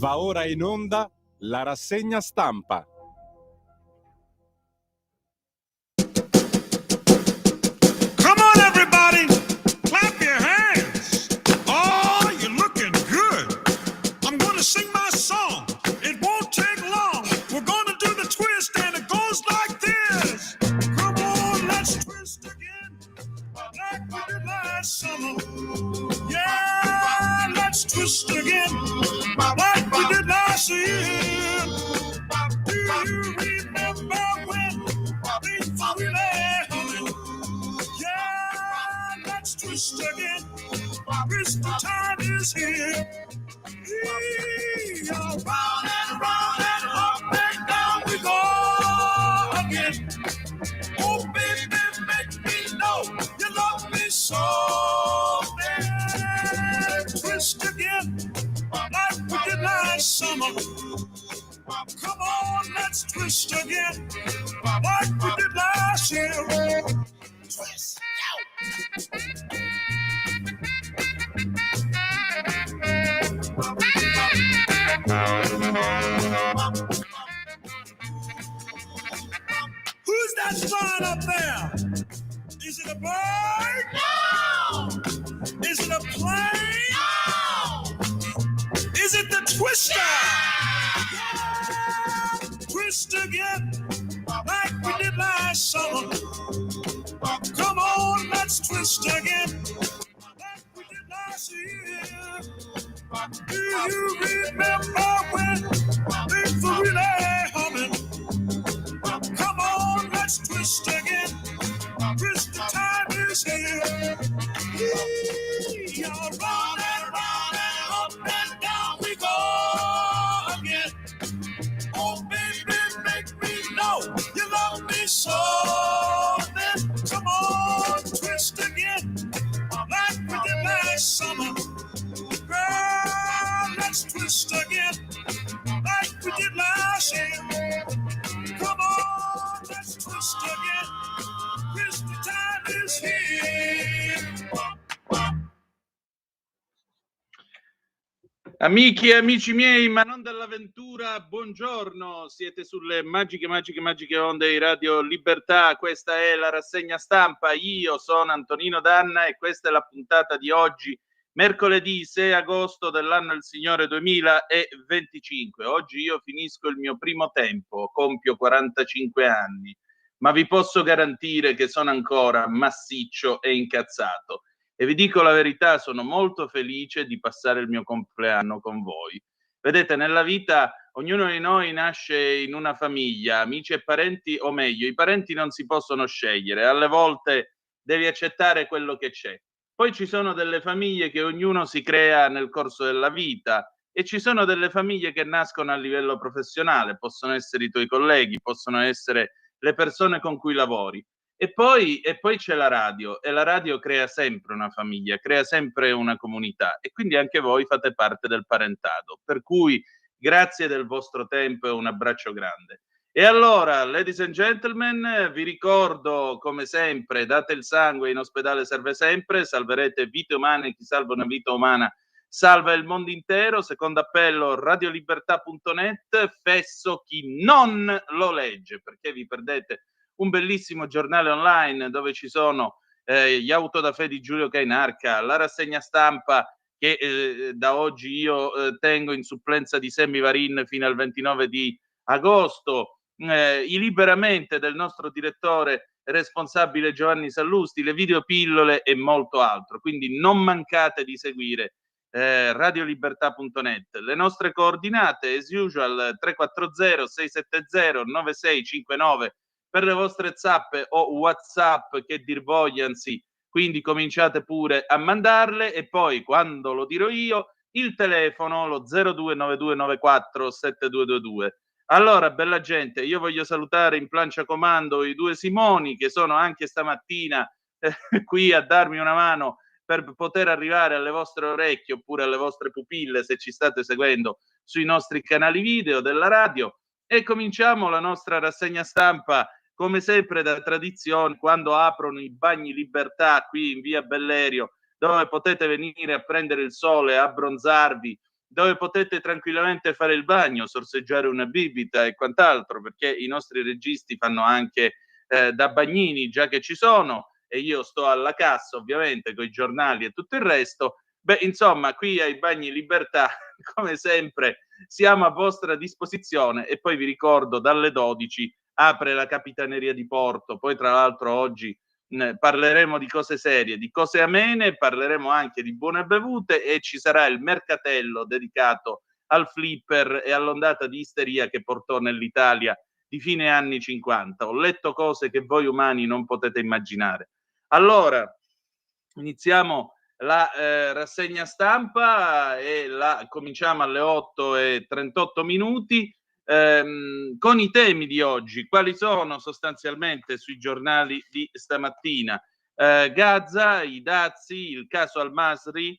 Va ora in onda la rassegna stampa. Come on everybody, clap your hands. Oh, you're looking good. I'm gonna sing my song. It won't take long. We're gonna do the twist and it goes like this. Come on, let's twist again, like we did last summer. Yeah, let's twist again, like we did last year. Do you remember when things were really humming? Yeah, let's twist again. Twist time is here. Round and round and up and down we go again. Oh baby, make me know you love me so. Then twist again, like we did last summer. Come on, let's twist again, like we did last year. Twist. Who's that flying up there? Is it a bird? No! Is it a plane? No! Is it the twister? Yeah! Twist again, like we did last summer. Come on, let's twist again, like we did last year. Do you remember when things were really humming? Come on, let's twist again. Twist the time is here. You're round and up and down we go again. Oh, baby, make me know you love me so. Then come on, twist again, like we did last summer. Girl, let's twist again, like we did last year. Come on, let's twist again. Twist the time is here. Amici e amici miei, ma non dell'avventura, buongiorno, siete sulle magiche onde di Radio Libertà, questa è la rassegna stampa, io sono Antonino Danna e questa è la puntata di oggi, mercoledì 6 agosto dell'anno del Signore 2025. Oggi io finisco il mio primo tempo, compio 45 anni, ma vi posso garantire che sono ancora massiccio e incazzato. E vi dico la verità, sono molto felice di passare il mio compleanno con voi. Vedete, nella vita ognuno di noi nasce in una famiglia, amici e parenti, o meglio, i parenti non si possono scegliere, alle volte devi accettare quello che c'è. Poi ci sono delle famiglie che ognuno si crea nel corso della vita e ci sono delle famiglie che nascono a livello professionale, possono essere i tuoi colleghi, possono essere le persone con cui lavori. E poi c'è la radio, e la radio crea sempre una famiglia, crea sempre una comunità, e quindi anche voi fate parte del parentado. Per cui grazie del vostro tempo e un abbraccio grande. E allora, ladies and gentlemen, vi ricordo come sempre, date il sangue, in ospedale serve sempre, salverete vite umane, chi salva una vita umana salva il mondo intero. Secondo appello, radiolibertà.net, fesso chi non lo legge, perché vi perdete un bellissimo giornale online dove ci sono gli autodafè di Giulio Cainarca, la rassegna stampa che da oggi io tengo in supplenza di Sammy Varin fino al 29 di agosto, i Liberamente del nostro direttore responsabile Giovanni Sallusti, le videopillole e molto altro. Quindi non mancate di seguire radiolibertà.net. Le nostre coordinate, as usual, 340 670 9659 per le vostre zappe o WhatsApp, che dir vogliansi, quindi cominciate pure a mandarle, e poi quando lo dirò io il telefono, lo 0292947222. Allora, bella gente, io voglio salutare in plancia comando i due Simoni che sono anche stamattina qui a darmi una mano per poter arrivare alle vostre orecchie oppure alle vostre pupille se ci state seguendo sui nostri canali video della radio. E cominciamo la nostra rassegna stampa come sempre da tradizione, quando aprono i bagni Libertà qui in via Bellerio, dove potete venire a prendere il sole, a abbronzarvi dove potete tranquillamente fare il bagno, sorseggiare una bibita e quant'altro, perché i nostri registi fanno anche da bagnini, già che ci sono, e io sto alla cassa ovviamente con i giornali e tutto il resto. Beh, insomma, qui ai Bagni Libertà, come sempre, siamo a vostra disposizione. E poi vi ricordo, dalle 12 apre la Capitaneria di Porto. Poi tra l'altro oggi parleremo di cose serie, di cose amene, parleremo anche di buone bevute e ci sarà il mercatello dedicato al flipper e all'ondata di isteria che portò nell'Italia di fine anni 50. Ho letto cose che voi umani non potete immaginare. Allora, iniziamo la rassegna stampa e cominciamo alle 8:38 con i temi di oggi. Quali sono sostanzialmente sui giornali di stamattina? Gaza, i dazi, il caso Al-Masri,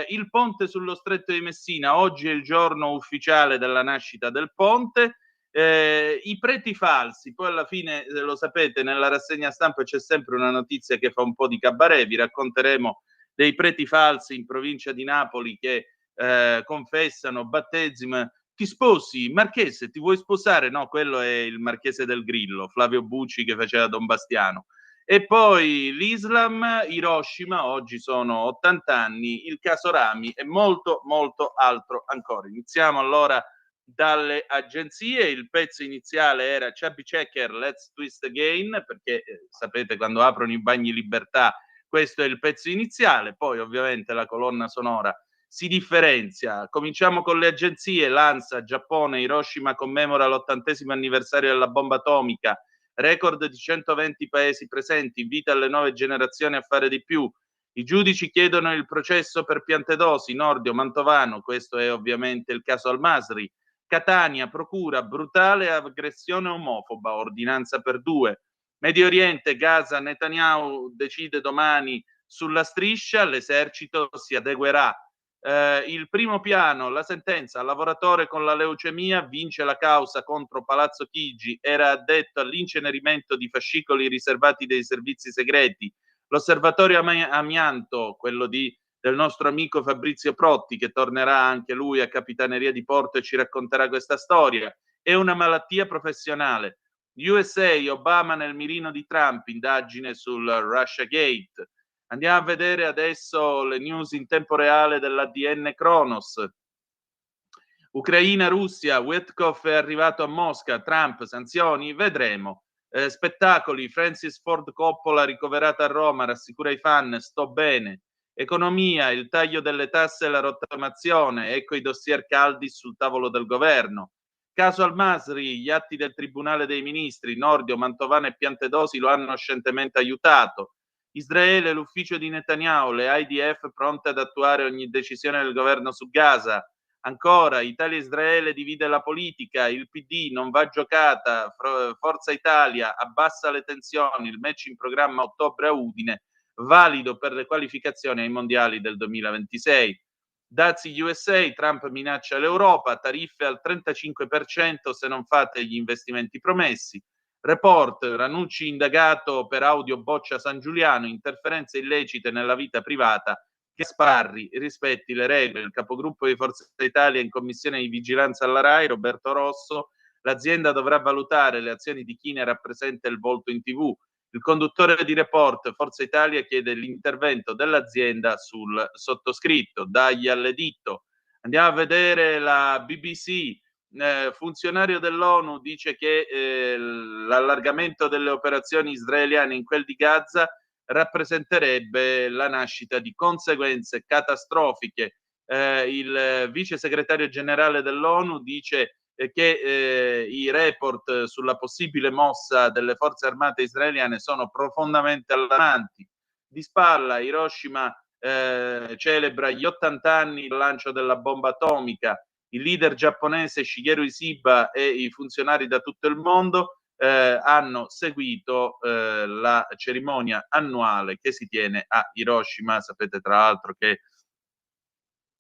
il ponte sullo stretto di Messina. Oggi è il giorno ufficiale della nascita del ponte. I preti falsi, poi alla fine lo sapete, nella rassegna stampa c'è sempre una notizia che fa un po' di cabaret. Vi racconteremo dei preti falsi in provincia di Napoli che confessano battesimo. Ti sposi, Marchese, ti vuoi sposare? No, quello è il Marchese del Grillo, Flavio Bucci, che faceva Don Bastiano. E poi l'Islam, Hiroshima, oggi sono 80 anni, il caso Rami e molto molto altro ancora. Iniziamo allora dalle agenzie. Il pezzo iniziale era Chubby Checker, Let's Twist Again, perché sapete, quando aprono i Bagni Libertà questo è il pezzo iniziale. Poi ovviamente la colonna sonora si differenzia. Cominciamo con le agenzie. l'ANSA, Giappone, Hiroshima commemora l'80° anniversario della bomba atomica, record di 120 paesi presenti, invita le nuove generazioni a fare di più. I giudici chiedono il processo per Piantedosi, Nordio, Mantovano, questo è ovviamente il caso Al-Masri. Catania, procura, brutale aggressione omofoba, ordinanza per 2. Medio Oriente, Gaza, Netanyahu decide domani sulla striscia, l'esercito si adeguerà. Il primo piano, la sentenza, lavoratore con la leucemia vince la causa contro Palazzo Chigi, era addetto all'incenerimento di fascicoli riservati dei servizi segreti. L'osservatorio amianto, quello del nostro amico Fabrizio Protti, che tornerà anche lui a Capitaneria di Porto e ci racconterà questa storia, è una malattia professionale. USA, Obama nel mirino di Trump, indagine sul Russia Gate. Andiamo a vedere adesso le news in tempo reale dell'ADN Kronos. Ucraina, Russia, Witkoff è arrivato a Mosca, Trump, sanzioni, vedremo. Spettacoli, Francis Ford Coppola ricoverata a Roma, rassicura i fan, sto bene. Economia, il taglio delle tasse e la rottamazione, ecco i dossier caldi sul tavolo del governo. Caso Al-Masri, gli atti del Tribunale dei Ministri, Nordio, Mantovano e Piantedosi lo hanno scientemente aiutato. Israele, l'ufficio di Netanyahu, le IDF pronte ad attuare ogni decisione del governo su Gaza. Ancora, Italia-Israele divide la politica, il PD non va giocata, Forza Italia abbassa le tensioni, il match in programma a ottobre a Udine, valido per le qualificazioni ai mondiali del 2026. Dazi USA, Trump minaccia l'Europa, tariffe al 35% se non fate gli investimenti promessi. Report, Ranucci indagato per audio boccia San Giuliano, interferenze illecite nella vita privata. Gasparri rispetti le regole. Il capogruppo di Forza Italia in commissione di vigilanza alla RAI, Roberto Rosso, l'azienda dovrà valutare le azioni di chi ne rappresenta il volto in TV. Il conduttore di Report, Forza Italia, chiede l'intervento dell'azienda sul sottoscritto. Dagli all'editto. Andiamo a vedere la BBC. Funzionario dell'ONU dice che l'allargamento delle operazioni israeliane in quel di Gaza rappresenterebbe la nascita di conseguenze catastrofiche. Il vice segretario generale dell'ONU dice che i report sulla possibile mossa delle forze armate israeliane sono profondamente allarmanti. Di spalla, Hiroshima celebra gli 80 anni del lancio della bomba atomica. Il leader giapponese Shigeru Ishiba e i funzionari da tutto il mondo hanno seguito la cerimonia annuale che si tiene a Hiroshima. Sapete tra l'altro che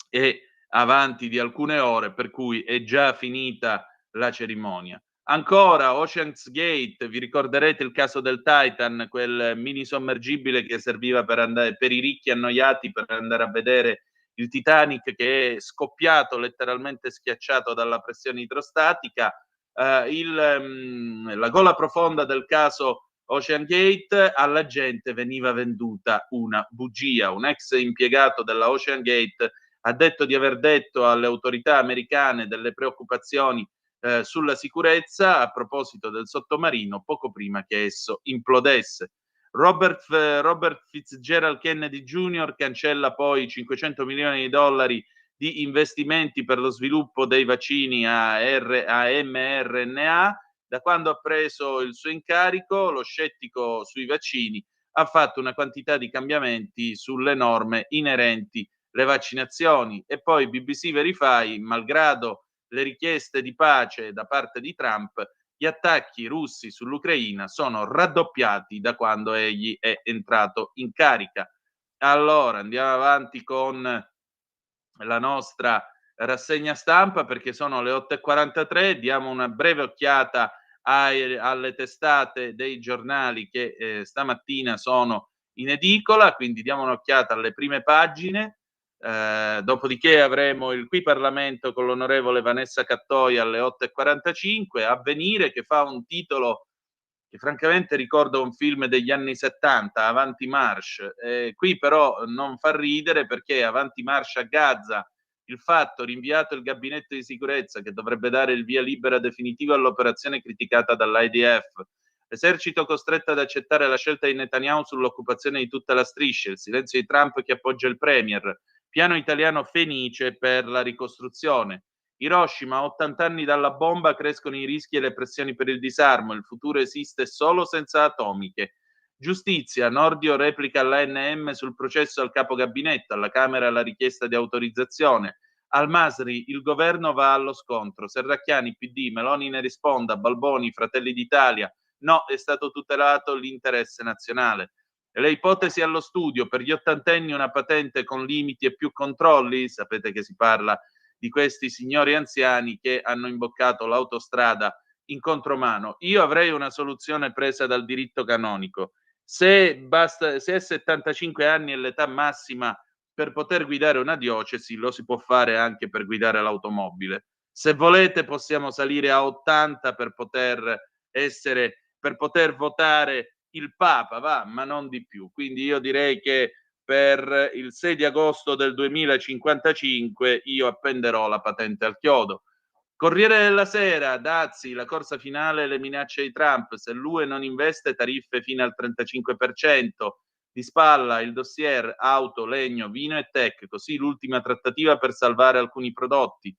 è avanti di alcune ore, per cui è già finita la cerimonia. Ancora Ocean's Gate, vi ricorderete il caso del Titan, quel mini sommergibile che serviva per i ricchi annoiati per andare a vedere il Titanic che è scoppiato, letteralmente schiacciato dalla pressione idrostatica, la gola profonda del caso Ocean Gate. Alla gente veniva venduta una bugia. Un ex impiegato della Ocean Gate ha detto di aver detto alle autorità americane delle preoccupazioni sulla sicurezza a proposito del sottomarino poco prima che esso implodesse. Robert Fitzgerald Kennedy Jr. cancella poi 500 milioni di dollari di investimenti per lo sviluppo dei vaccini a mRNA. Da quando ha preso il suo incarico, lo scettico sui vaccini ha fatto una quantità di cambiamenti sulle norme inerenti alle vaccinazioni. E poi BBC Verify, malgrado le richieste di pace da parte di Trump, gli attacchi russi sull'Ucraina sono raddoppiati da quando egli è entrato in carica. Allora, andiamo avanti con la nostra rassegna stampa perché sono le 8:43, diamo una breve occhiata alle testate dei giornali che stamattina sono in edicola, quindi diamo un'occhiata alle prime pagine. Dopodiché avremo il Qui Parlamento con l'onorevole Vanessa Cattoi alle 8:45, Avvenire che fa un titolo che francamente ricorda un film degli anni 70, Avanti Marsh. Qui però non fa ridere perché Avanti Marsh a Gaza, il fatto rinviato il gabinetto di sicurezza che dovrebbe dare il via libera definitivo all'operazione criticata dall'IDF, l'esercito costretto ad accettare la scelta di Netanyahu sull'occupazione di tutta la striscia, il silenzio di Trump che appoggia il premier, piano italiano Fenice per la ricostruzione. Hiroshima, a 80 anni dalla bomba, crescono i rischi e le pressioni per il disarmo. Il futuro esiste solo senza atomiche. Giustizia, Nordio replica all'ANM sul processo al capo gabinetto, alla Camera la richiesta di autorizzazione. Al Masri, il governo va allo scontro. Serracchiani, PD, Meloni ne risponda, Balboni, Fratelli d'Italia. No, è stato tutelato l'interesse nazionale. Le ipotesi allo studio, per gli ottantenni una patente con limiti e più controlli, sapete che si parla di questi signori anziani che hanno imboccato l'autostrada in contromano. Io avrei una soluzione presa dal diritto canonico. Se a 75 anni è l'età massima per poter guidare una diocesi, lo si può fare anche per guidare l'automobile. Se volete possiamo salire a 80 per poter votare il Papa, va, ma non di più. Quindi io direi che per il 6 di agosto del 2055 io appenderò la patente al chiodo. Corriere della Sera, dazi, la corsa finale e le minacce di Trump, se l'UE non investe tariffe fino al 35%, di spalla il dossier auto, legno, vino e tech, così l'ultima trattativa per salvare alcuni prodotti.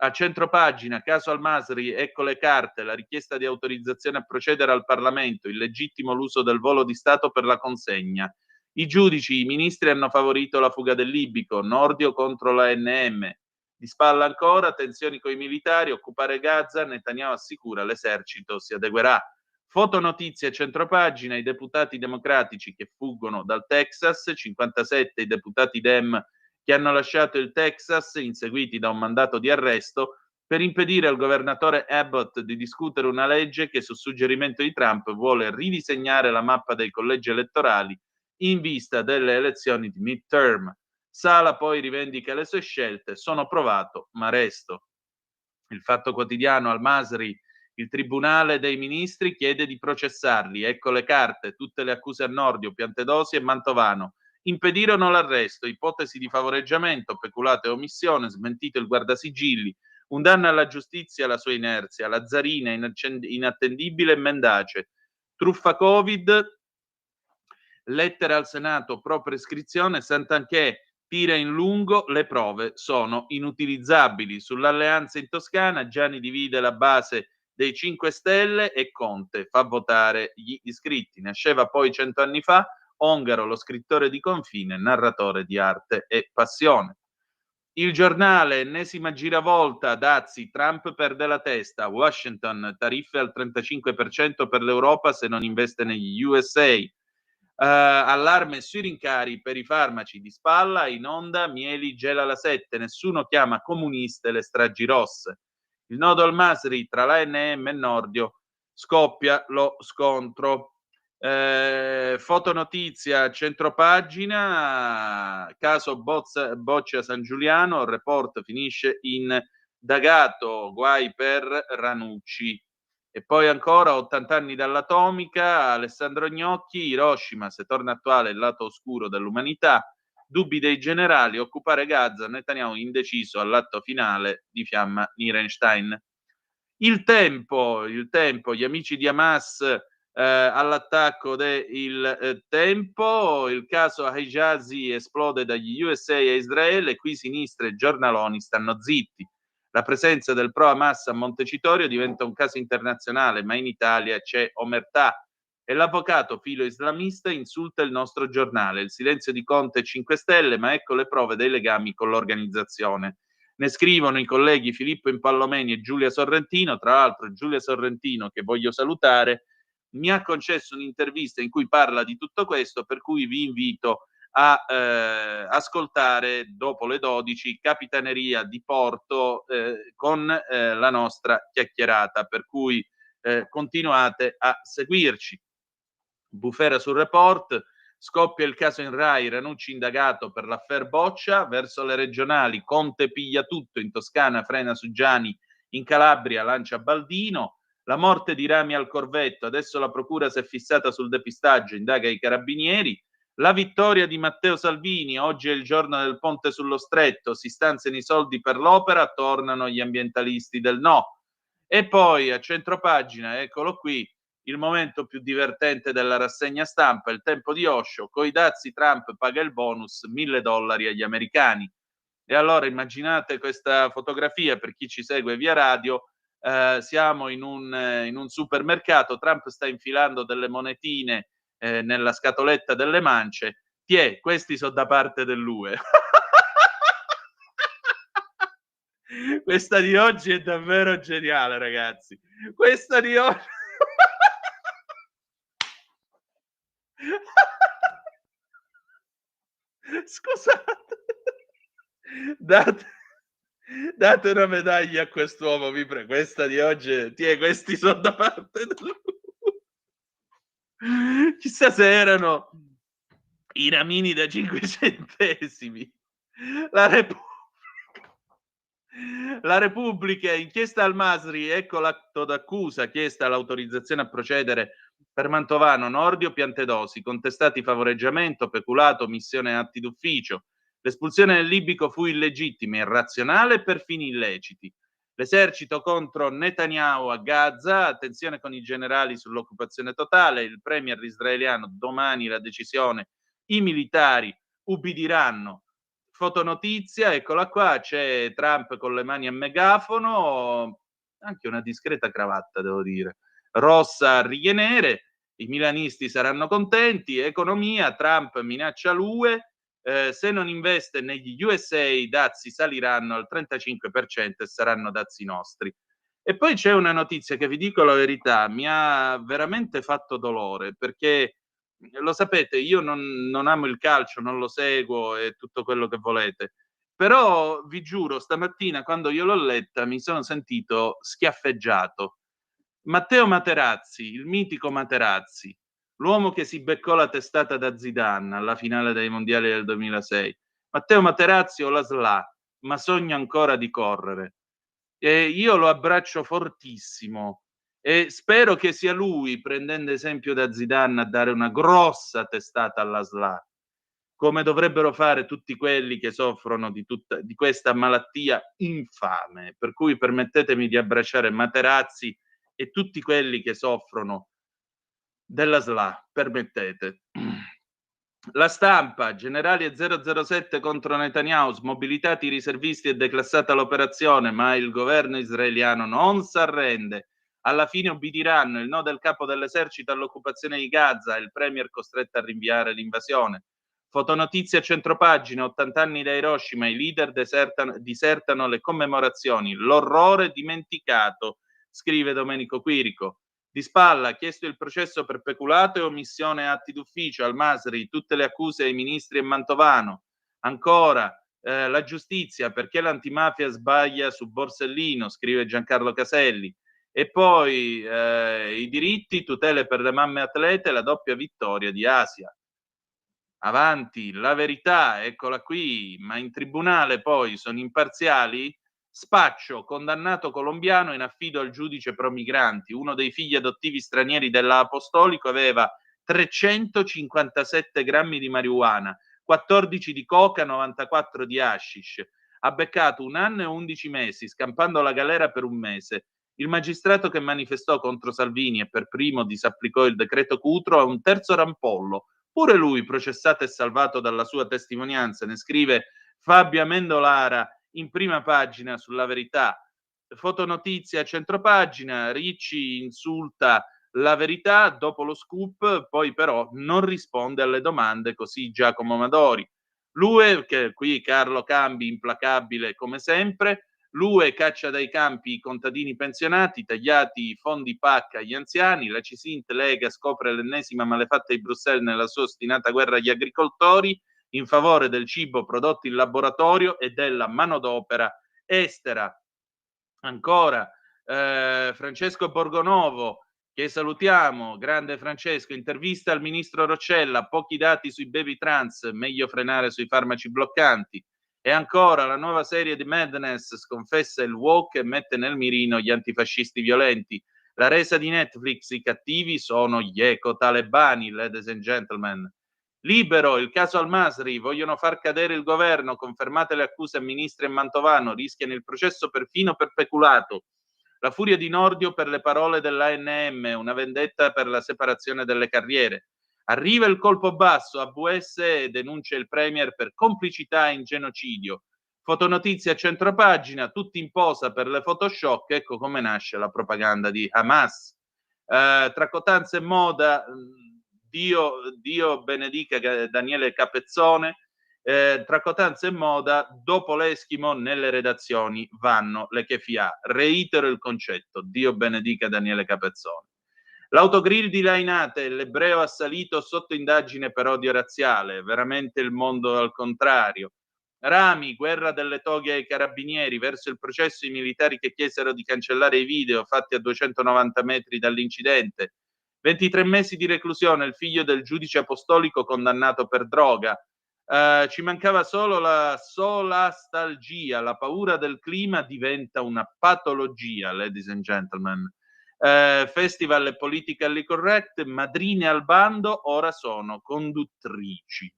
A centropagina, caso Al-Masri, ecco le carte, la richiesta di autorizzazione a procedere al Parlamento, illegittimo l'uso del volo di Stato per la consegna. I giudici, i ministri hanno favorito la fuga del libico, Nordio contro la NM. Di spalla ancora, tensioni coi militari, occupare Gaza, Netanyahu assicura l'esercito si adeguerà. Fotonotizie centropagina, i deputati democratici che fuggono dal Texas, 57 i deputati Dem che hanno lasciato il Texas, inseguiti da un mandato di arresto, per impedire al governatore Abbott di discutere una legge che su suggerimento di Trump vuole ridisegnare la mappa dei collegi elettorali in vista delle elezioni di midterm. Sala poi rivendica le sue scelte, sono provato ma resto. Il Fatto Quotidiano, Al-Masri, il Tribunale dei Ministri chiede di processarli, ecco le carte, tutte le accuse a Nordio, Piantedosi e Mantovano. Impedirono l'arresto, ipotesi di favoreggiamento, peculato e omissione, smentito il guardasigilli, un danno alla giustizia e alla sua inerzia, Lazzarina inattendibile e mendace, truffa Covid, lettera al Senato pro prescrizione, Santanchè tira in lungo, le prove sono inutilizzabili. Sull'alleanza in Toscana Gianni divide la base dei 5 Stelle e Conte fa votare gli iscritti. Nasceva poi 100 anni fa, Ongaro, lo scrittore di confine, narratore di arte e passione. Il Giornale, ennesima giravolta, dazi, Trump perde la testa, Washington, tariffe al 35% per l'Europa se non investe negli USA. Allarme sui rincari per i farmaci, di spalla, in onda, Mieli gela la 7, nessuno chiama comuniste le stragi rosse. Il nodo al Masri tra l'ANM e Nordio, scoppia lo scontro. Fotonotizia, centropagina, caso Boccia San Giuliano, il report finisce in dagato, guai per Ranucci. E poi ancora 80 anni dall'atomica, Alessandro Gnocchi, Hiroshima, se torna attuale il lato oscuro dell'umanità, dubbi dei generali, occupare Gaza, Netanyahu indeciso all'atto finale di Fiamma Nirenstein. Il tempo, gli amici di Hamas all'attacco del Tempo, il caso Hijazi esplode dagli USA a Israele, qui sinistra e giornaloni stanno zitti. La presenza del pro Hamas a Montecitorio diventa un caso internazionale, ma in Italia c'è omertà. E l'avvocato filo islamista insulta il nostro giornale. Il silenzio di Conte e 5 Stelle, ma ecco le prove dei legami con l'organizzazione. Ne scrivono i colleghi Filippo Impallomeni e Giulia Sorrentino. Tra l'altro Giulia Sorrentino, che voglio salutare, mi ha concesso un'intervista in cui parla di tutto questo, per cui vi invito a ascoltare dopo le 12 Capitaneria di Porto con la nostra chiacchierata, per cui continuate a seguirci. Bufera sul report, scoppia il caso in Rai, Ranucci indagato per l'affair Boccia, verso le regionali Conte piglia tutto, in Toscana frena su Gianni, in Calabria lancia Baldino, la morte di Rami al corvetto, adesso la procura si è fissata sul depistaggio, indaga i carabinieri, la vittoria di Matteo Salvini, oggi è il giorno del ponte sullo stretto, si stanziano i soldi per l'opera, tornano gli ambientalisti del no. E poi a centropagina, eccolo qui, il momento più divertente della rassegna stampa, il tempo di Osho, coi dazi Trump paga il bonus $1.000 agli americani. E allora immaginate questa fotografia per chi ci segue via radio, siamo in un supermercato, Trump sta infilando delle monetine nella scatoletta delle mance, questi sono da parte dell'UE. Questa di oggi è davvero geniale, ragazzi. Questa di oggi... Scusate. Date una medaglia a quest'uomo, vi prego. Questa di oggi, questi sono da parte dell'UE. Chissà se erano i ramini da 5 centesimi. La Repubblica, inchiesta al Masri, ecco l'atto d'accusa, chiesta l'autorizzazione a procedere per Mantovano, Nordio, Piantedosi, contestati favoreggiamento, peculato, omissione atti d'ufficio. L'espulsione del libico fu illegittima, irrazionale e per fini illeciti. L'esercito contro Netanyahu a Gaza, attenzione con i generali sull'occupazione totale, il premier israeliano, domani la decisione, i militari ubbidiranno. Fotonotizia, eccola qua, c'è Trump con le mani a megafono, anche una discreta cravatta, devo dire, rossa a righe nere, i milanisti saranno contenti, economia, Trump minaccia l'UE, se non investe negli USA i dazi saliranno al 35% e saranno dazi nostri. E poi c'è una notizia che vi dico la verità, mi ha veramente fatto dolore, perché lo sapete, io non amo il calcio, non lo seguo e tutto quello che volete, però vi giuro, stamattina quando io l'ho letta mi sono sentito schiaffeggiato. Matteo Materazzi, il mitico Materazzi, l'uomo che si beccò la testata da Zidane alla finale dei mondiali del 2006. Matteo Materazzi o la SLA, ma sogno ancora di correre. E io lo abbraccio fortissimo e spero che sia lui, prendendo esempio da Zidane, a dare una grossa testata alla SLA, come dovrebbero fare tutti quelli che soffrono di questa malattia infame. Per cui permettetemi di abbracciare Materazzi e tutti quelli che soffrono della SLA, permettete. La Stampa, generali e 007 contro Netanyahu, smobilitati i riservisti e declassata l'operazione, ma il governo israeliano non si arrende. Alla fine ubbidiranno il no del capo dell'esercito all'occupazione di Gaza, il premier costretto a rinviare l'invasione. Fotonotizia centropagina, 80 anni da Hiroshima, i leader disertano le commemorazioni, l'orrore dimenticato, scrive Domenico Quirico. Di spalla ha chiesto il processo per peculato e omissione atti d'ufficio al Masri, tutte le accuse ai ministri e Mantovano. Ancora, la giustizia, perché l'antimafia sbaglia su Borsellino, scrive Giancarlo Caselli. E poi i diritti, tutele per le mamme atlete, la doppia vittoria di Asia. Avanti, La Verità, eccola qui, ma in tribunale poi sono imparziali? Spaccio, condannato colombiano in affido al giudice pro migranti. Uno dei figli adottivi stranieri dell'Apostolico aveva 357 grammi di marijuana, 14 di coca, 94 di hashish. Ha beccato 1 anno e 11 mesi, scampando la galera per 1 mese. Il magistrato che manifestò contro Salvini e per primo disapplicò il decreto Cutro a un terzo rampollo. Pure lui processato e salvato dalla sua testimonianza, ne scrive Fabio Amendolara in prima pagina sulla Verità. Fotonotizia a centropagina, Ricci insulta La Verità dopo lo scoop, poi però non risponde alle domande, così Giacomo Amadori. L'UE, che qui Carlo Cambi implacabile come sempre, l'UE caccia dai campi i contadini pensionati, tagliati i fondi PAC agli anziani, la Cisint Lega scopre l'ennesima malefatta di Bruxelles nella sua ostinata guerra agli agricoltori in favore del cibo prodotto in laboratorio e della manodopera estera. Ancora Francesco Borgonovo, che salutiamo, grande Francesco, intervista al ministro Roccella, pochi dati sui baby trans, meglio frenare sui farmaci bloccanti. E ancora la nuova serie di Madness sconfessa il woke e mette nel mirino gli antifascisti violenti. La resa di Netflix, i cattivi sono gli eco-talebani, ladies and gentlemen. Libero, il caso Al-Masri, vogliono far cadere il governo, confermate le accuse a ministri e Mantovano, rischiano il processo perfino per peculato. La furia di Nordio per le parole dell'ANM, una vendetta per la separazione delle carriere. Arriva il colpo basso, AVS denuncia il premier per complicità in genocidio. Fotonotizia a centropagina, tutti in posa per le Photoshop, ecco come nasce la propaganda di Hamas. Tra cotanza e moda, Dio benedica Daniele Capezzone, tra cotanza e moda, dopo l'Eschimo nelle redazioni vanno le Kefia. Reitero il concetto, Dio benedica Daniele Capezzone. L'autogrill di Lainate, l'ebreo assalito sotto indagine per odio razziale, veramente il mondo al contrario. Rami, guerra delle toghe ai carabinieri, verso il processo i militari che chiesero di cancellare i video fatti a 290 metri dall'incidente. 23 mesi di reclusione, il figlio del giudice apostolico condannato per droga. Ci mancava solo la solastalgia, la paura del clima diventa una patologia, ladies and gentlemen. Festival e politically correct, madrine al bando, ora sono conduttrici.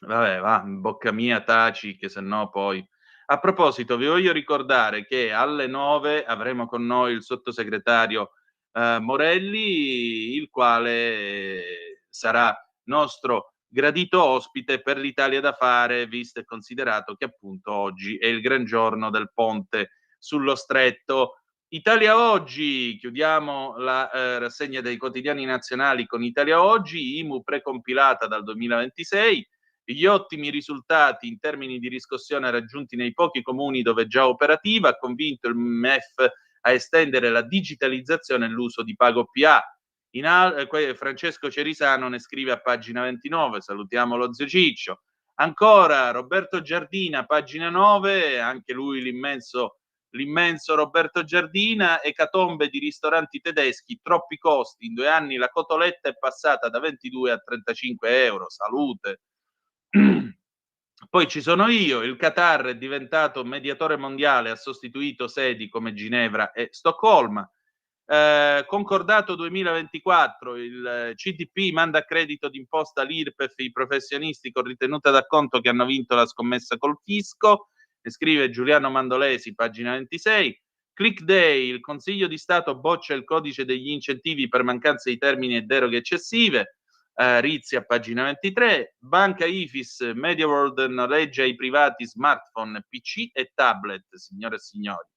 Vabbè, va, bocca mia, taci, che se no poi... A proposito, vi voglio ricordare che alle 9 avremo con noi il sottosegretario Morelli, il quale sarà nostro gradito ospite per l'Italia da fare, visto e considerato che appunto oggi è il gran giorno del ponte sullo stretto. Italia Oggi, chiudiamo la rassegna dei quotidiani nazionali con Italia Oggi, IMU precompilata dal 2026, gli ottimi risultati in termini di riscossione raggiunti nei pochi comuni dove è già operativa, ha convinto il MEF a estendere la digitalizzazione e l'uso di Pago PA. Francesco Cerisano ne scrive a pagina 29, salutiamo lo zio Ciccio. Ancora Roberto Giardina, pagina 9, anche lui l'immenso Roberto Giardina, ecatombe di ristoranti tedeschi, troppi costi, in 2 anni la cotoletta è passata da 22 a 35 euro, salute. Poi ci sono io, il Qatar è diventato mediatore mondiale, ha sostituito sedi come Ginevra e Stoccolma. Concordato 2024, il CDP manda a credito d'imposta l'IRPEF i professionisti con ritenuta d'acconto che hanno vinto la scommessa col fisco, ne scrive Giuliano Mandolesi, pagina 26. Click Day, il Consiglio di Stato boccia il codice degli incentivi per mancanza di termini e deroghe eccessive. Rizzi a pagina 23, Banca Ifis, MediaWorld noleggia ai privati smartphone, PC e tablet, signore e signori.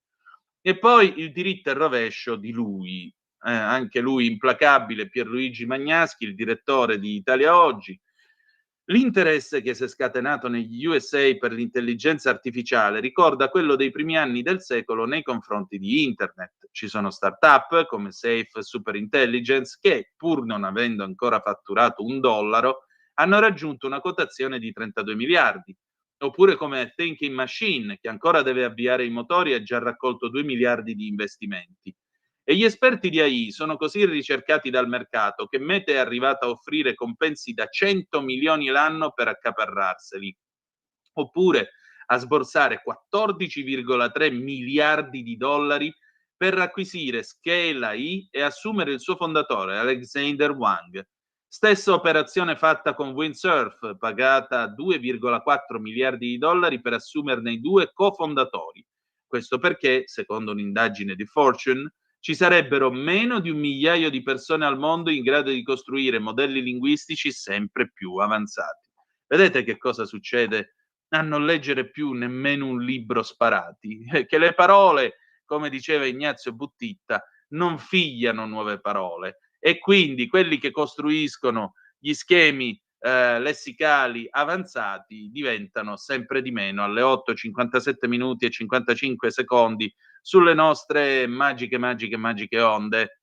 E poi il diritto e rovescio di lui, anche lui implacabile, Pierluigi Magnaschi, il direttore di Italia Oggi. L'interesse che si è scatenato negli USA per l'intelligenza artificiale ricorda quello dei primi anni del secolo nei confronti di Internet. Ci sono start-up come Safe Superintelligence che, pur non avendo ancora fatturato $1, hanno raggiunto una quotazione di 32 miliardi. oppure come Thinking Machine, che ancora deve avviare i motori e ha già raccolto 2 miliardi di investimenti. E gli esperti di AI sono così ricercati dal mercato che Meta è arrivata a offrire compensi da 100 milioni l'anno per accaparrarseli, oppure a sborsare 14,3 miliardi di dollari per acquisire Scale AI e assumere il suo fondatore, Alexander Wang. Stessa operazione fatta con Windsurf, pagata 2,4 miliardi di dollari per assumerne i 2 cofondatori. Questo perché, secondo un'indagine di Fortune, ci sarebbero meno di 1 migliaio di persone al mondo in grado di costruire modelli linguistici sempre più avanzati. Vedete che cosa succede a non leggere più nemmeno un libro sparati? Che le parole, come diceva Ignazio Buttitta, non figliano nuove parole, e quindi quelli che costruiscono gli schemi lessicali avanzati diventano sempre di meno. Alle 8:57 minuti e 55 secondi sulle nostre magiche onde.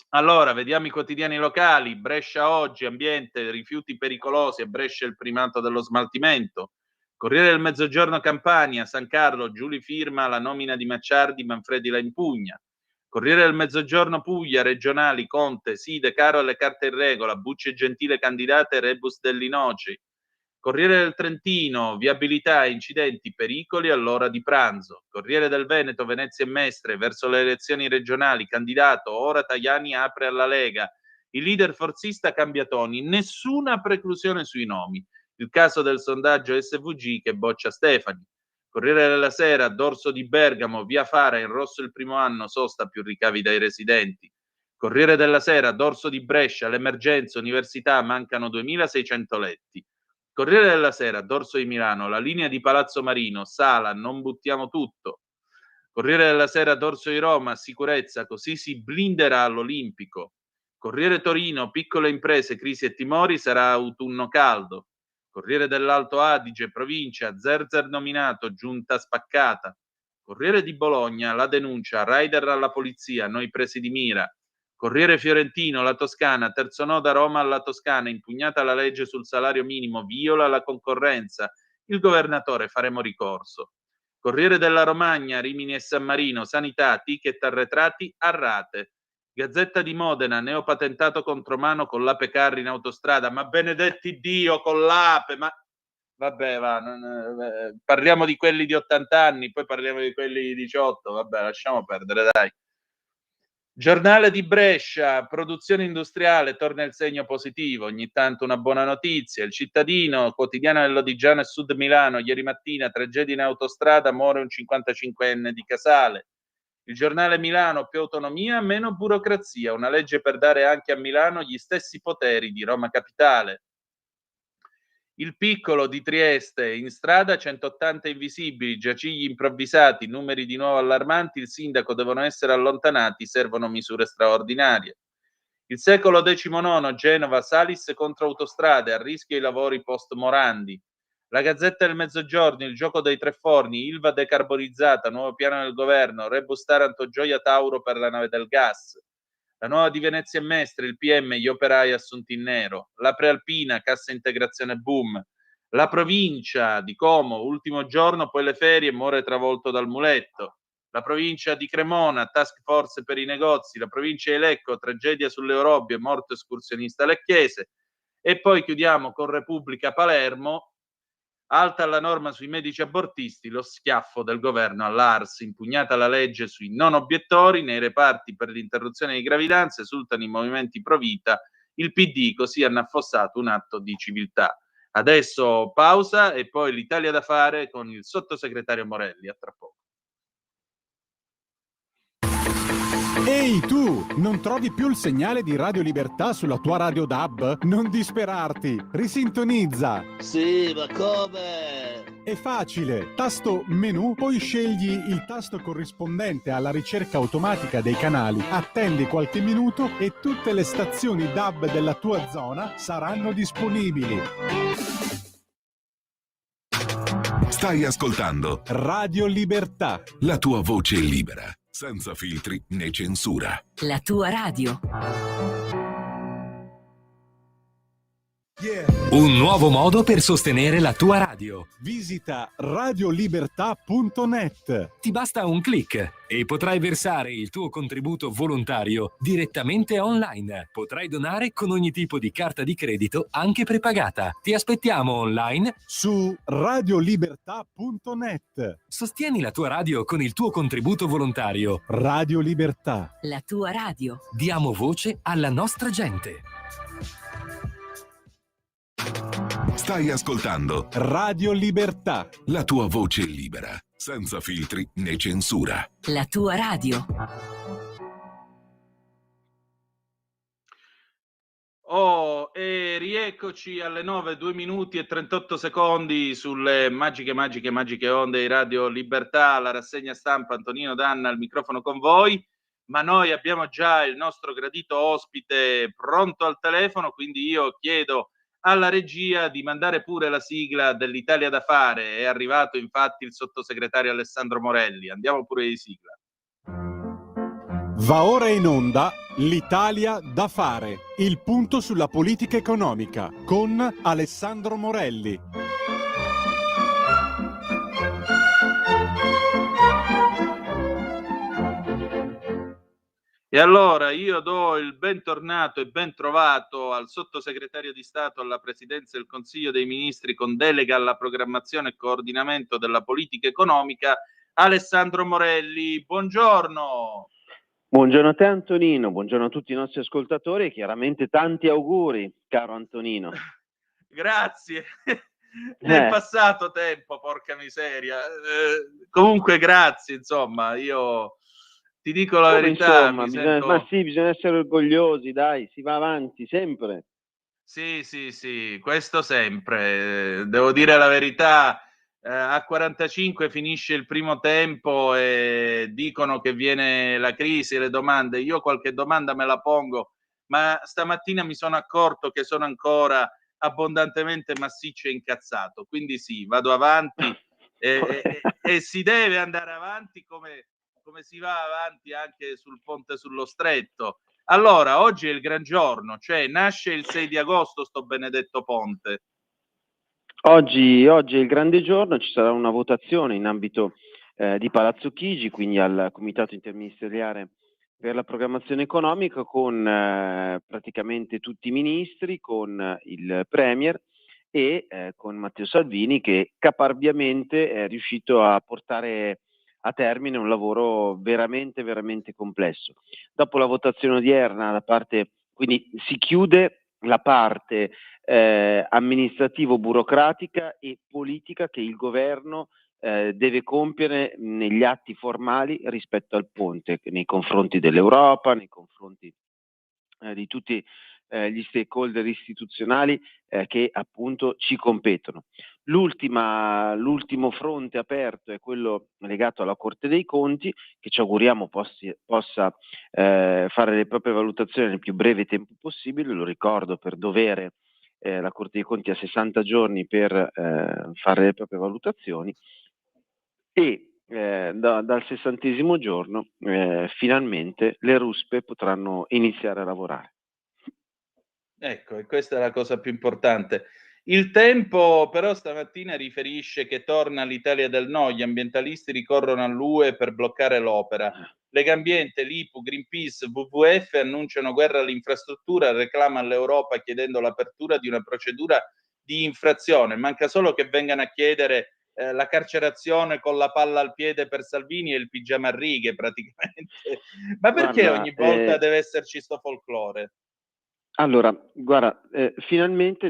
Allora, vediamo i quotidiani locali. Brescia Oggi, ambiente, rifiuti pericolosi, a Brescia il primato dello smaltimento. Corriere del Mezzogiorno Campania, San Carlo, Giuli firma la nomina di Macciardi, Manfredi la impugna. Corriere del Mezzogiorno Puglia, regionali, Conte, sì, De Caro alle carte in regola, Bucci e Gentile candidate, rebus dell'Inoci. Corriere del Trentino, viabilità, incidenti, pericoli all'ora di pranzo. Corriere del Veneto, Venezia e Mestre, verso le elezioni regionali, candidato, ora Tajani apre alla Lega. Il leader forzista cambia toni, nessuna preclusione sui nomi. Il caso del sondaggio SVG che boccia Stefani. Corriere della Sera, Dorso di Bergamo, via Fara, in rosso il primo anno, sosta più ricavi dai residenti. Corriere della Sera, Dorso di Brescia, l'emergenza, università, mancano 2600 letti. Corriere della Sera, Dorso di Milano, la linea di Palazzo Marino, Sala, non buttiamo tutto. Corriere della Sera, Dorso di Roma, sicurezza, così si blinderà all'Olimpico. Corriere Torino, piccole imprese, crisi e timori, sarà autunno caldo. Corriere dell'Alto Adige, provincia, Zerzer nominato, giunta spaccata. Corriere di Bologna, la denuncia, rider alla polizia, noi presi di mira. Corriere Fiorentino, la Toscana, terzo no da Roma alla Toscana, impugnata la legge sul salario minimo, viola la concorrenza, il governatore faremo ricorso. Corriere della Romagna, Rimini e San Marino, sanità, ticket arretrati a rate. Gazzetta di Modena, neopatentato contromano con l'ape carri in autostrada, ma benedetti Dio con l'ape, ma vabbè, parliamo di quelli di 80 anni, poi parliamo di quelli di 18, vabbè, lasciamo perdere, dai. Giornale di Brescia, produzione industriale, torna il segno positivo, ogni tanto una buona notizia. Il Cittadino, quotidiano dell'Odigiano e Sud Milano, ieri mattina, tragedia in autostrada, muore un 55enne di Casale. Il Giornale Milano, più autonomia, meno burocrazia, una legge per dare anche a Milano gli stessi poteri di Roma Capitale. Il Piccolo di Trieste, in strada 180 invisibili, giacigli improvvisati, numeri di nuovo allarmanti, il sindaco devono essere allontanati, servono misure straordinarie. Il Secolo XIX, Genova, Salis contro autostrade, a rischio i lavori post Morandi. La Gazzetta del Mezzogiorno, il gioco dei tre forni, Ilva decarbonizzata, nuovo piano del governo, Rebus Taranto, Gioia Tauro per la nave del gas. La nuova di Venezia e Mestre, il PM, gli operai assunti in nero. La Prealpina, cassa integrazione boom. La provincia di Como, ultimo giorno, poi le ferie, muore travolto dal muletto. La provincia di Cremona, task force per i negozi. La provincia di Lecco, tragedia sulle Orobbie, morto escursionista lecchese. E poi chiudiamo con Repubblica Palermo. Alta la norma sui medici abortisti, lo schiaffo del governo all'ARS, impugnata la legge sui non obiettori, nei reparti per l'interruzione di gravidanza esultano i movimenti pro vita, il PD così hanno affossato un atto di civiltà. Adesso pausa e poi l'Italia da fare con il sottosegretario Morelli, a tra poco. Ehi tu, non trovi più il segnale di Radio Libertà sulla tua radio DAB? Non disperarti, risintonizza! Sì, ma come? È facile, tasto menu, poi scegli il tasto corrispondente alla ricerca automatica dei canali, attendi qualche minuto e tutte le stazioni DAB della tua zona saranno disponibili. Stai ascoltando Radio Libertà. la tua voce libera, senza filtri né censura. La tua radio. Un nuovo modo per sostenere la tua radio. Visita radiolibertà.net. Ti basta un click e potrai versare il tuo contributo volontario direttamente online. Potrai donare con ogni tipo di carta di credito, anche prepagata. Ti aspettiamo online Su radiolibertà.net. Sostieni la tua radio con il tuo contributo volontario. Radio Libertà. La tua radio. Diamo voce alla nostra gente. Stai ascoltando Radio Libertà. la tua voce libera, senza filtri né censura. La tua radio. Oh, e rieccoci alle 9, 2 minuti e 38 secondi sulle magiche onde di Radio Libertà, la rassegna stampa. Antonino Danna al microfono con voi, ma noi abbiamo già il nostro gradito ospite pronto al telefono, quindi io chiedo alla regia di mandare pure la sigla dell'Italia da fare. È arrivato infatti il sottosegretario Alessandro Morelli. Andiamo pure di sigla. Va ora in onda l'Italia da fare, il punto sulla politica economica con Alessandro Morelli. E allora io do il bentornato e ben trovato al sottosegretario di Stato alla Presidenza del Consiglio dei Ministri con delega alla programmazione e coordinamento della politica economica, Alessandro Morelli. Buongiorno. Buongiorno a te Antonino, buongiorno a tutti i nostri ascoltatori e chiaramente tanti auguri, caro Antonino. Grazie. Nel passato tempo, porca miseria. Comunque grazie, insomma, io ti dico la verità. Insomma, bisogna essere orgogliosi, dai, si va avanti sempre. Sì, questo sempre. Devo dire la verità, a 45 finisce il primo tempo e dicono che viene la crisi e le domande. Io qualche domanda me la pongo, ma stamattina mi sono accorto che sono ancora abbondantemente massiccio e incazzato. Quindi sì, vado avanti e si deve andare avanti come si va avanti anche sul ponte sullo stretto. Allora, oggi è il gran giorno, cioè nasce il 6 di agosto sto benedetto ponte. Oggi è il grande giorno, ci sarà una votazione in ambito di Palazzo Chigi, quindi al Comitato Interministeriale per la programmazione economica, con praticamente tutti i ministri, con il Premier e con Matteo Salvini, che caparbiamente è riuscito a portare a termine un lavoro veramente, veramente complesso. Dopo la votazione odierna, quindi si chiude la parte amministrativo-burocratica e politica che il governo deve compiere negli atti formali rispetto al ponte, nei confronti dell'Europa, nei confronti di tutti gli stakeholder istituzionali che appunto ci competono. L'ultimo fronte aperto è quello legato alla Corte dei Conti, che ci auguriamo possa fare le proprie valutazioni nel più breve tempo possibile. Lo ricordo, per dovere la Corte dei Conti ha 60 giorni per fare le proprie valutazioni e dal 60° giorno finalmente le ruspe potranno iniziare a lavorare. Ecco, e questa è la cosa più importante. Il Tempo però stamattina riferisce che torna l'Italia del no, gli ambientalisti ricorrono all'UE per bloccare l'opera. Legambiente, l'IPU, Greenpeace, WWF annunciano guerra all'infrastruttura, reclama all'Europa chiedendo l'apertura di una procedura di infrazione. Manca solo che vengano a chiedere la carcerazione con la palla al piede per Salvini e il pigiama a righe praticamente. Ma perché ogni volta deve esserci sto folklore? Allora, guarda, finalmente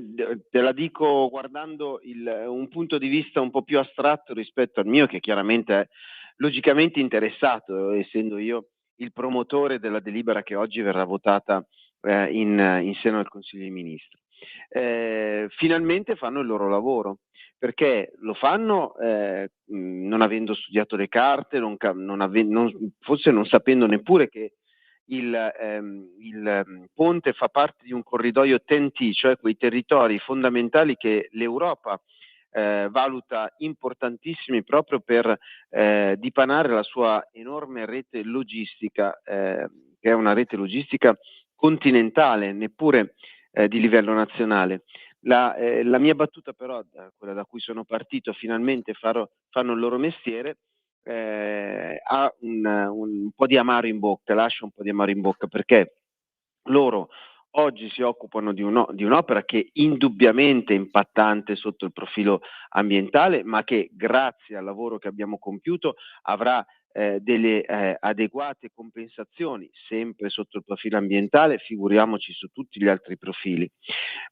te la dico guardando un punto di vista un po' più astratto rispetto al mio, che chiaramente è logicamente interessato, essendo io il promotore della delibera che oggi verrà votata in seno al Consiglio dei Ministri. Finalmente fanno il loro lavoro, perché lo fanno non avendo studiato le carte, forse non sapendo neppure che il ponte fa parte di un corridoio TEN-T, cioè quei territori fondamentali che l'Europa valuta importantissimi proprio per dipanare la sua enorme rete logistica, che è una rete logistica continentale, neppure di livello nazionale. La mia battuta però, quella da cui sono partito, finalmente fanno il loro mestiere, ha un po' di amaro in bocca, lascia un po' di amaro in bocca, perché loro oggi si occupano di un'opera che è indubbiamente impattante sotto il profilo ambientale, ma che grazie al lavoro che abbiamo compiuto avrà delle adeguate compensazioni, sempre sotto il profilo ambientale, figuriamoci su tutti gli altri profili.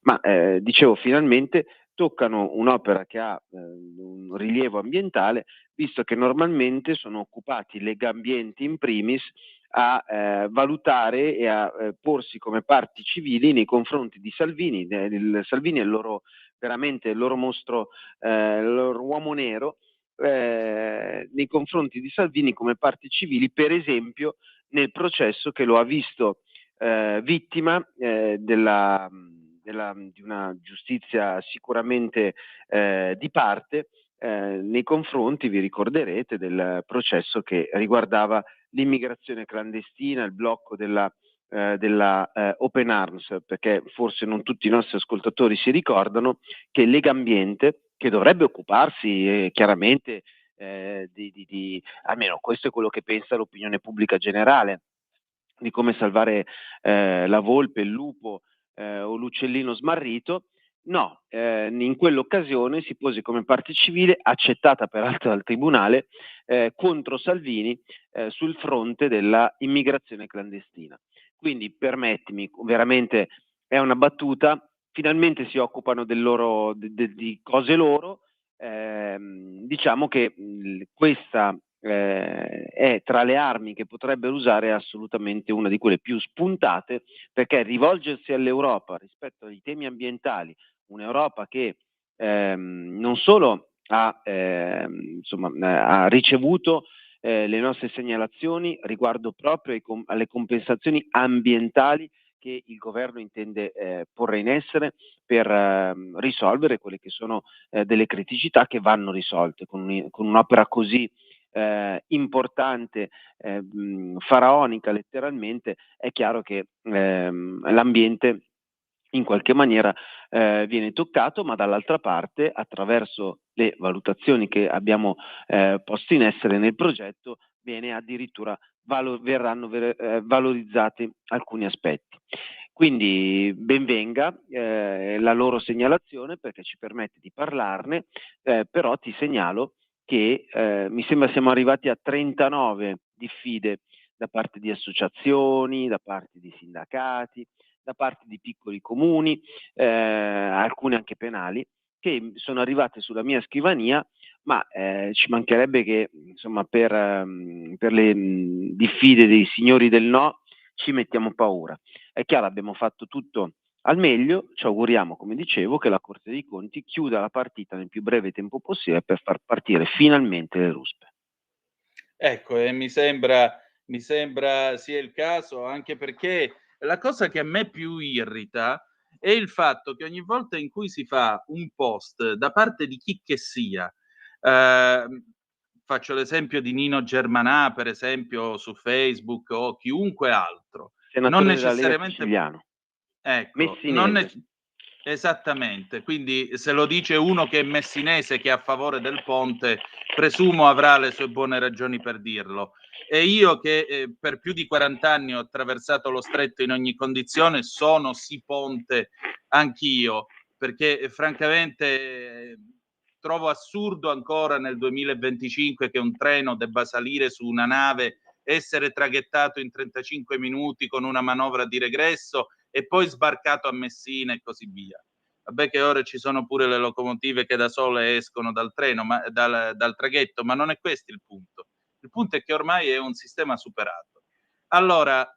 Ma dicevo, finalmente toccano un'opera che ha un rilievo ambientale, visto che normalmente sono occupati Legambiente in primis a valutare e a porsi come parti civili nei confronti di Salvini. Salvini è veramente il loro mostro, il loro uomo nero, nei confronti di Salvini come parti civili, per esempio nel processo che lo ha visto vittima di una giustizia sicuramente di parte, nei confronti, vi ricorderete, del processo che riguardava l'immigrazione clandestina, il blocco della Open Arms, perché forse non tutti i nostri ascoltatori si ricordano che Legambiente, che dovrebbe occuparsi chiaramente almeno questo è quello che pensa l'opinione pubblica generale, di come salvare la volpe, il lupo o l'uccellino smarrito. No, in quell'occasione si pose come parte civile, accettata peraltro dal Tribunale, contro Salvini sul fronte della immigrazione clandestina. Quindi permettimi, veramente è una battuta, finalmente si occupano di cose loro. Diciamo che questa è tra le armi che potrebbero usare assolutamente una di quelle più spuntate, perché rivolgersi all'Europa rispetto ai temi ambientali, un'Europa che non solo ha ricevuto le nostre segnalazioni riguardo proprio alle compensazioni ambientali che il governo intende porre in essere per risolvere quelle che sono delle criticità che vanno risolte con un'opera così importante, faraonica letteralmente. È chiaro che l'ambiente in qualche maniera viene toccato, ma dall'altra parte, attraverso le valutazioni che abbiamo posto in essere nel progetto, viene addirittura verranno valorizzati alcuni aspetti. Quindi ben venga la loro segnalazione, perché ci permette di parlarne, però ti segnalo che mi sembra siamo arrivati a 39 diffide da parte di associazioni, da parte di sindacati, da parte di piccoli comuni, alcune anche penali, che sono arrivate sulla mia scrivania, ma ci mancherebbe che insomma per le diffide dei signori del no ci mettiamo paura. È chiaro, abbiamo fatto tutto al meglio, ci auguriamo, come dicevo, che la Corte dei Conti chiuda la partita nel più breve tempo possibile per far partire finalmente le ruspe. Ecco, e mi sembra sia il caso, anche perché la cosa che a me più irrita è il fatto che ogni volta in cui si fa un post da parte di chi che sia, faccio l'esempio di Nino Germanà, per esempio, su Facebook o chiunque altro, non Senatore della Lega necessariamente siciliano, ecco, non messinese. esattamente, quindi se lo dice uno che è messinese, che è a favore del ponte, presumo avrà le sue buone ragioni per dirlo. E io che per più di 40 anni ho attraversato lo stretto in ogni condizione, sono sì ponte anch'io, perché francamente trovo assurdo ancora nel 2025 che un treno debba salire su una nave, essere traghettato in 35 minuti con una manovra di regresso e poi sbarcato a Messina e così via. Vabbè che ora ci sono pure le locomotive che da sole escono dal treno, dal traghetto, ma non è questo il punto. Il punto è che ormai è un sistema superato. Allora,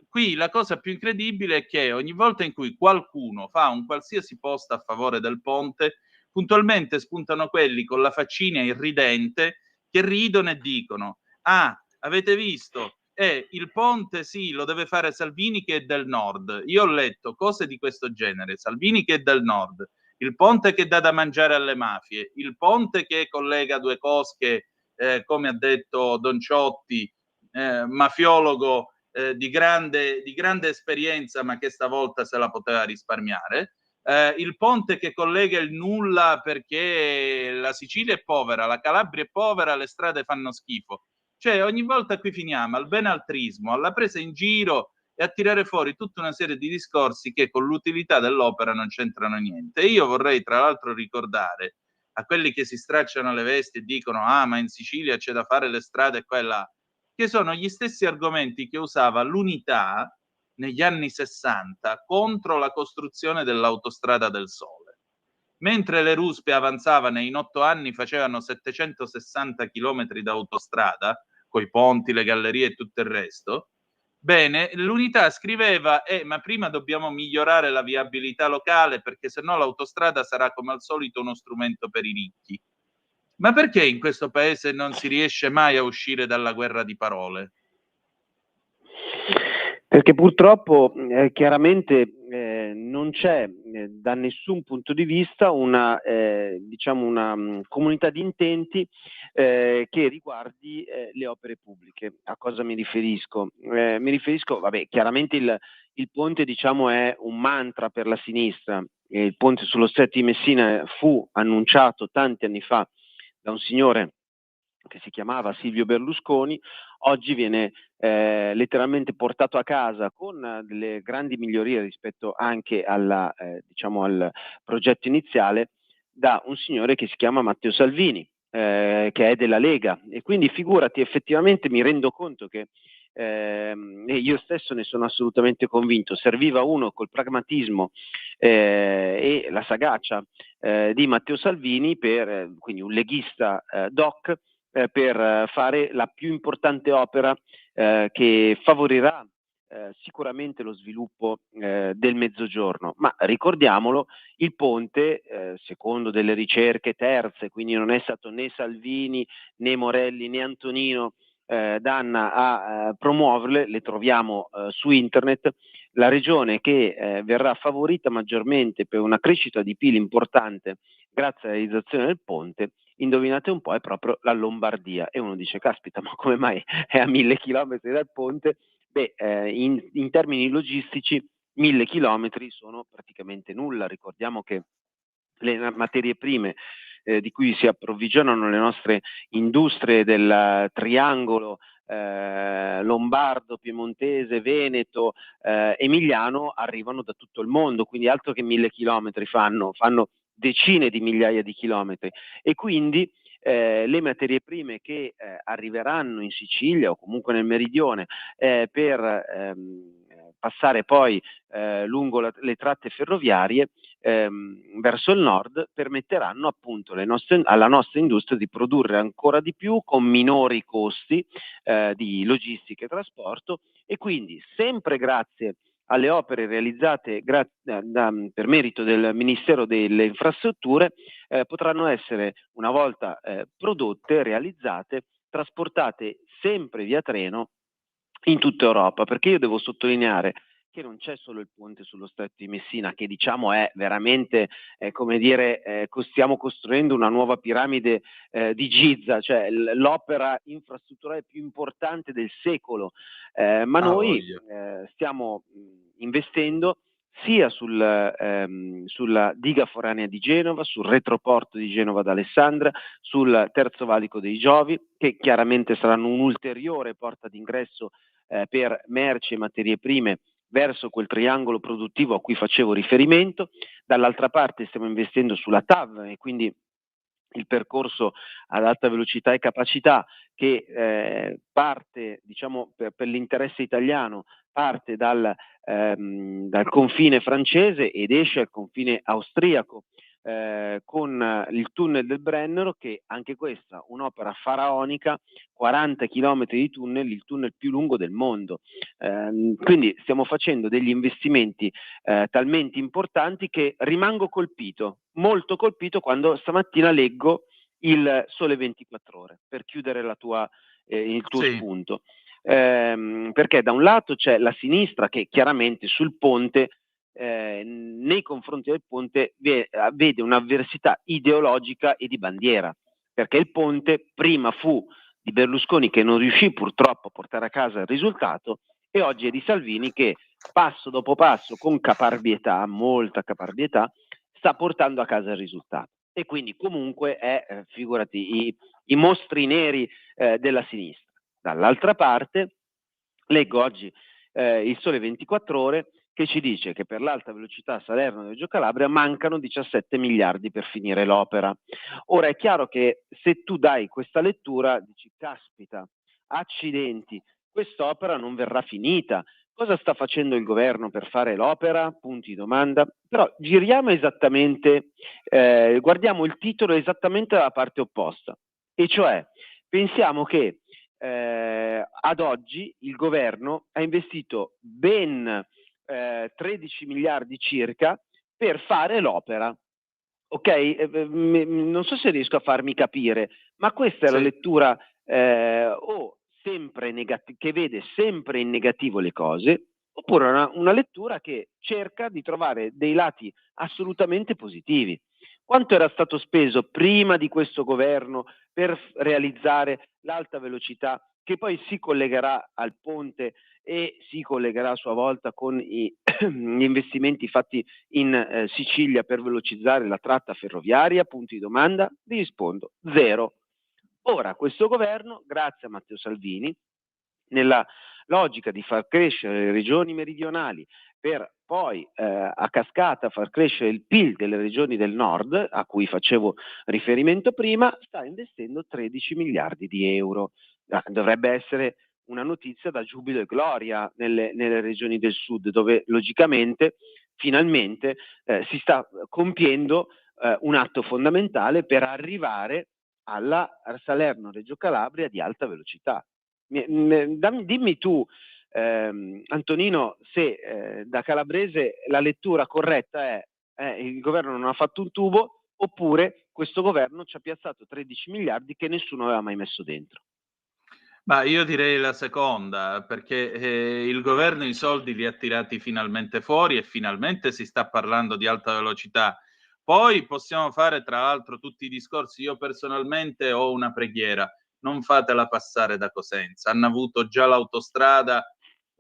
qui la cosa più incredibile è che ogni volta in cui qualcuno fa un qualsiasi post a favore del ponte, puntualmente spuntano quelli con la faccina irridente che ridono e dicono: ah, avete visto? Il ponte sì, lo deve fare Salvini che è del nord. Io ho letto cose di questo genere. Salvini che è del nord, il ponte che dà da mangiare alle mafie, il ponte che collega due cosche, come ha detto Don Ciotti, mafiologo di grande esperienza, ma che stavolta se la poteva risparmiare. il ponte che collega il nulla, perché la Sicilia è povera, la Calabria è povera, le strade fanno schifo. Cioè ogni volta qui finiamo al benaltrismo, alla presa in giro e a tirare fuori tutta una serie di discorsi che con l'utilità dell'opera non c'entrano niente. E io vorrei tra l'altro ricordare a quelli che si stracciano le vesti e dicono ma in Sicilia c'è da fare le strade qua e là, che sono gli stessi argomenti che usava l'Unità negli anni 60 contro la costruzione dell'autostrada del Sole. Mentre le ruspe avanzavano in 8 anni, facevano 760 chilometri d'autostrada, coi ponti, le gallerie e tutto il resto. Bene, l'Unità scriveva ma prima dobbiamo migliorare la viabilità locale, perché sennò l'autostrada sarà come al solito uno strumento per i ricchi. Ma perché in questo paese non si riesce mai a uscire dalla guerra di parole? Perché purtroppo chiaramente non c'è da nessun punto di vista una comunità di intenti che riguardi le opere pubbliche. A cosa mi riferisco? Mi riferisco, chiaramente il ponte è un mantra per la sinistra. Il ponte sullo Stretto di Messina fu annunciato tanti anni fa da un signore che si chiamava Silvio Berlusconi, oggi viene letteralmente portato a casa con delle grandi migliorie rispetto anche al progetto iniziale da un signore che si chiama Matteo Salvini, che è della Lega, e quindi figurati, effettivamente mi rendo conto che io stesso ne sono assolutamente convinto, serviva uno col pragmatismo e la sagacia di Matteo Salvini, quindi un leghista doc, per fare la più importante opera che favorirà sicuramente lo sviluppo del Mezzogiorno. Ma ricordiamolo, il ponte, secondo delle ricerche terze, quindi non è stato né Salvini né Morelli né Antonino Danna a promuoverle, le troviamo su internet. La regione che verrà favorita maggiormente per una crescita di PIL importante grazie alla realizzazione del ponte, indovinate un po', è proprio la Lombardia. E uno dice, caspita, ma come mai è a 1000 chilometri dal ponte? In termini logistici 1000 chilometri sono praticamente nulla. Ricordiamo che le materie prime di cui si approvvigionano le nostre industrie del triangolo lombardo, piemontese, veneto, emiliano, arrivano da tutto il mondo, quindi altro che 1000 chilometri fanno decine di migliaia di chilometri, e quindi le materie prime che arriveranno in Sicilia o comunque nel meridione per passare poi lungo le tratte ferroviarie verso il nord, permetteranno appunto alla nostra industria di produrre ancora di più con minori costi di logistica e trasporto, e quindi sempre grazie alle opere realizzate per merito del Ministero delle Infrastrutture potranno essere una volta prodotte, realizzate, trasportate sempre via treno in tutta Europa, perché io devo sottolineare che non c'è solo il ponte sullo Stretto di Messina, che è veramente, stiamo costruendo una nuova piramide di Giza, cioè l'opera infrastrutturale più importante del secolo, ma noi stiamo investendo sia sulla diga foranea di Genova, sul retroporto di Genova d'Alessandria, sul terzo valico dei Giovi, che chiaramente saranno un'ulteriore porta d'ingresso per merci e materie prime verso quel triangolo produttivo a cui facevo riferimento. Dall'altra parte stiamo investendo sulla TAV, e quindi il percorso ad alta velocità e capacità che parte, per l'interesse italiano, parte dal confine francese ed esce al confine austriaco, con il tunnel del Brennero, che anche questa un'opera faraonica, 40 chilometri di tunnel, il tunnel più lungo del mondo. Quindi stiamo facendo degli investimenti talmente importanti che rimango molto colpito, quando stamattina leggo il Sole 24 Ore, per chiudere il tuo spunto. Perché da un lato c'è la sinistra che chiaramente sul ponte, nei confronti del ponte, vede un'avversità ideologica e di bandiera, perché il ponte prima fu di Berlusconi, che non riuscì purtroppo a portare a casa il risultato, e oggi è di Salvini, che passo dopo passo, con caparbietà, molta caparbietà, sta portando a casa il risultato. E quindi comunque è, figurati, i mostri neri della sinistra. Dall'altra parte, leggo oggi il Sole 24 Ore che ci dice che per l'alta velocità Salerno-Reggio Calabria mancano 17 miliardi per finire l'opera. Ora è chiaro che se tu dai questa lettura dici caspita, accidenti, quest'opera non verrà finita. Cosa sta facendo il governo per fare l'opera? Punti di domanda. Però giriamo esattamente, guardiamo il titolo esattamente dalla parte opposta, e cioè pensiamo che ad oggi il governo ha investito ben 13 miliardi circa per fare l'opera. Ok, non so se riesco a farmi capire, ma questa è la lettura o sempre che vede sempre in negativo le cose, oppure una lettura che cerca di trovare dei lati assolutamente positivi. Quanto era stato speso prima di questo governo per realizzare l'alta velocità, che poi si collegherà al ponte e si collegherà a sua volta con gli investimenti fatti in Sicilia per velocizzare la tratta ferroviaria? Punti di domanda. Vi rispondo: zero. Ora questo governo, grazie a Matteo Salvini, nella logica di far crescere le regioni meridionali per poi a cascata far crescere il PIL delle regioni del nord, a cui facevo riferimento prima, sta investendo 13 miliardi di euro. Dovrebbe essere una notizia da giubilo e gloria nelle regioni del sud, dove logicamente finalmente si sta compiendo un atto fondamentale per arrivare alla Salerno-Reggio Calabria di alta velocità. Dimmi tu, Antonino, se da calabrese la lettura corretta è il governo non ha fatto un tubo, oppure questo governo ci ha piazzato 13 miliardi che nessuno aveva mai messo dentro. Ma io direi la seconda, perché il governo i soldi li ha tirati finalmente fuori e finalmente si sta parlando di alta velocità. Poi possiamo fare tra l'altro tutti i discorsi. Io personalmente ho una preghiera: non fatela passare da Cosenza. Hanno avuto già l'autostrada,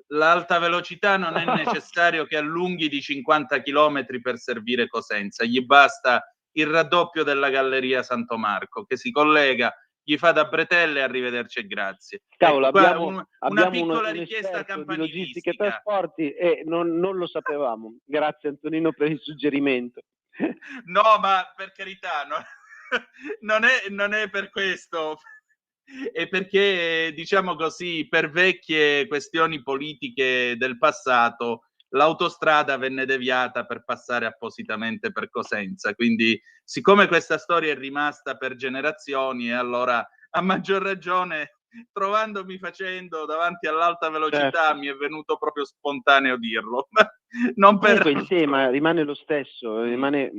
l'alta velocità non è necessario che allunghi di 50 chilometri per servire Cosenza, gli basta il raddoppio della galleria Santo Marco che si collega, gli fa da bretelle, arrivederci e grazie. Cavolo, ecco, abbiamo una piccola un richiesta esperto di logistica e campanilistica. trasporti e non lo sapevamo. Grazie Antonino per il suggerimento. No, ma per carità, no, non è per questo. È perché, diciamo così, per vecchie questioni politiche del passato, l'autostrada venne deviata per passare appositamente per Cosenza. Quindi, siccome questa storia è rimasta per generazioni, e allora a maggior ragione, trovandomi facendo davanti all'alta velocità, Certo. mi è venuto proprio spontaneo dirlo. Non per Comunque il altro. tema rimane lo stesso, rimane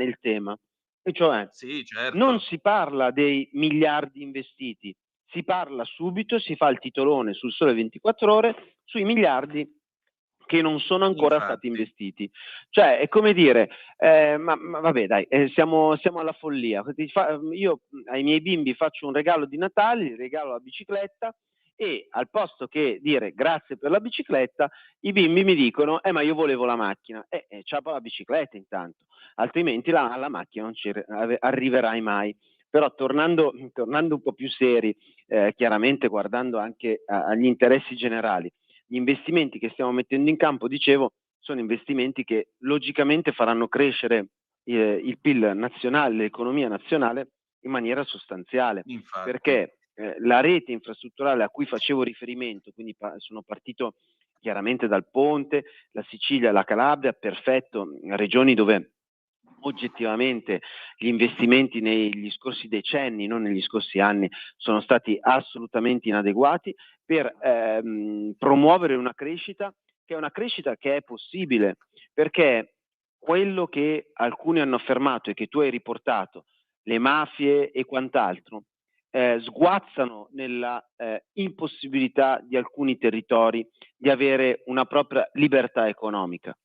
il tema, e cioè Sì, certo. non si parla dei miliardi investiti, si parla subito, si fa il titolone sul Sole 24 Ore sui miliardi che non sono ancora stati investiti. Cioè è come dire, ma vabbè dai, siamo alla follia. Io ai miei bimbi faccio un regalo di Natale, gli regalo la bicicletta, e al posto che dire grazie per la bicicletta, i bimbi mi dicono ma io volevo la macchina. C'ha la bicicletta intanto, altrimenti alla macchina non ci arriverai mai. Però tornando un po' più seri, chiaramente guardando anche agli interessi generali, gli investimenti che stiamo mettendo in campo, dicevo, sono investimenti che logicamente faranno crescere il PIL nazionale, l'economia nazionale in maniera sostanziale. Infatti. Perché la rete infrastrutturale a cui facevo riferimento, quindi sono partito chiaramente dal ponte, la Sicilia, la Calabria, perfetto, regioni dove oggettivamente gli investimenti negli scorsi decenni, non negli scorsi anni, sono stati assolutamente inadeguati per promuovere una crescita che è possibile, perché quello che alcuni hanno affermato e che tu hai riportato, le mafie e quant'altro, sguazzano nella impossibilità di alcuni territori di avere una propria libertà economica.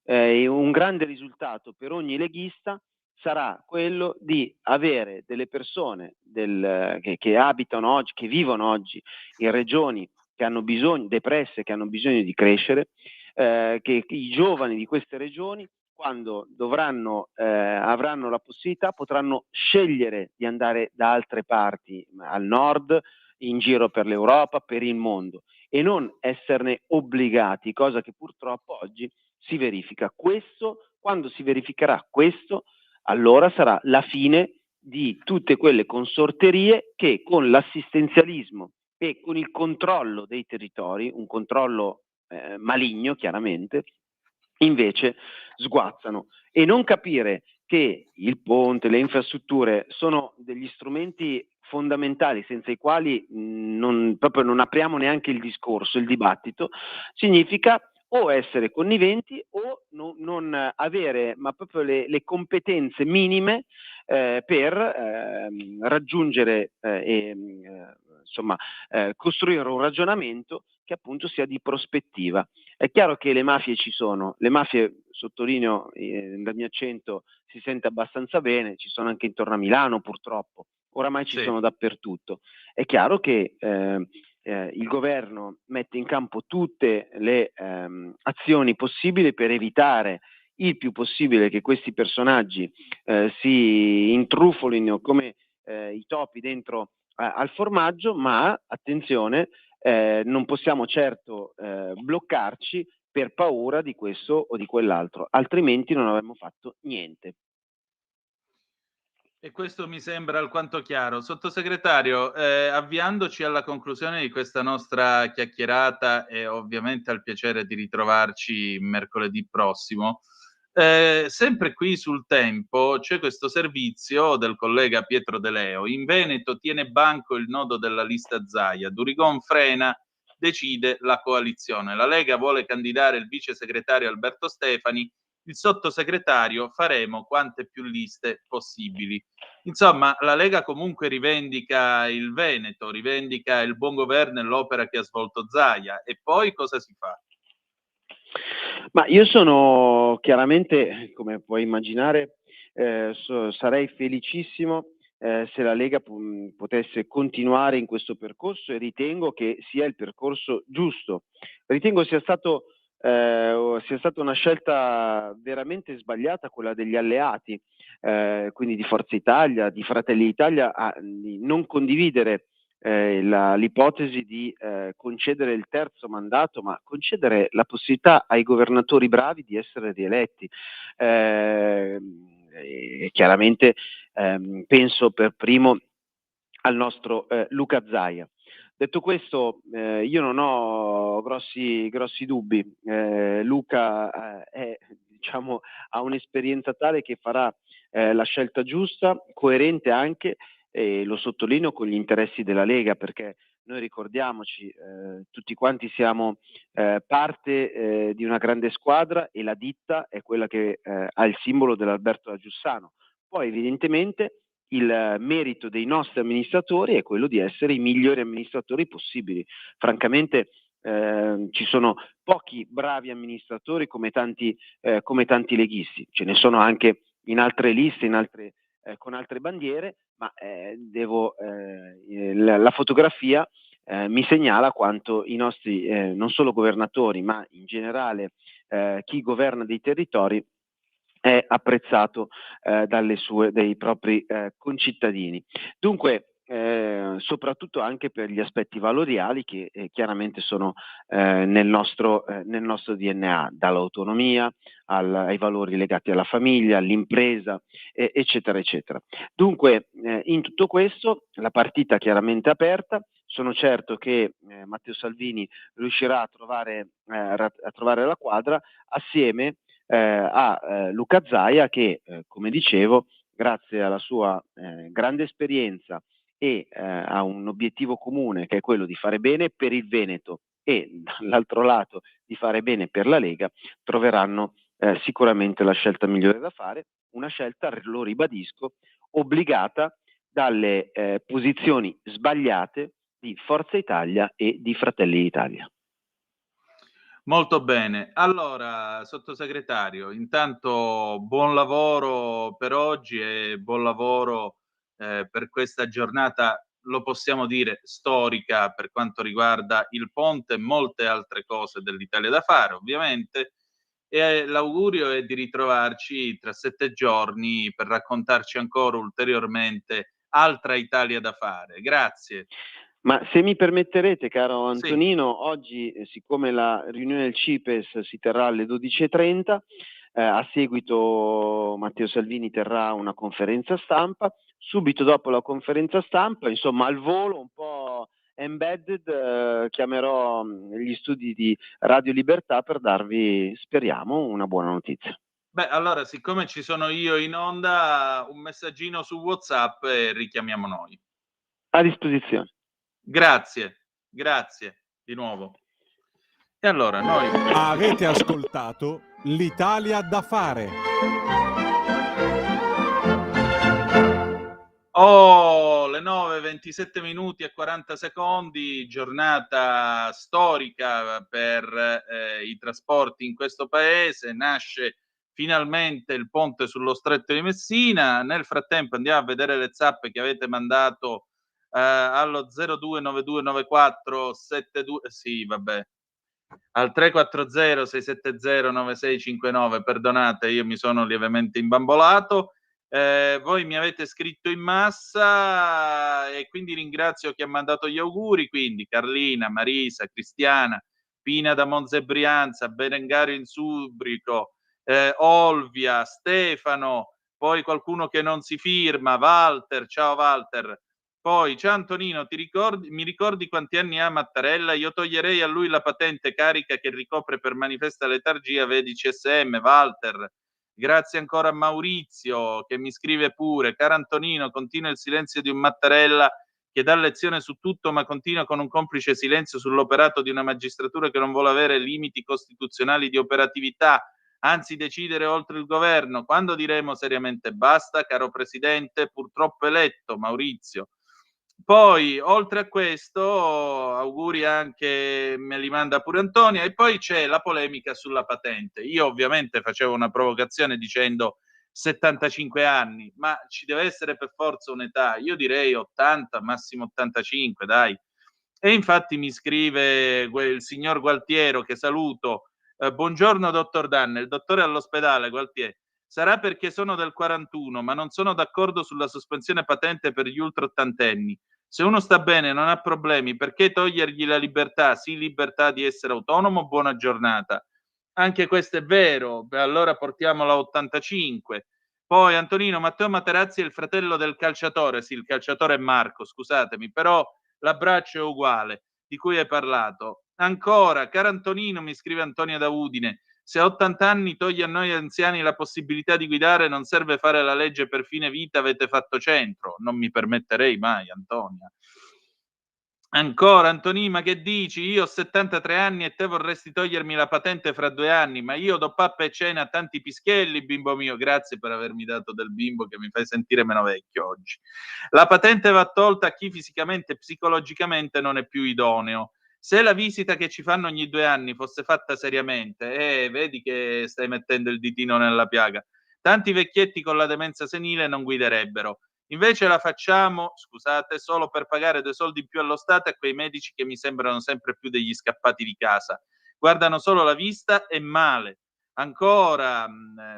Un grande risultato per ogni leghista sarà quello di avere delle persone che abitano oggi, che vivono oggi in regioni che hanno bisogno, depresse, che hanno bisogno di crescere, che i giovani di queste regioni, quando avranno la possibilità, potranno scegliere di andare da altre parti, al nord, in giro per l'Europa, per il mondo, e non esserne obbligati, cosa che purtroppo oggi si verifica. Quando si verificherà questo, allora sarà la fine di tutte quelle consorterie che con l'assistenzialismo e con il controllo dei territori, un controllo maligno chiaramente, invece sguazzano. E non capire che il ponte, le infrastrutture sono degli strumenti fondamentali senza i quali proprio non apriamo neanche il discorso, il dibattito, significa o essere conniventi o non avere ma proprio le competenze minime per raggiungere e insomma costruire un ragionamento che appunto sia di prospettiva. È chiaro che le mafie ci sono, le mafie, sottolineo dal mio accento, si sente abbastanza bene, ci sono anche intorno a Milano purtroppo, oramai ci sono dappertutto. È chiaro che il governo mette in campo tutte le azioni possibili per evitare il più possibile che questi personaggi si intrufolino come i topi dentro al formaggio, ma attenzione, non possiamo certo bloccarci per paura di questo o di quell'altro, altrimenti non avremmo fatto niente. E questo mi sembra alquanto chiaro. Sottosegretario, avviandoci alla conclusione di questa nostra chiacchierata e ovviamente al piacere di ritrovarci mercoledì prossimo, sempre qui sul Tempo c'è questo servizio del collega Pietro De Leo. In Veneto tiene banco il nodo della lista Zaia, Durigon frena, decide la coalizione. La Lega vuole candidare il vice segretario Alberto Stefani, il sottosegretario faremo quante più liste possibili. Insomma, la Lega comunque rivendica il Veneto, rivendica il buon governo e l'opera che ha svolto Zaia. E poi cosa si fa? Ma io sono chiaramente, come puoi immaginare, sarei felicissimo se la Lega potesse continuare in questo percorso, e ritengo che sia il percorso giusto. Ritengo sia stata una scelta veramente sbagliata quella degli alleati, quindi di Forza Italia, di Fratelli d'Italia, di non condividere l'ipotesi di concedere il terzo mandato, ma concedere la possibilità ai governatori bravi di essere rieletti. Chiaramente penso per primo al nostro Luca Zaia. Detto questo, io non ho grossi dubbi. Luca ha un'esperienza tale che farà la scelta giusta, coerente anche, e lo sottolineo, con gli interessi della Lega, perché noi ricordiamoci, tutti quanti siamo parte di una grande squadra, e la ditta è quella che ha il simbolo dell'Alberto da Giussano. Poi evidentemente il merito dei nostri amministratori è quello di essere i migliori amministratori possibili. Francamente ci sono pochi bravi amministratori come tanti leghisti, ce ne sono anche in altre liste, con altre bandiere, ma la fotografia mi segnala quanto i nostri non solo governatori, ma in generale chi governa dei territori è apprezzato dai propri concittadini. Dunque, soprattutto anche per gli aspetti valoriali che chiaramente sono nel nostro DNA, dall'autonomia ai valori legati alla famiglia, all'impresa, eccetera, eccetera. Dunque, in tutto questo la partita chiaramente è aperta. Sono certo che Matteo Salvini riuscirà a trovare la quadra assieme a Luca Zaia, che come dicevo, grazie alla sua grande esperienza e ha un obiettivo comune, che è quello di fare bene per il Veneto e dall'altro lato di fare bene per la Lega, troveranno sicuramente la scelta migliore da fare, una scelta, lo ribadisco, obbligata dalle posizioni sbagliate di Forza Italia e di Fratelli d'Italia. Molto bene. Allora, sottosegretario, intanto buon lavoro per oggi e buon lavoro per questa giornata lo possiamo dire, storica per quanto riguarda il ponte e molte altre cose dell'Italia da fare, ovviamente. E l'augurio è di ritrovarci tra 7 giorni per raccontarci ancora ulteriormente altra Italia da fare. Grazie. Ma se mi permetterete, caro Sì. Antonino, oggi, siccome la riunione del CIPES si terrà alle 12:30, a seguito Matteo Salvini terrà una conferenza stampa, subito dopo la conferenza stampa, insomma al volo, un po' embedded, chiamerò gli studi di Radio Libertà per darvi, speriamo, una buona notizia. Beh, allora, siccome ci sono io in onda, un messaggino su WhatsApp e richiamiamo noi. A disposizione. Grazie di nuovo. E allora noi Avete ascoltato l'Italia da fare. le 9:27 minuti e 40 secondi, giornata storica per i trasporti in questo paese. Nasce finalmente il ponte sullo Stretto di Messina. Nel frattempo andiamo a vedere le zappe che avete mandato allo 02929472, sì, vabbè, al 340 670 9659. Perdonate, io mi sono lievemente imbambolato. Voi mi avete scritto in massa e quindi ringrazio chi ha mandato gli auguri, quindi Carlina, Marisa, Cristiana, Pina da Monza e Brianza, Berengario in Subrico, Olvia, Stefano, poi qualcuno che non si firma, Walter, ciao Walter. Poi, ciao Antonino, mi ricordi quanti anni ha Mattarella? Io toglierei a lui la patente carica che ricopre per manifesta letargia, vedi CSM, Walter. Grazie ancora a Maurizio che mi scrive pure, caro Antonino, continua il silenzio di un Mattarella che dà lezione su tutto ma continua con un complice silenzio sull'operato di una magistratura che non vuole avere limiti costituzionali di operatività, anzi decidere oltre il governo. Quando diremo seriamente basta, caro Presidente, purtroppo eletto, Maurizio. Poi, oltre a questo, auguri anche, me li manda pure Antonia, e poi c'è la polemica sulla patente. Io ovviamente facevo una provocazione dicendo 75 anni, ma ci deve essere per forza un'età. Io direi 80, massimo 85, dai. E infatti mi scrive il signor Gualtiero, che saluto. Buongiorno dottor Danne, il dottore è all'ospedale, Gualtiero. Sarà perché sono del 41, ma non sono d'accordo sulla sospensione patente per gli ultraottantenni. Se uno sta bene, non ha problemi, perché togliergli la libertà? Sì, libertà di essere autonomo, buona giornata. Anche questo è vero, allora portiamola a 85. Poi Antonino, Matteo Materazzi è il fratello del calciatore, sì, il calciatore è Marco, scusatemi, però l'abbraccio è uguale, di cui hai parlato. Ancora, caro Antonino, mi scrive Antonia da Udine, se a 80 anni toglie a noi anziani la possibilità di guidare, non serve fare la legge per fine vita, avete fatto centro. Non mi permetterei mai, Antonia. Ancora, Antonino, ma che dici? Io ho 73 anni e te vorresti togliermi la patente fra 2 anni, ma io do pappa e cena a tanti pischelli, bimbo mio. Grazie per avermi dato del bimbo che mi fai sentire meno vecchio oggi. La patente va tolta a chi fisicamente e psicologicamente non è più idoneo. Se la visita che ci fanno ogni 2 anni fosse fatta seriamente, vedi che stai mettendo il ditino nella piaga, tanti vecchietti con la demenza senile non guiderebbero. Invece la facciamo, scusate, solo per pagare 2 soldi in più allo Stato a quei medici che mi sembrano sempre più degli scappati di casa. Guardano solo la vista e male. Ancora,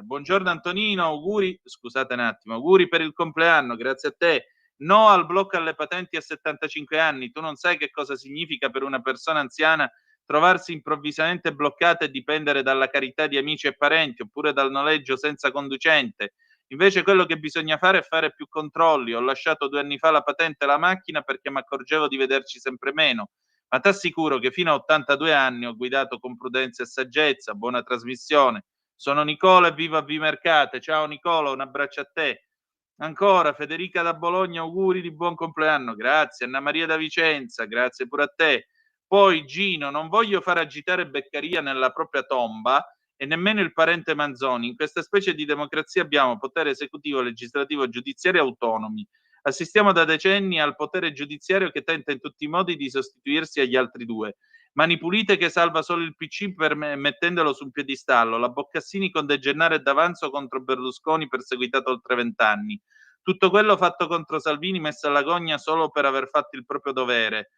buongiorno Antonino, auguri, scusate un attimo, auguri per il compleanno, grazie a te. No al blocco alle patenti a 75 anni. Tu non sai che cosa significa per una persona anziana trovarsi improvvisamente bloccata e dipendere dalla carità di amici e parenti, oppure dal noleggio senza conducente. Invece quello che bisogna fare è fare più controlli. Ho lasciato 2 anni fa la patente e la macchina perché mi accorgevo di vederci sempre meno. Ma ti assicuro che fino a 82 anni ho guidato con prudenza e saggezza. Buona trasmissione. Sono Nicola e vivo a Vimercate. Ciao Nicola, un abbraccio a te. Ancora, Federica da Bologna, auguri di buon compleanno, grazie. Anna Maria da Vicenza, grazie pure a te. Poi Gino, non voglio far agitare Beccaria nella propria tomba e nemmeno il parente Manzoni. In questa specie di democrazia abbiamo potere esecutivo, legislativo, giudiziario autonomi. Assistiamo da decenni al potere giudiziario che tenta in tutti i modi di sostituirsi agli altri due. Mani Pulite che salva solo il PC mettendolo su un piedistallo, la Boccassini con De Gennaro e D'Avanzo contro Berlusconi perseguitato oltre 20 anni. Tutto quello fatto contro Salvini, messo alla gogna solo per aver fatto il proprio dovere.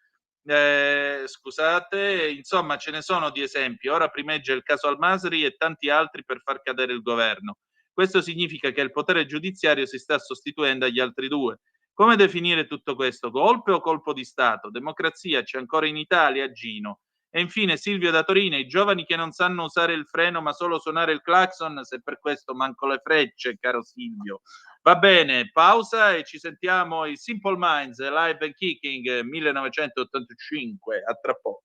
Scusate, insomma ce ne sono di esempi. Ora primeggia il caso Al-Masri e tanti altri per far cadere il governo. Questo significa che il potere giudiziario si sta sostituendo agli altri due. Come definire tutto questo? Golpe o colpo di Stato? Democrazia c'è ancora in Italia, Gino? E infine Silvio da Torino, i giovani che non sanno usare il freno ma solo suonare il clacson, se per questo manco le frecce, caro Silvio. Va bene, pausa e ci sentiamo i Simple Minds, Live and Kicking 1985, a tra poco.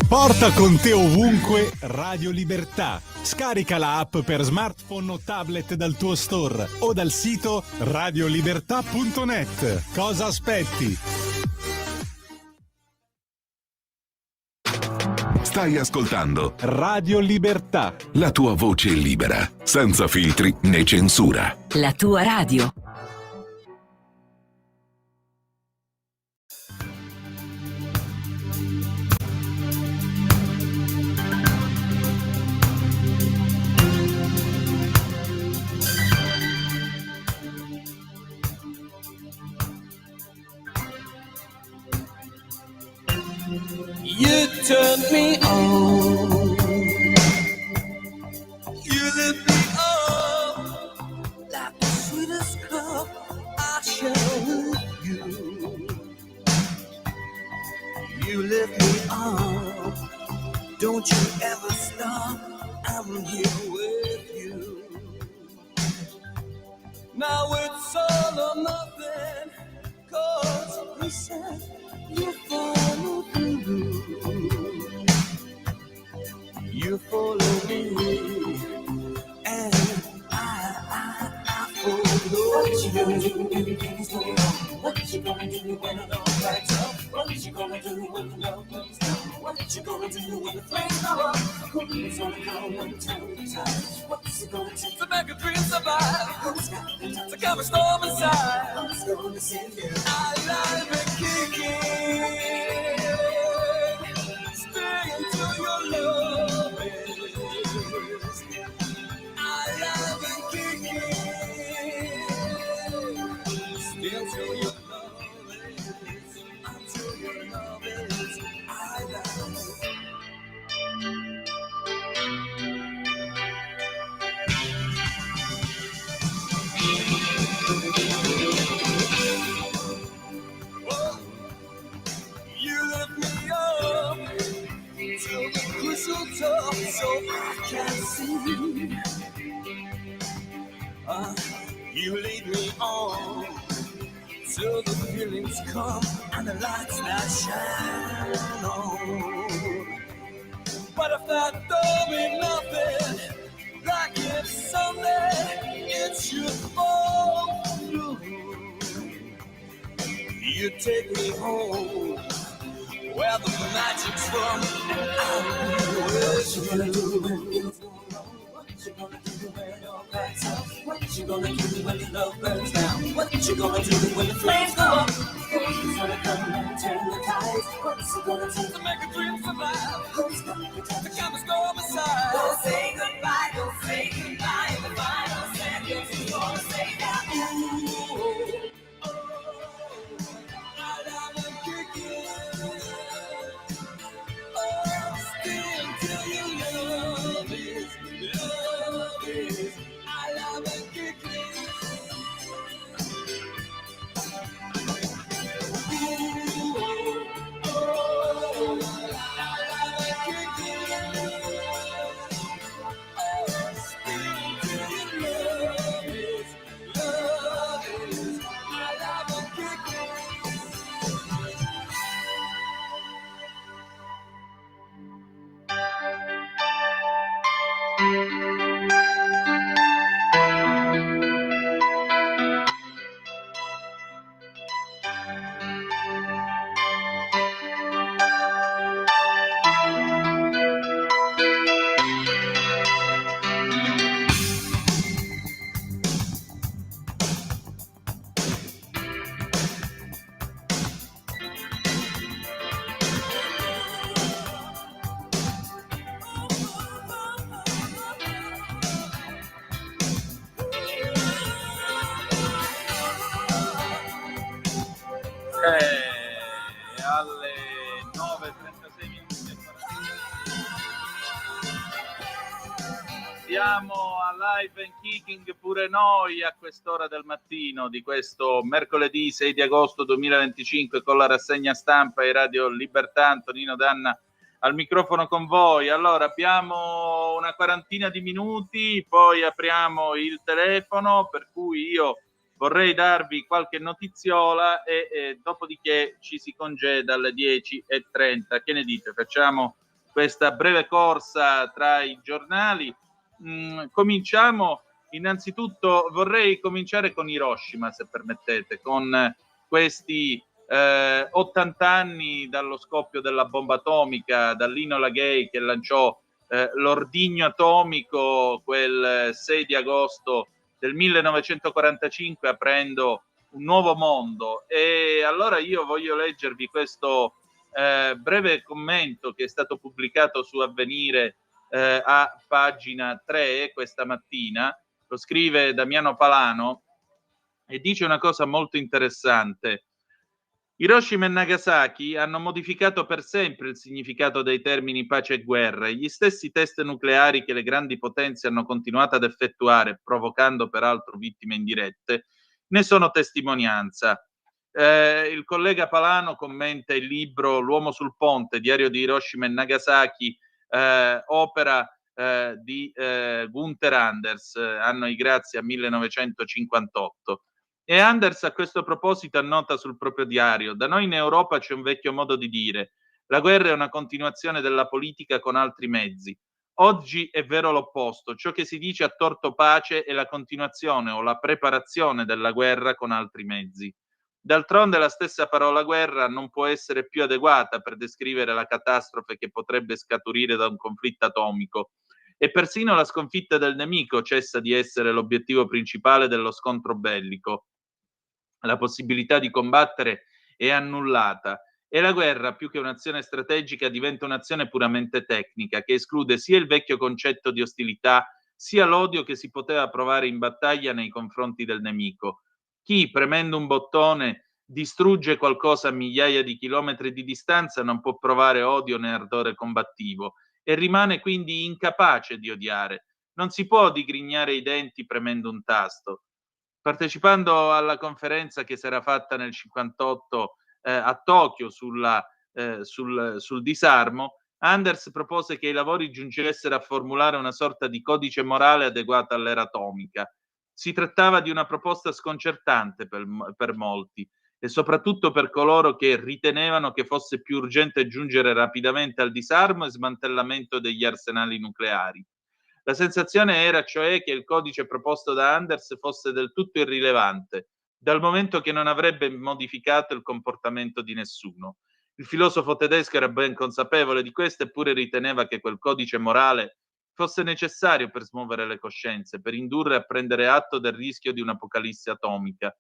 Porta con te ovunque Radio Libertà. Scarica la app per smartphone o tablet dal tuo store o dal sito radiolibertà.net. Cosa aspetti? Stai ascoltando Radio Libertà. la tua voce libera, senza filtri né censura. La tua radio. You turned me on. You lit me up like the sweetest cup I share with you. You lift me up. Don't you ever stop. I'm here with you. Now it's all or nothing. 'Cause you said you follow through. You follow me, and I follow. What you gonna do when the things go wrong? What you gonna do when the love lights up? What you gonna do when the love comes down? What you gonna do when the flames go up? Who's gonna come and turn the tide? What's it gonna take to make a dream survive? Who's got the time to calm a storm inside? Who's gonna save you? I live and kicking, stay until your love is. I live and kicking, stay until your love is. Until your love is. I love. You lift me up till the crystal top so I can see. You lead me on till the feelings come and the lights that shine on. But if that don't mean nothing, like if someday it should fall through, you take me home where the magic's from, and I'll be with you. What you gonna do when things go wrong? What you gonna do when it all backs up? What you gonna do when the love burns down? What you gonna do when the flames go up? Who's gonna come and turn the tides? What's it gonna take to make a dream survive? Who's gonna protect the calm storm aside? Don't say goodbye, don't say goodbye. In the final seconds, you're gonna say that. Ooh, oh, I love and kicking. Oh, stay until your love is. Love is. I love and kicking. alle 9:36 minuti. Siamo a live and kicking pure noi a quest'ora del mattino di questo mercoledì 6 di agosto 2025 con la rassegna stampa e Radio Libertà. Antonino Danna al microfono con voi. Allora, abbiamo una quarantina di minuti, poi apriamo il telefono, per cui io vorrei darvi qualche notiziola e dopodiché ci si congeda alle 10:30. Che ne dite? Facciamo questa breve corsa tra i giornali. Cominciamo innanzitutto, vorrei cominciare con Hiroshima, se permettete, con questi 80 anni dallo scoppio della bomba atomica, dall'Enola Gay che lanciò l'ordigno atomico quel 6 di agosto del 1945, aprendo un nuovo mondo. E allora io voglio leggervi questo breve commento che è stato pubblicato su Avvenire a pagina 3 questa mattina. Lo scrive Damiano Palano e dice una cosa molto interessante. Hiroshima e Nagasaki hanno modificato per sempre il significato dei termini pace e guerra, e gli stessi test nucleari che le grandi potenze hanno continuato ad effettuare, provocando peraltro vittime indirette, ne sono testimonianza. Il collega Palano commenta il libro L'uomo sul ponte, diario di Hiroshima e Nagasaki, opera di Gunther Anders, anno di grazia 1958. E Anders a questo proposito annota sul proprio diario: da noi in Europa c'è un vecchio modo di dire, la guerra è una continuazione della politica con altri mezzi. Oggi è vero l'opposto, ciò che si dice a torto pace è la continuazione o la preparazione della guerra con altri mezzi. D'altronde la stessa parola guerra non può essere più adeguata per descrivere la catastrofe che potrebbe scaturire da un conflitto atomico. E persino la sconfitta del nemico cessa di essere l'obiettivo principale dello scontro bellico. La possibilità di combattere è annullata e la guerra, più che un'azione strategica, diventa un'azione puramente tecnica che esclude sia il vecchio concetto di ostilità sia l'odio che si poteva provare in battaglia nei confronti del nemico. Chi, premendo un bottone, distrugge qualcosa a migliaia di chilometri di distanza non può provare odio né ardore combattivo e rimane quindi incapace di odiare. Non si può digrignare i denti premendo un tasto. Partecipando alla conferenza che si era fatta nel 58 a Tokyo sul disarmo, Anders propose che i lavori giungessero a formulare una sorta di codice morale adeguato all'era atomica. Si trattava di una proposta sconcertante per molti e soprattutto per coloro che ritenevano che fosse più urgente giungere rapidamente al disarmo e smantellamento degli arsenali nucleari. La sensazione era cioè che il codice proposto da Anders fosse del tutto irrilevante, dal momento che non avrebbe modificato il comportamento di nessuno. Il filosofo tedesco era ben consapevole di questo, eppure riteneva che quel codice morale fosse necessario per smuovere le coscienze, per indurre a prendere atto del rischio di un'apocalisse atomica,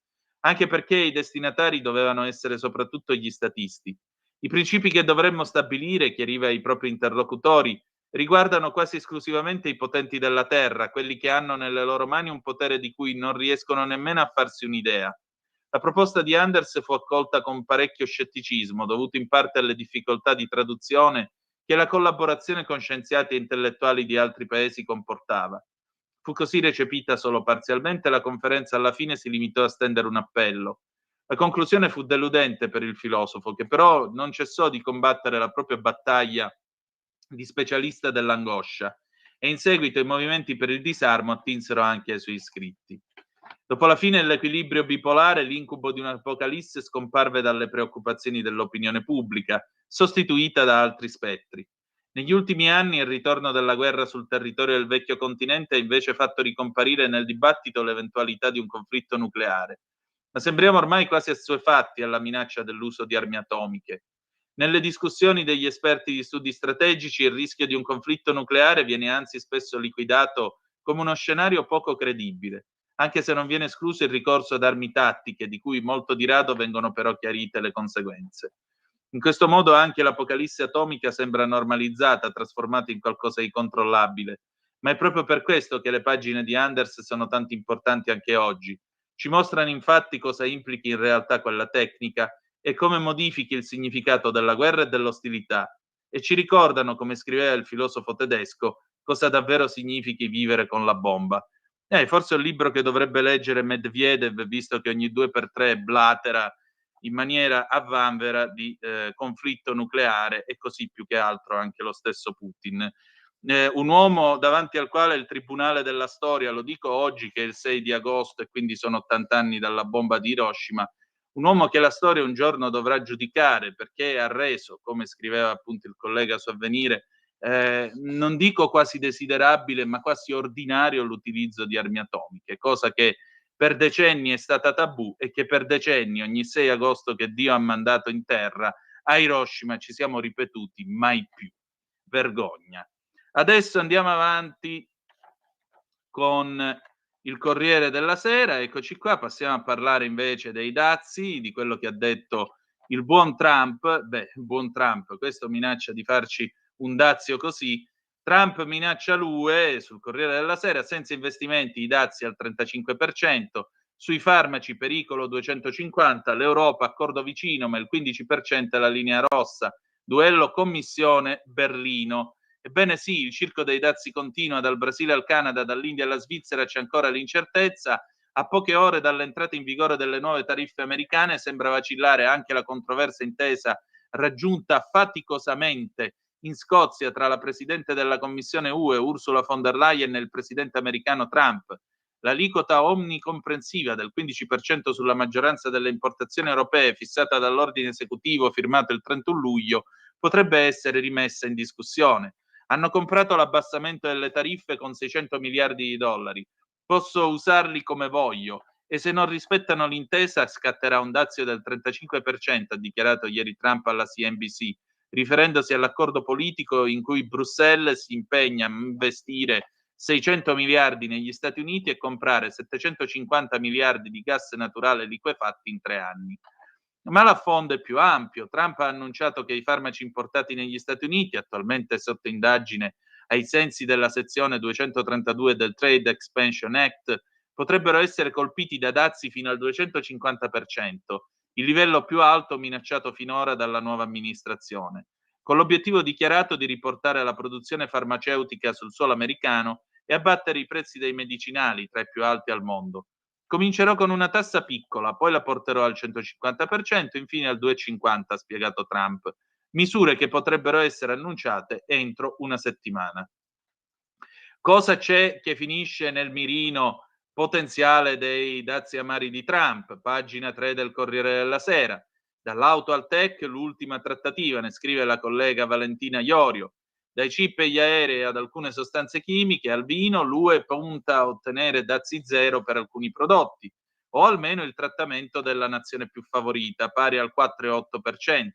anche perché i destinatari dovevano essere soprattutto gli statisti. I principi che dovremmo stabilire, chiariva ai propri interlocutori, riguardano quasi esclusivamente i potenti della terra, quelli che hanno nelle loro mani un potere di cui non riescono nemmeno a farsi un'idea. La proposta di Anders fu accolta con parecchio scetticismo, dovuto in parte alle difficoltà di traduzione che la collaborazione con scienziati e intellettuali di altri paesi comportava. Fu così recepita solo parzialmente e la conferenza alla fine si limitò a stendere un appello. La conclusione fu deludente per il filosofo, che però non cessò di combattere la propria battaglia di specialista dell'angoscia, e in seguito i movimenti per il disarmo attinsero anche ai suoi iscritti. Dopo la fine dell'equilibrio bipolare, l'incubo di un'apocalisse scomparve dalle preoccupazioni dell'opinione pubblica, sostituita da altri spettri. Negli ultimi anni il ritorno della guerra sul territorio del vecchio continente ha invece fatto ricomparire nel dibattito l'eventualità di un conflitto nucleare. Ma sembriamo ormai quasi assuefatti alla minaccia dell'uso di armi atomiche. Nelle discussioni degli esperti di studi strategici il rischio di un conflitto nucleare viene anzi spesso liquidato come uno scenario poco credibile, anche se non viene escluso il ricorso ad armi tattiche, di cui molto di rado vengono però chiarite le conseguenze. In questo modo anche l'apocalisse atomica sembra normalizzata, trasformata in qualcosa di controllabile, ma è proprio per questo che le pagine di Anders sono tanto importanti anche oggi. Ci mostrano infatti cosa implichi in realtà quella tecnica e come modifichi il significato della guerra e dell'ostilità, e ci ricordano, come scriveva il filosofo tedesco, cosa davvero significhi vivere con la bomba. Forse è un libro che dovrebbe leggere Medvedev, visto che ogni 2x3 blatera in maniera a vanvera di conflitto nucleare, e così più che altro anche lo stesso Putin. Un uomo davanti al quale il tribunale della storia, lo dico oggi che è il 6 di agosto e quindi sono 80 anni dalla bomba di Hiroshima, un uomo che la storia un giorno dovrà giudicare perché ha reso, come scriveva appunto il collega su Avvenire, non dico quasi desiderabile, ma quasi ordinario l'utilizzo di armi atomiche, cosa che per decenni è stata tabù e che per decenni, ogni 6 agosto che Dio ha mandato in terra, a Hiroshima ci siamo ripetuti mai più. Vergogna. Adesso andiamo avanti con il Corriere della Sera, eccoci qua, passiamo a parlare invece dei dazi, di quello che ha detto il buon Trump. Beh, il buon Trump, questo minaccia di farci un dazio così. Trump minaccia l'UE, sul Corriere della Sera, senza investimenti i dazi al 35%, sui farmaci pericolo 250, l'Europa accordo vicino ma il 15% è la linea rossa, duello Commissione Berlino. Ebbene sì, il circo dei dazi continua dal Brasile al Canada, dall'India alla Svizzera, c'è ancora l'incertezza. A poche ore dall'entrata in vigore delle nuove tariffe americane sembra vacillare anche la controversa intesa raggiunta faticosamente in Scozia tra la Presidente della Commissione UE, Ursula von der Leyen, e il Presidente americano Trump. L'aliquota omnicomprensiva del 15% sulla maggioranza delle importazioni europee fissata dall'ordine esecutivo firmato il 31 luglio potrebbe essere rimessa in discussione. Hanno comprato l'abbassamento delle tariffe con 600 miliardi di dollari. Posso usarli come voglio e se non rispettano l'intesa scatterà un dazio del 35%, ha dichiarato ieri Trump alla CNBC, riferendosi all'accordo politico in cui Bruxelles si impegna a investire 600 miliardi negli Stati Uniti e comprare 750 miliardi di gas naturale liquefatti in 3 anni. Ma l'affondo è più ampio. Trump ha annunciato che i farmaci importati negli Stati Uniti, attualmente sotto indagine ai sensi della sezione 232 del Trade Expansion Act, potrebbero essere colpiti da dazi fino al 250%, il livello più alto minacciato finora dalla nuova amministrazione, con l'obiettivo dichiarato di riportare la produzione farmaceutica sul suolo americano e abbattere i prezzi dei medicinali, tra i più alti al mondo. Comincerò con una tassa piccola, poi la porterò al 150%, infine al 2,50%, ha spiegato Trump. Misure che potrebbero essere annunciate entro una settimana. Cosa c'è che finisce nel mirino potenziale dei dazi amari di Trump? Pagina 3 del Corriere della Sera. Dall'auto al tech, l'ultima trattativa, ne scrive la collega Valentina Iorio. Dai chip e gli aerei ad alcune sostanze chimiche, al vino, l'UE punta a ottenere dazi zero per alcuni prodotti, o almeno il trattamento della nazione più favorita, pari al 4,8%,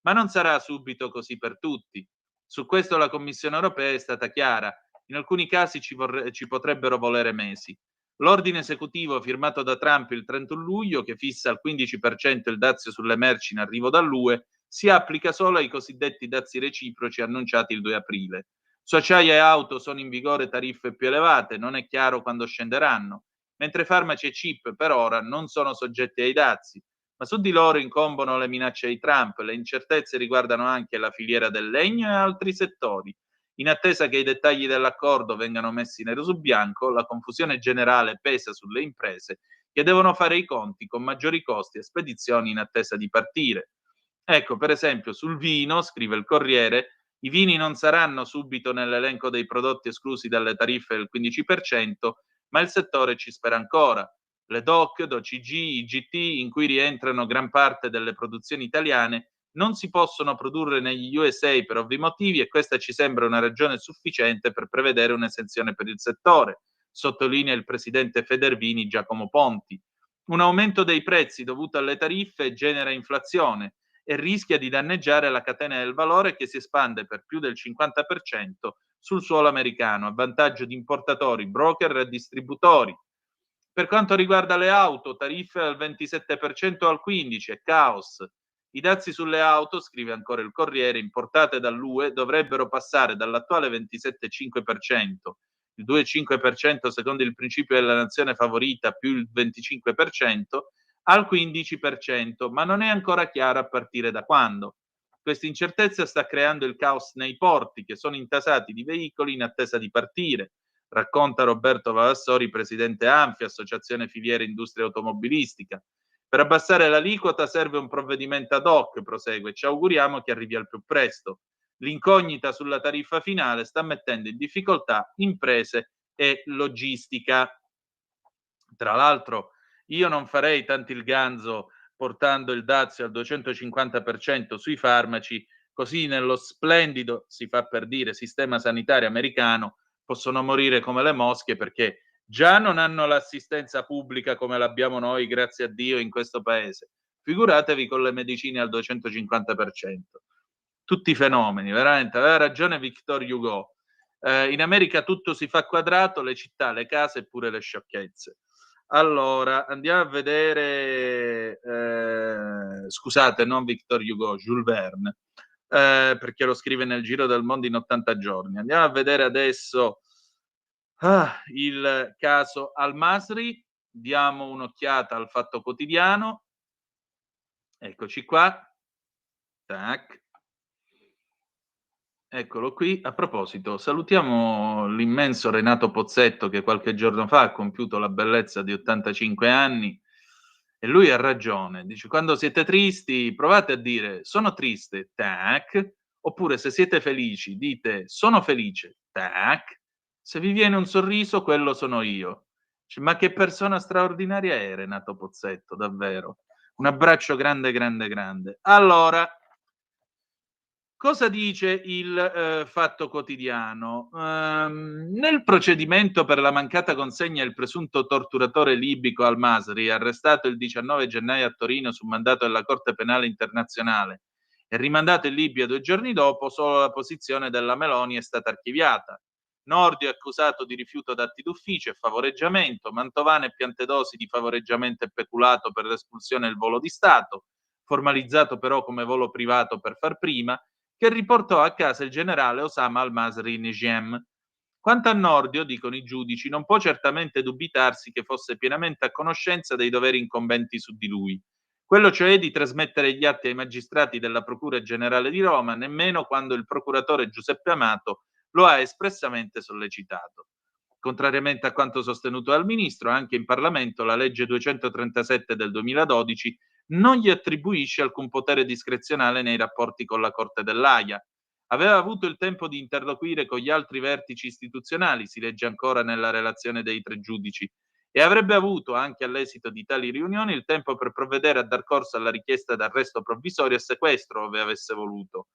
ma non sarà subito così per tutti. Su questo la Commissione europea è stata chiara. In alcuni casi ci potrebbero volere mesi. L'ordine esecutivo firmato da Trump il 31 luglio, che fissa al 15% il dazio sulle merci in arrivo dall'UE, si applica solo ai cosiddetti dazi reciproci annunciati il 2 aprile. Su acciaio e auto sono in vigore tariffe più elevate, non è chiaro quando scenderanno, mentre farmaci e chip per ora non sono soggetti ai dazi, ma su di loro incombono le minacce di Trump. Le incertezze riguardano anche la filiera del legno e altri settori. In attesa che i dettagli dell'accordo vengano messi nero su bianco, la confusione generale pesa sulle imprese che devono fare i conti con maggiori costi e spedizioni in attesa di partire. Ecco, per esempio, sul vino, scrive il Corriere, i vini non saranno subito nell'elenco dei prodotti esclusi dalle tariffe del 15%, ma il settore ci spera ancora. Le DOC, DOCG, IGT, in cui rientrano gran parte delle produzioni italiane, non si possono produrre negli USA per ovvi motivi e questa ci sembra una ragione sufficiente per prevedere un'esenzione per il settore, sottolinea il presidente Federvini Giacomo Ponti. Un aumento dei prezzi dovuto alle tariffe genera inflazione e rischia di danneggiare la catena del valore che si espande per più del 50% sul suolo americano, a vantaggio di importatori, broker e distributori. Per quanto riguarda le auto, tariffe dal 27% al 15%, è caos. I dazi sulle auto, scrive ancora il Corriere, importate dall'UE dovrebbero passare dall'attuale 27,5%, il 2,5% secondo il principio della nazione favorita più il 25%, al 15%, ma non è ancora chiaro a partire da quando. Questa incertezza sta creando il caos nei porti, che sono intasati di veicoli in attesa di partire, racconta Roberto Vavassori, presidente ANFI, Associazione Filiere Industria Automobilistica. Per abbassare l'aliquota serve un provvedimento ad hoc, prosegue, ci auguriamo che arrivi al più presto. L'incognita sulla tariffa finale sta mettendo in difficoltà imprese e logistica. Tra l'altro, io non farei tanto il ganzo portando il dazio al 250% sui farmaci, così nello splendido, si fa per dire, sistema sanitario americano possono morire come le mosche, perché già non hanno l'assistenza pubblica come l'abbiamo noi, grazie a Dio, in questo paese. Figuratevi con le medicine al 250%. Tutti fenomeni, veramente. Aveva ragione Victor Hugo. In America tutto si fa quadrato, le città, le case e pure le sciocchezze. Allora, andiamo a vedere, scusate, non Victor Hugo, Jules Verne, perché lo scrive nel Giro del Mondo in 80 giorni. Andiamo a vedere adesso il caso Al-Masri, diamo un'occhiata al Fatto Quotidiano. Eccoci qua. Tac. Eccolo qui. A proposito, salutiamo l'immenso Renato Pozzetto, che qualche giorno fa ha compiuto la bellezza di 85 anni, e lui ha ragione. Dice: quando siete tristi, provate a dire sono triste, tac, oppure se siete felici, dite sono felice, tac. Se vi viene un sorriso, quello sono io. Dice, ma che persona straordinaria è Renato Pozzetto, davvero. Un abbraccio grande, grande, grande. Allora, cosa dice il Fatto Quotidiano? Nel procedimento per la mancata consegna del presunto torturatore libico Al-Masri, arrestato il 19 gennaio a Torino su mandato della Corte Penale Internazionale e rimandato in Libia 2 giorni dopo, solo la posizione della Meloni è stata archiviata. Nordio è accusato di rifiuto d'atti d'ufficio e favoreggiamento, Mantovano e Piantedosi di favoreggiamento e peculato per l'espulsione del volo di Stato, formalizzato però come volo privato per far prima, che riportò a casa il generale Osama al-Masri Nejm. Quanto a Nordio, dicono i giudici, non può certamente dubitarsi che fosse pienamente a conoscenza dei doveri incombenti su di lui. Quello cioè di trasmettere gli atti ai magistrati della Procura Generale di Roma, nemmeno quando il procuratore Giuseppe Amato lo ha espressamente sollecitato. Contrariamente a quanto sostenuto dal ministro, anche in Parlamento la legge 237 del 2012 non gli attribuisce alcun potere discrezionale nei rapporti con la Corte dell'Aia. Aveva avuto il tempo di interloquire con gli altri vertici istituzionali, si legge ancora nella relazione dei 3 giudici, e avrebbe avuto, anche all'esito di tali riunioni, il tempo per provvedere a dar corso alla richiesta d'arresto provvisorio e sequestro, ove avesse voluto.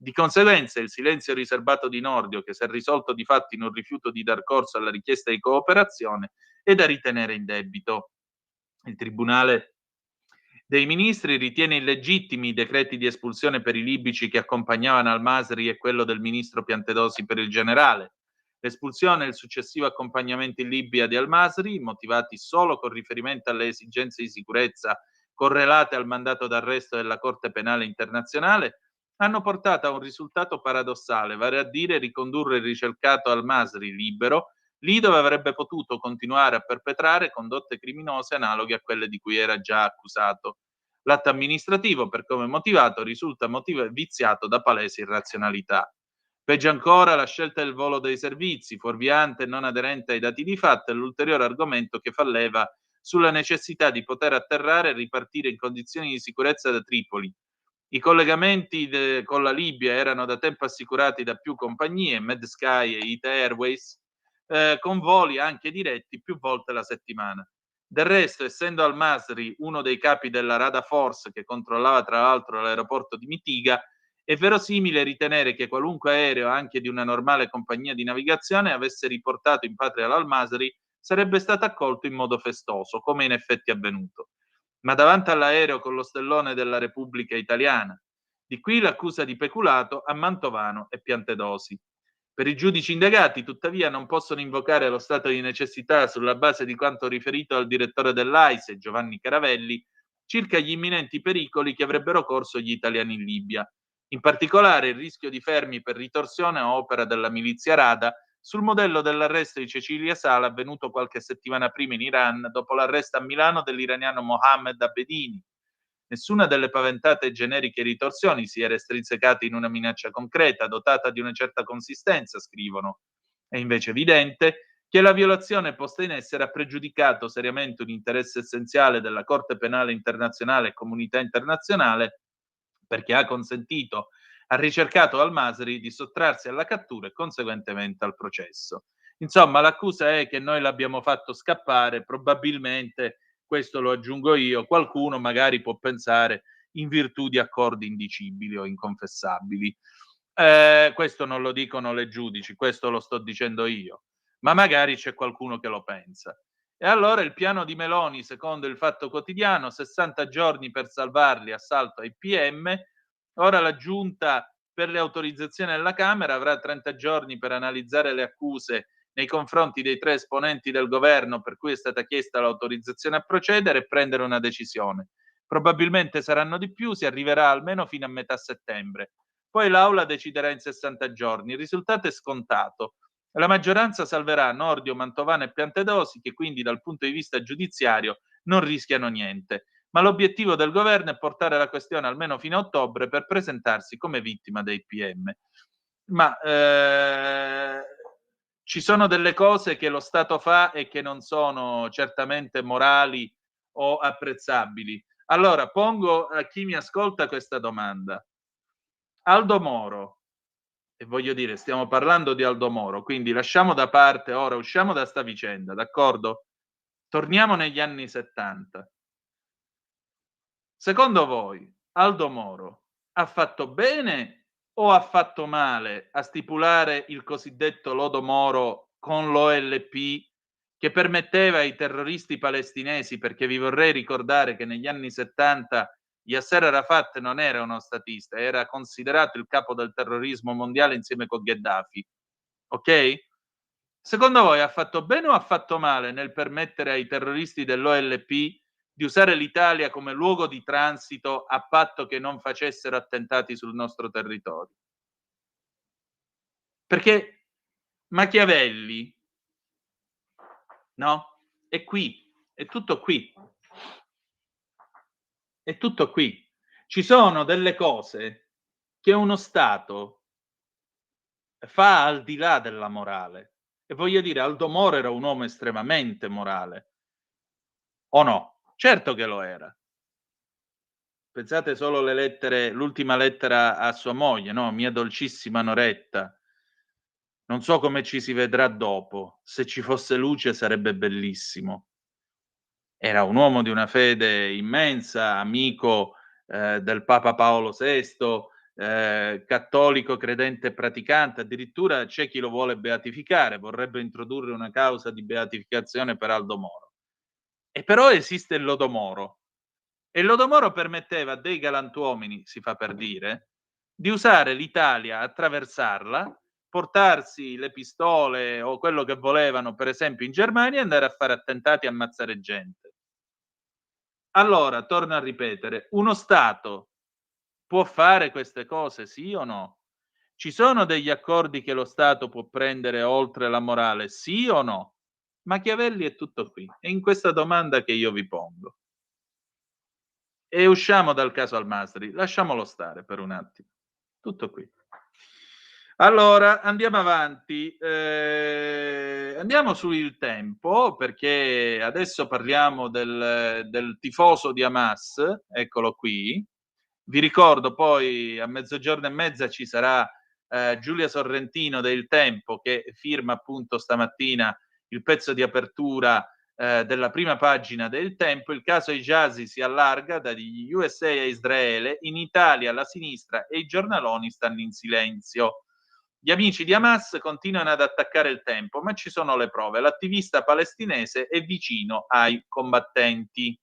Di conseguenza, il silenzio riservato di Nordio, che si è risolto di fatto in un rifiuto di dar corso alla richiesta di cooperazione, è da ritenere indebito. Il Tribunale dei Ministri ritiene illegittimi i decreti di espulsione per i libici che accompagnavano Al-Masri e quello del ministro Piantedosi per il generale. L'espulsione e il successivo accompagnamento in Libia di Al-Masri, motivati solo con riferimento alle esigenze di sicurezza correlate al mandato d'arresto della Corte Penale Internazionale, hanno portato a un risultato paradossale, vale a dire ricondurre il ricercato Al-Masri libero lì dove avrebbe potuto continuare a perpetrare condotte criminose analoghe a quelle di cui era già accusato. L'atto amministrativo, per come motivato, risulta viziato da palesi irrazionalità. Peggio ancora, la scelta del volo dei servizi, fuorviante e non aderente ai dati di fatto, è l'ulteriore argomento che fa leva sulla necessità di poter atterrare e ripartire in condizioni di sicurezza da Tripoli. I collegamenti con la Libia erano da tempo assicurati da più compagnie, MedSky e Ita Airways, con voli anche diretti più volte la settimana. Del resto, essendo Al-Masri uno dei capi della Rada Force, che controllava tra l'altro l'aeroporto di Mitiga, è verosimile ritenere che qualunque aereo, anche di una normale compagnia di navigazione, avesse riportato in patria l'Al-Masri, sarebbe stato accolto in modo festoso, come in effetti è avvenuto. Ma davanti all'aereo con lo stellone della Repubblica Italiana. Di qui l'accusa di peculato a Mantovano e Piantedosi. Per i giudici indagati, tuttavia, non possono invocare lo stato di necessità sulla base di quanto riferito dal direttore dell'AISE, Giovanni Caravelli, circa gli imminenti pericoli che avrebbero corso gli italiani in Libia. In particolare il rischio di fermi per ritorsione a opera della milizia Rada, sul modello dell'arresto di Cecilia Sala avvenuto qualche settimana prima in Iran dopo l'arresto a Milano dell'iraniano Mohammed Abedini. Nessuna delle paventate e generiche ritorsioni si era estrinsecata in una minaccia concreta, dotata di una certa consistenza, scrivono. È invece evidente che la violazione posta in essere ha pregiudicato seriamente un interesse essenziale della Corte Penale Internazionale e comunità internazionale, perché ha consentito al ricercato Al-Masri di sottrarsi alla cattura e conseguentemente al processo. Insomma, l'accusa è che noi l'abbiamo fatto scappare, probabilmente, questo lo aggiungo io, qualcuno magari può pensare in virtù di accordi indicibili o inconfessabili. Questo non lo dicono le giudici, questo lo sto dicendo io, ma magari c'è qualcuno che lo pensa. E allora il piano di Meloni, secondo il Fatto Quotidiano, 60 giorni per salvarli, assalto ai PM. Ora la Giunta per le autorizzazioni alla Camera avrà 30 giorni per analizzare le accuse nei confronti dei 3 esponenti del governo per cui è stata chiesta l'autorizzazione a procedere e prendere una decisione. Probabilmente saranno di più, si arriverà almeno fino a metà settembre. Poi l'Aula deciderà in 60 giorni. Il risultato è scontato. La maggioranza salverà Nordio, Mantovano e Piantedosi, che quindi dal punto di vista giudiziario non rischiano niente. Ma l'obiettivo del governo è portare la questione almeno fino a ottobre per presentarsi come vittima dei PM. Ma ci sono delle cose che lo Stato fa e che non sono certamente morali o apprezzabili. Allora, pongo a chi mi ascolta questa domanda. Aldo Moro, e voglio dire, stiamo parlando di Aldo Moro, quindi lasciamo da parte ora, usciamo da sta vicenda, d'accordo? Torniamo negli anni 70. Secondo voi Aldo Moro ha fatto bene o ha fatto male a stipulare il cosiddetto lodo Moro con l'OLP che permetteva ai terroristi palestinesi, perché vi vorrei ricordare che negli anni 70 Yasser Arafat non era uno statista, era considerato il capo del terrorismo mondiale insieme con Gheddafi, ok? Secondo voi ha fatto bene o ha fatto male nel permettere ai terroristi dell'OLP di usare l'Italia come luogo di transito a patto che non facessero attentati sul nostro territorio? Perché Machiavelli, no? È qui, è tutto qui. È tutto qui. Ci sono delle cose che uno Stato fa al di là della morale. E voglio dire, Aldo Moro era un uomo estremamente morale. O no? Certo che lo era. Pensate solo alle lettere, l'ultima lettera a sua moglie, no? Mia dolcissima Noretta. Non so come ci si vedrà dopo. Se ci fosse luce sarebbe bellissimo. Era un uomo di una fede immensa, amico del Papa Paolo VI, cattolico, credente e praticante. Addirittura c'è chi lo vuole beatificare, vorrebbe introdurre una causa di beatificazione per Aldo Moro. E però esiste il lodo Moro. E il lodo Moro permetteva a dei galantuomini, si fa per dire, di usare l'Italia, attraversarla, portarsi le pistole o quello che volevano, per esempio in Germania, e andare a fare attentati e ammazzare gente. Allora, torno a ripetere, uno Stato può fare queste cose, sì o no? Ci sono degli accordi che lo Stato può prendere oltre la morale, sì o no? Machiavelli è tutto qui. È in questa domanda che io vi pongo. E usciamo dal caso Al-Masri, lasciamolo stare per un attimo. Tutto qui. Allora, andiamo avanti. Andiamo su Il Tempo, perché adesso parliamo del tifoso di Hamas, eccolo qui. Vi ricordo poi a 12:30 ci sarà Giulia Sorrentino del Tempo che firma appunto stamattina il pezzo di apertura della prima pagina del Tempo. Il caso Hijazi si allarga dagli USA a Israele, in Italia la sinistra e i giornaloni stanno in silenzio. Gli amici di Hamas continuano ad attaccare il Tempo, ma ci sono le prove. L'attivista palestinese è vicino ai combattenti.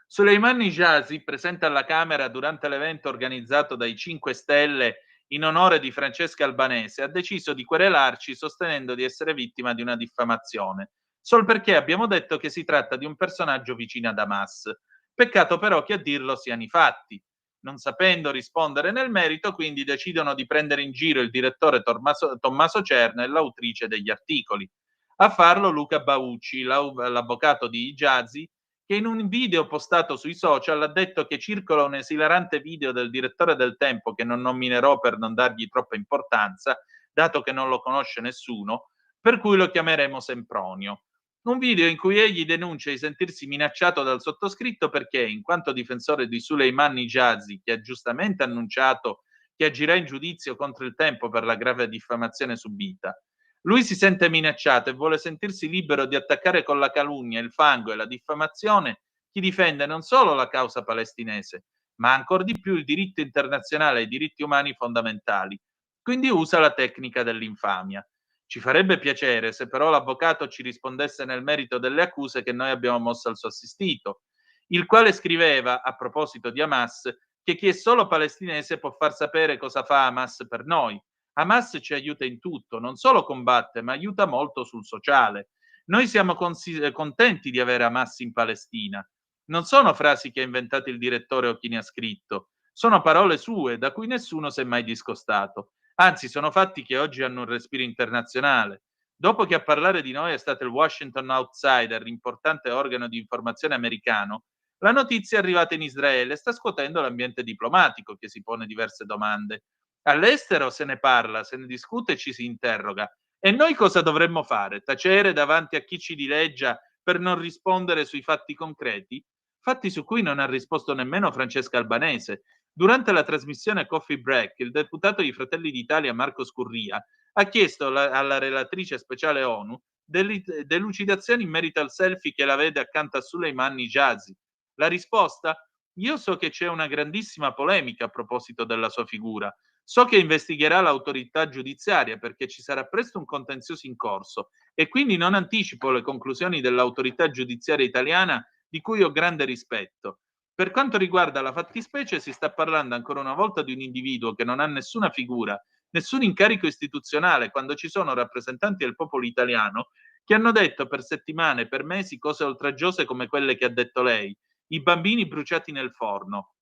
Soleiman Hijazi, presente alla Camera durante l'evento organizzato dai 5 Stelle in onore di Francesca Albanese, ha deciso di querelarci sostenendo di essere vittima di una diffamazione, sol perché abbiamo detto che si tratta di un personaggio vicino ad Hamas. Peccato però che a dirlo siano i fatti. non sapendo rispondere nel merito, quindi decidono di prendere in giro il direttore Tommaso Cerna e l'autrice degli articoli. A farlo Luca Baucci, l'avvocato di Giazzi, che in un video postato sui social ha detto che circola un esilarante video del direttore del Tempo, che non nominerò per non dargli troppa importanza, dato che non lo conosce nessuno, per cui lo chiameremo Sempronio. Un video in cui egli denuncia di sentirsi minacciato dal sottoscritto perché, in quanto difensore di Suleiman Nijazi, che ha giustamente annunciato che agirà in giudizio contro il Tempo per la grave diffamazione subita, lui si sente minacciato e vuole sentirsi libero di attaccare con la calunnia, il fango e la diffamazione chi difende non solo la causa palestinese, ma ancor di più il diritto internazionale e i diritti umani fondamentali. Quindi usa la tecnica dell'infamia. Ci farebbe piacere se però l'avvocato ci rispondesse nel merito delle accuse che noi abbiamo mosso al suo assistito, il quale scriveva, a proposito di Hamas, che chi è solo palestinese può far sapere cosa fa Hamas per noi. Hamas ci aiuta in tutto, non solo combatte, ma aiuta molto sul sociale. Noi siamo contenti di avere Hamas in Palestina. Non sono frasi che ha inventato il direttore o chi ne ha scritto, sono parole sue da cui nessuno si è mai discostato. Anzi, sono fatti che oggi hanno un respiro internazionale. Dopo che a parlare di noi è stato il Washington Outsider, l'importante organo di informazione americano, la notizia è arrivata in Israele e sta scuotendo l'ambiente diplomatico, che si pone diverse domande. All'estero se ne parla, se ne discute e ci si interroga. E noi cosa dovremmo fare? Tacere davanti a chi ci dileggia per non rispondere sui fatti concreti? Fatti su cui non ha risposto nemmeno Francesca Albanese. Durante la trasmissione Coffee Break, il deputato di Fratelli d'Italia Marco Scurria ha chiesto alla relatrice speciale ONU delucidazioni in merito al selfie che la vede accanto a Suleiman Nijazi. La risposta? Io so che c'è una grandissima polemica a proposito della sua figura. So che investigherà l'autorità giudiziaria perché ci sarà presto un contenzioso in corso e quindi non anticipo le conclusioni dell'autorità giudiziaria italiana di cui ho grande rispetto. Per quanto riguarda la fattispecie, si sta parlando ancora una volta di un individuo che non ha nessuna figura, nessun incarico istituzionale, quando ci sono rappresentanti del popolo italiano che hanno detto per settimane e per mesi cose oltraggiose come quelle che ha detto lei, i bambini bruciati nel forno.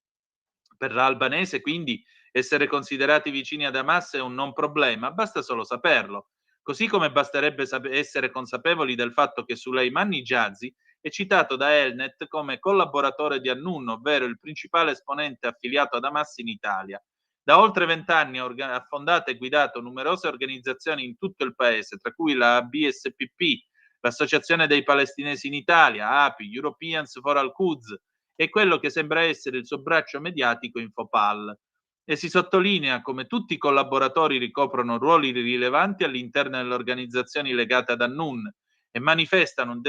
Per l'albanese, quindi, essere considerati vicini ad Hamas è un non problema, basta solo saperlo. Così come basterebbe essere consapevoli del fatto che Suleiman Nijazi è citato da Elnet come collaboratore di Annun, ovvero il principale esponente affiliato ad Hamas in Italia. Da oltre 20 anni ha fondato e guidato numerose organizzazioni in tutto il paese, tra cui la BSPP, l'Associazione dei Palestinesi in Italia, API, Europeans for Al-Quds, e quello che sembra essere il suo braccio mediatico Infopal. E si sottolinea come tutti i collaboratori ricoprono ruoli rilevanti all'interno delle organizzazioni legate ad Annun e manifestano un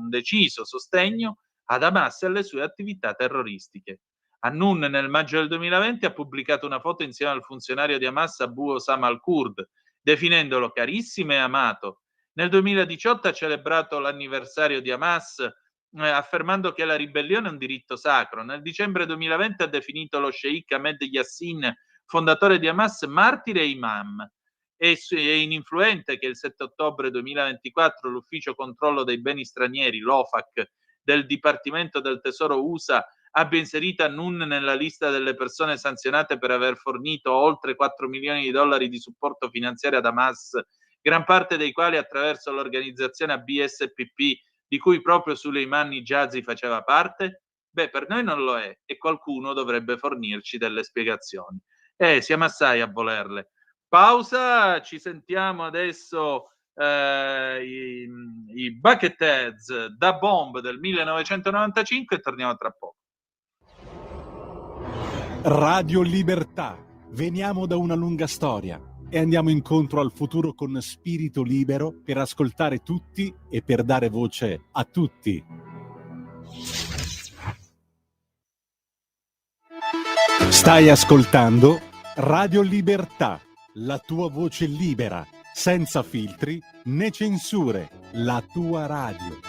deciso sostegno ad Hamas e alle sue attività terroristiche. Annun nel maggio del 2020 ha pubblicato una foto insieme al funzionario di Hamas Abu Osama al-Kurd, definendolo carissimo e amato. Nel 2018 ha celebrato l'anniversario di Hamas affermando che la ribellione è un diritto sacro. Nel dicembre 2020 ha definito lo sceicco Ahmed Yassin, fondatore di Hamas, martire e imam. È ininfluente che il 7 ottobre 2024 l'Ufficio Controllo dei Beni Stranieri, l'OFAC, del Dipartimento del Tesoro USA abbia inserito Annun nella lista delle persone sanzionate per aver fornito oltre 4 milioni di dollari di supporto finanziario ad Hamas, gran parte dei quali attraverso l'organizzazione ABSPP, di cui proprio Suleiman Nijazi faceva parte? Beh, per noi non lo è e qualcuno dovrebbe fornirci delle spiegazioni. Siamo assai a volerle. Pausa, ci sentiamo adesso i Bucketheads da Bomb del 1995 e torniamo tra poco. Radio Libertà. Veniamo da una lunga storia e andiamo incontro al futuro con spirito libero per ascoltare tutti e per dare voce a tutti. Stai ascoltando Radio Libertà, la tua voce libera, senza filtri né censure, la tua radio.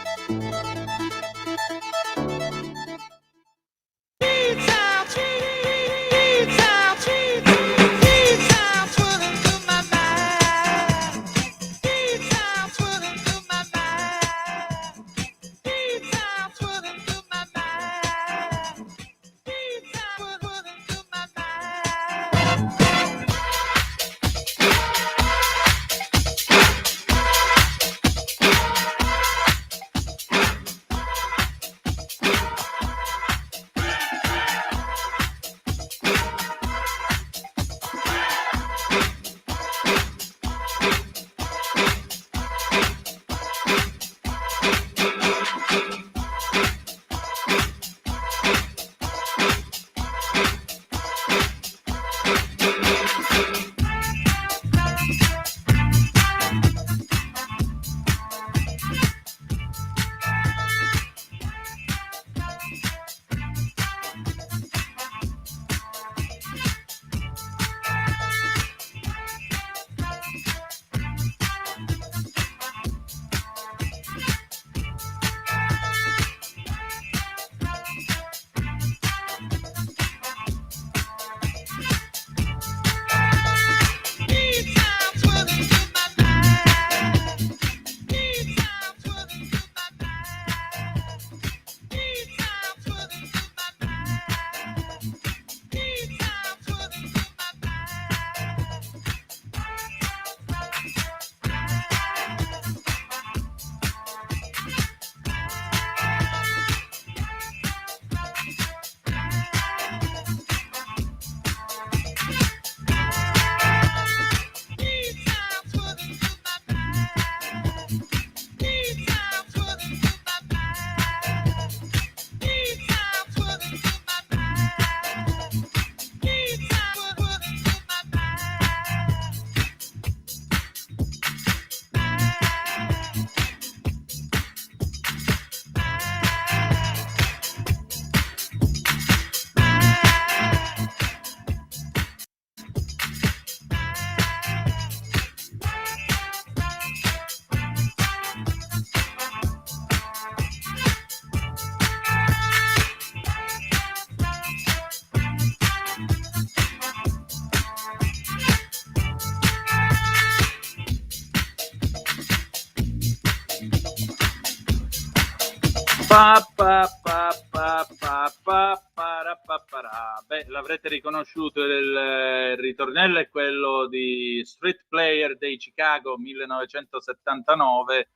Beh, l'avrete riconosciuto, il ritornello è quello di Street Player dei Chicago 1979,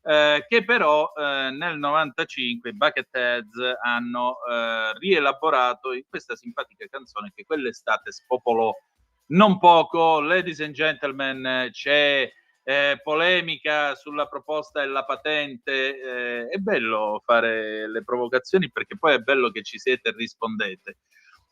che però nel 95 i Bucketheads hanno rielaborato in questa simpatica canzone che quell'estate spopolò non poco. Ladies and gentlemen, c'è polemica sulla proposta della patente. È bello fare le provocazioni perché poi è bello che ci siete e rispondete.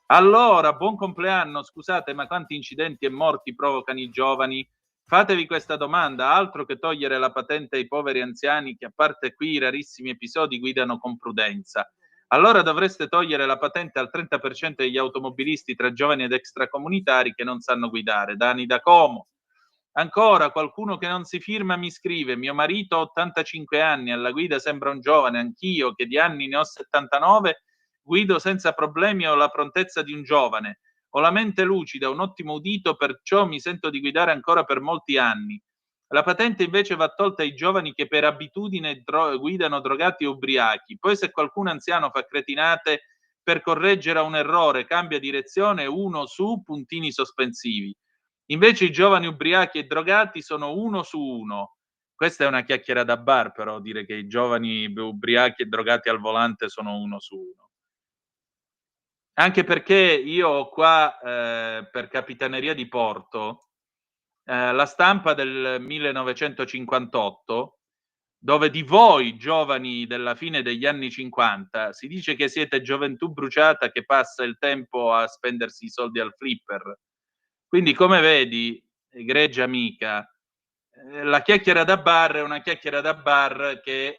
Allora, buon compleanno, scusate, ma quanti incidenti e morti provocano i giovani? Fatevi questa domanda, altro che togliere la patente ai poveri anziani che, a parte qui i rarissimi episodi, guidano con prudenza. Allora dovreste togliere la patente al 30% degli automobilisti tra giovani ed extracomunitari che non sanno guidare. Dani da Como. Ancora, qualcuno che non si firma mi scrive: mio marito ha 85 anni, alla guida sembra un giovane, anch'io che di anni ne ho 79, guido senza problemi e ho la prontezza di un giovane. Ho la mente lucida, un ottimo udito, perciò mi sento di guidare ancora per molti anni. La patente invece va tolta ai giovani che per abitudine guidano drogati o ubriachi. Poi se qualcuno anziano fa cretinate, per correggere un errore cambia direzione, uno su, puntini sospensivi. Invece i giovani ubriachi e drogati sono uno su uno. Questa è una chiacchiera da bar, però, dire che i giovani ubriachi e drogati al volante sono uno su uno. Anche perché io ho qua, per Capitaneria di Porto, la stampa del 1958, dove di voi giovani della fine degli anni 50 si dice che siete gioventù bruciata che passa il tempo a spendersi i soldi al flipper. Quindi, come vedi, egregia amica, la chiacchiera da bar è una chiacchiera da bar che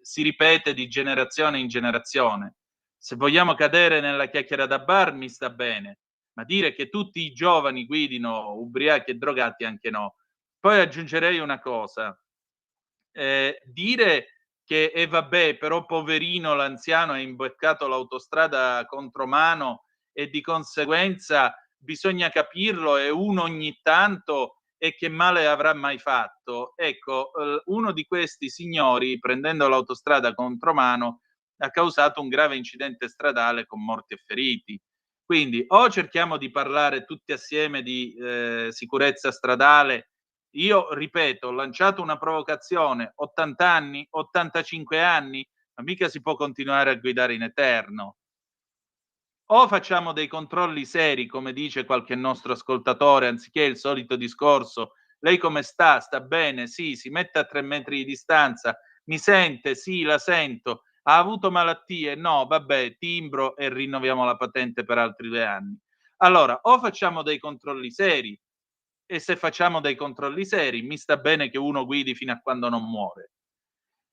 si ripete di generazione in generazione. Se vogliamo cadere nella chiacchiera da bar mi sta bene, ma dire che tutti i giovani guidino ubriachi e drogati anche no. Poi aggiungerei una cosa, dire che vabbè, però poverino l'anziano ha imboccato l'autostrada contromano e di conseguenza bisogna capirlo e uno ogni tanto, e che male avrà mai fatto? Ecco, uno di questi signori, prendendo l'autostrada contromano, ha causato un grave incidente stradale con morti e feriti. Quindi o cerchiamo di parlare tutti assieme di sicurezza stradale. Io ripeto, ho lanciato una provocazione: 80 anni, 85 anni, ma mica si può continuare a guidare in eterno. O facciamo dei controlli seri, come dice qualche nostro ascoltatore, anziché il solito discorso: lei come sta? Sta bene? Sì. Si mette a 3 metri di distanza? Mi sente? Sì, la sento. Ha avuto malattie? No. Vabbè, timbro e rinnoviamo la patente per altri 2 anni. Allora, o facciamo dei controlli seri, e se facciamo dei controlli seri mi sta bene che uno guidi fino a quando non muore.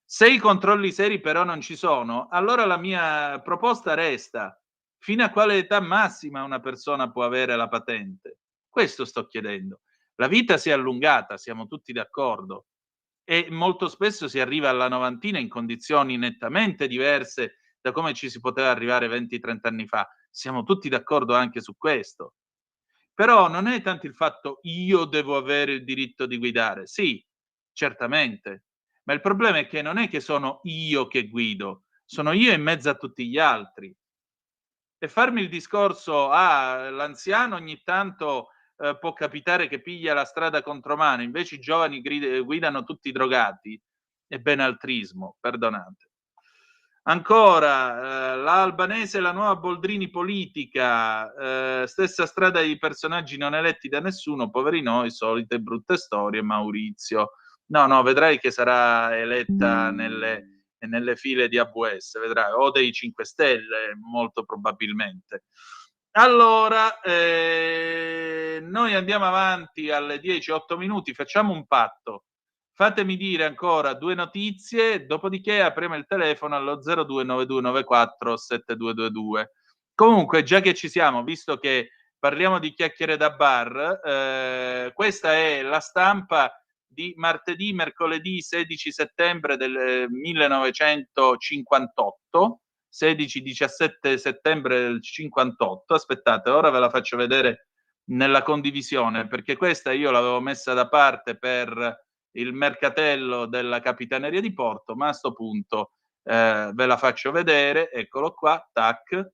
Se i controlli seri però non ci sono, allora la mia proposta resta: fino a quale età massima una persona può avere la patente? Questo sto chiedendo. La vita si è allungata, siamo tutti d'accordo, e molto spesso si arriva alla novantina in condizioni nettamente diverse da come ci si poteva arrivare 20-30 anni fa. Siamo tutti d'accordo anche su questo. Però non è tanto il fatto: io devo avere il diritto di guidare. Sì, certamente, ma il problema è che non è che sono io che guido, sono io in mezzo a tutti gli altri. E farmi il discorso: l'anziano ogni tanto può capitare che piglia la strada contromano, invece i giovani guidano tutti drogati, è benaltrismo, perdonate. Ancora, la Albanese è la nuova Boldrini politica, stessa strada di personaggi non eletti da nessuno, poveri noi, solite brutte storie, Maurizio. No, vedrai che sarà eletta nelle file di AVS, vedrai, o dei 5 Stelle, molto probabilmente. Allora, noi andiamo avanti alle 10:08 minuti, facciamo un patto. Fatemi dire ancora 2 notizie, dopodiché apriamo il telefono allo 0292947222. Comunque, già che ci siamo, visto che parliamo di chiacchiere da bar, questa è la stampa di martedì, mercoledì 16 settembre del 1958, 16-17 settembre del 58. Aspettate, ora ve la faccio vedere nella condivisione, perché questa io l'avevo messa da parte per il mercatello della Capitaneria di Porto, ma a sto punto ve la faccio vedere, eccolo qua, tac.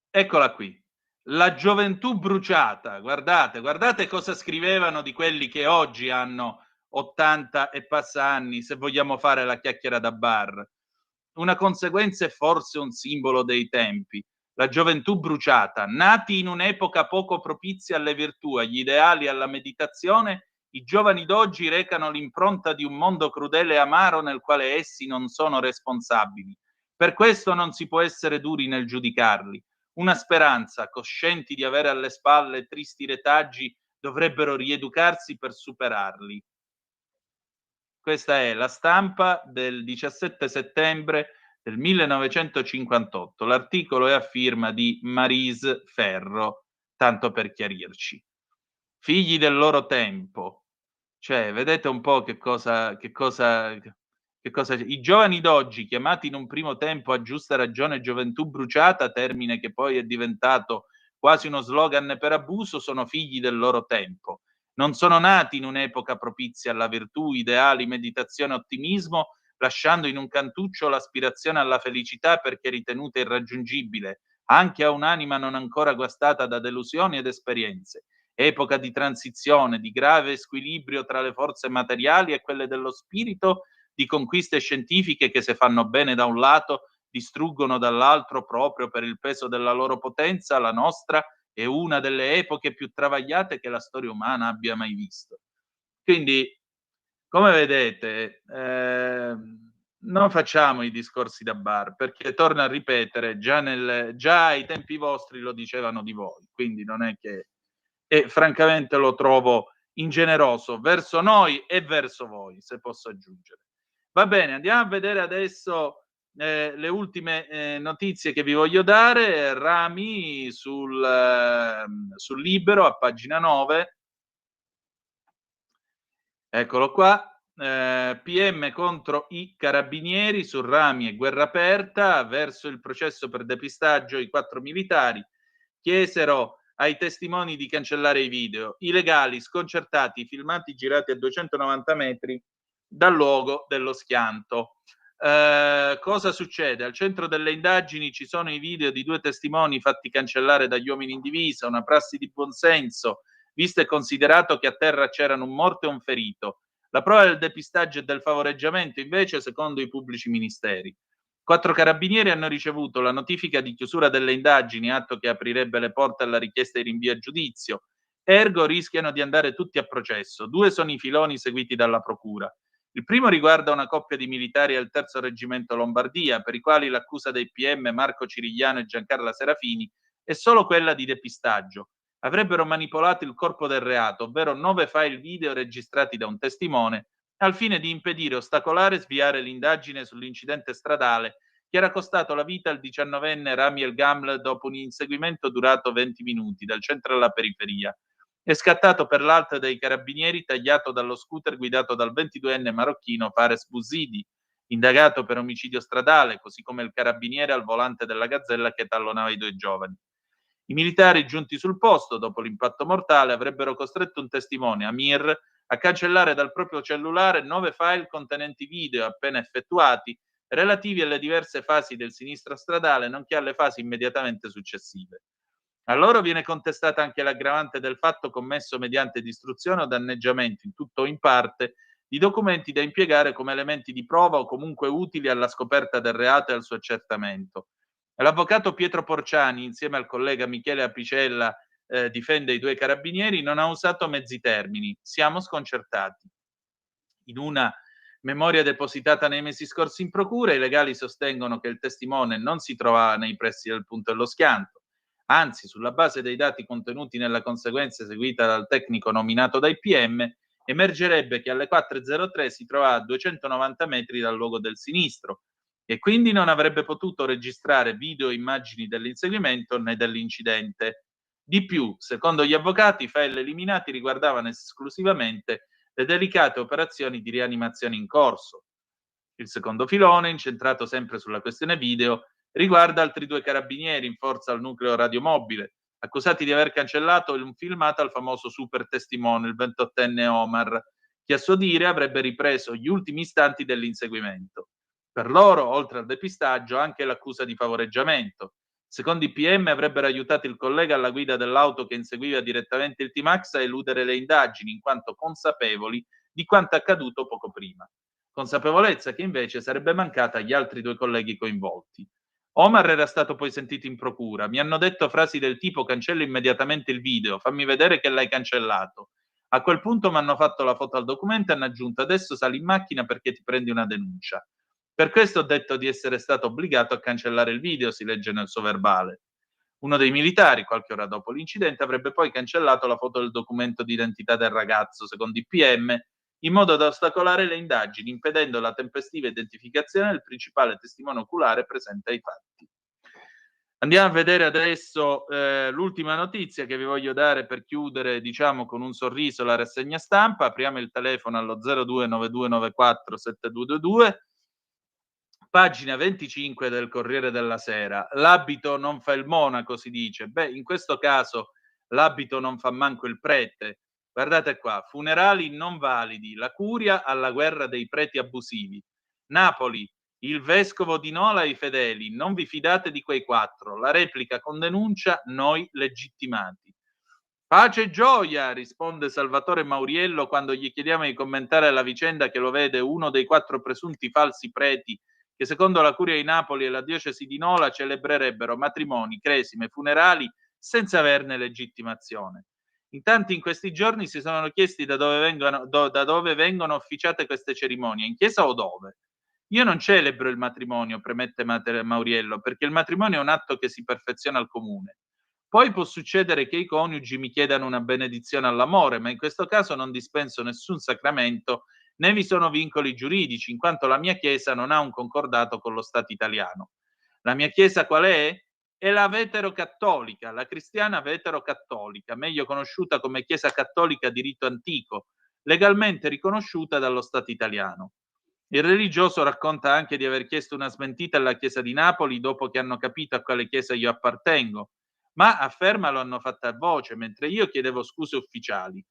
Eccola qui. La gioventù bruciata, guardate cosa scrivevano di quelli che oggi hanno 80 e passa anni, se vogliamo fare la chiacchiera da bar. Una conseguenza e forse un simbolo dei tempi. La gioventù bruciata, nati in un'epoca poco propizia alle virtù, agli ideali, alla meditazione, i giovani d'oggi recano l'impronta di un mondo crudele e amaro nel quale essi non sono responsabili. Per questo non si può essere duri nel giudicarli. Una speranza, coscienti di avere alle spalle tristi retaggi, dovrebbero rieducarsi per superarli. Questa è La Stampa del 17 settembre del 1958. L'articolo è a firma di Marise Ferro, tanto per chiarirci. Figli del loro tempo. Cioè, vedete un po' che cosa i giovani d'oggi, chiamati in un primo tempo a giusta ragione gioventù bruciata, termine che poi è diventato quasi uno slogan per abuso, sono figli del loro tempo. Non sono nati in un'epoca propizia alla virtù, ideali, meditazione, ottimismo, lasciando in un cantuccio l'aspirazione alla felicità perché ritenuta irraggiungibile, anche a un'anima non ancora guastata da delusioni ed esperienze. Epoca di transizione, di grave squilibrio tra le forze materiali e quelle dello spirito, di conquiste scientifiche che, se fanno bene da un lato, distruggono dall'altro proprio per il peso della loro potenza. La nostra è una delle epoche più travagliate che la storia umana abbia mai visto. Quindi, come vedete, non facciamo i discorsi da bar, perché torno a ripetere, già ai tempi vostri lo dicevano di voi, quindi non è che... E francamente lo trovo ingeneroso verso noi e verso voi, se posso aggiungere. Va bene, andiamo a vedere adesso le ultime notizie che vi voglio dare. Rami sul Libero, a pagina 9. Eccolo qua. PM contro i carabinieri su Rami e guerra aperta. Verso il processo per depistaggio, i 4 militari chiesero ai testimoni di cancellare i video. I legali sconcertati, i filmati girati a 290 metri dal luogo dello schianto. Cosa succede? Al centro delle indagini ci sono i video di 2 testimoni fatti cancellare dagli uomini in divisa, una prassi di buonsenso, visto e considerato che a terra c'erano un morto e un ferito. La prova del depistaggio e del favoreggiamento, invece, secondo i pubblici ministeri. 4 carabinieri hanno ricevuto la notifica di chiusura delle indagini, atto che aprirebbe le porte alla richiesta di rinvio a giudizio. Ergo rischiano di andare tutti a processo. 2 sono i filoni seguiti dalla procura. Il primo riguarda una coppia di militari al 3° Reggimento Lombardia, per i quali l'accusa dei PM Marco Cirigliano e Giancarla Serafini è solo quella di depistaggio. Avrebbero manipolato il corpo del reato, ovvero 9 file video registrati da un testimone, al fine di impedire, ostacolare e sviare l'indagine sull'incidente stradale che era costato la vita al 19enne Rami El Gaml dopo un inseguimento durato 20 minuti dal centro alla periferia. È scattato per l'alto dei carabinieri, tagliato dallo scooter guidato dal 22enne marocchino Fares Bouzidi, indagato per omicidio stradale, così come il carabiniere al volante della Gazzella che tallonava i 2 giovani. I militari giunti sul posto dopo l'impatto mortale avrebbero costretto un testimone, Amir, a cancellare dal proprio cellulare 9 file contenenti video appena effettuati relativi alle diverse fasi del sinistro stradale, nonché alle fasi immediatamente successive. A loro viene contestata anche l'aggravante del fatto commesso mediante distruzione o danneggiamento, in tutto o in parte, di documenti da impiegare come elementi di prova o comunque utili alla scoperta del reato e al suo accertamento. L'avvocato Pietro Porciani, insieme al collega Michele Apicella, difende i 2 carabinieri, non ha usato mezzi termini. Siamo sconcertati. In una memoria depositata nei mesi scorsi in procura, i legali sostengono che il testimone non si trovava nei pressi del punto dello schianto. Anzi, sulla base dei dati contenuti nella conseguenza eseguita dal tecnico nominato dai PM, emergerebbe che alle 4.03 si trovava a 290 metri dal luogo del sinistro e quindi non avrebbe potuto registrare video o immagini dell'inseguimento né dell'incidente. Di più, secondo gli avvocati, i file eliminati riguardavano esclusivamente le delicate operazioni di rianimazione in corso. Il secondo filone, incentrato sempre sulla questione video, riguarda altri 2 carabinieri in forza al nucleo radiomobile, accusati di aver cancellato un filmato al famoso super testimone, il 28enne Omar, che a suo dire avrebbe ripreso gli ultimi istanti dell'inseguimento. Per loro, oltre al depistaggio, anche l'accusa di favoreggiamento. Secondo i PM avrebbero aiutato il collega alla guida dell'auto che inseguiva direttamente il T-Max a eludere le indagini, in quanto consapevoli di quanto accaduto poco prima. Consapevolezza che invece sarebbe mancata agli altri 2 colleghi coinvolti. Omar era stato poi sentito in procura. Mi hanno detto frasi del tipo: cancella immediatamente il video, fammi vedere che l'hai cancellato. A quel punto mi hanno fatto la foto al documento e hanno aggiunto: adesso sali in macchina perché ti prendi una denuncia. Per questo ho detto di essere stato obbligato a cancellare il video, si legge nel suo verbale. Uno dei militari, qualche ora dopo l'incidente, avrebbe poi cancellato la foto del documento di identità del ragazzo, secondo i PM, in modo da ostacolare le indagini, impedendo la tempestiva identificazione del principale testimone oculare presente ai fatti. Andiamo a vedere adesso l'ultima notizia che vi voglio dare per chiudere, diciamo, con un sorriso la rassegna stampa. Apriamo il telefono allo 0292947222. Pagina 25 del Corriere della Sera. L'abito non fa il monaco, si dice. Beh, in questo caso l'abito non fa manco il prete. Guardate qua, funerali non validi, la curia alla guerra dei preti abusivi. Napoli, il vescovo di Nola ai fedeli, non vi fidate di quei 4, la replica con denuncia, noi legittimati. Pace e gioia, risponde Salvatore Mauriello quando gli chiediamo di commentare la vicenda che lo vede uno dei 4 presunti falsi preti che secondo la Curia di Napoli e la diocesi di Nola celebrerebbero matrimoni, cresime, funerali senza averne legittimazione. In tanti in questi giorni si sono chiesti da dove vengono officiate queste cerimonie, in chiesa o dove? Io non celebro il matrimonio, premette Mauriello, perché il matrimonio è un atto che si perfeziona al comune. Poi può succedere che i coniugi mi chiedano una benedizione all'amore, ma in questo caso non dispenso nessun sacramento né vi sono vincoli giuridici, in quanto la mia Chiesa non ha un concordato con lo Stato italiano. La mia Chiesa qual è? È la veterocattolica, la cristiana veterocattolica, meglio conosciuta come Chiesa cattolica di rito antico, legalmente riconosciuta dallo Stato italiano. Il religioso racconta anche di aver chiesto una smentita alla Chiesa di Napoli dopo che hanno capito a quale Chiesa io appartengo, ma afferma lo hanno fatta a voce, mentre io chiedevo scuse ufficiali.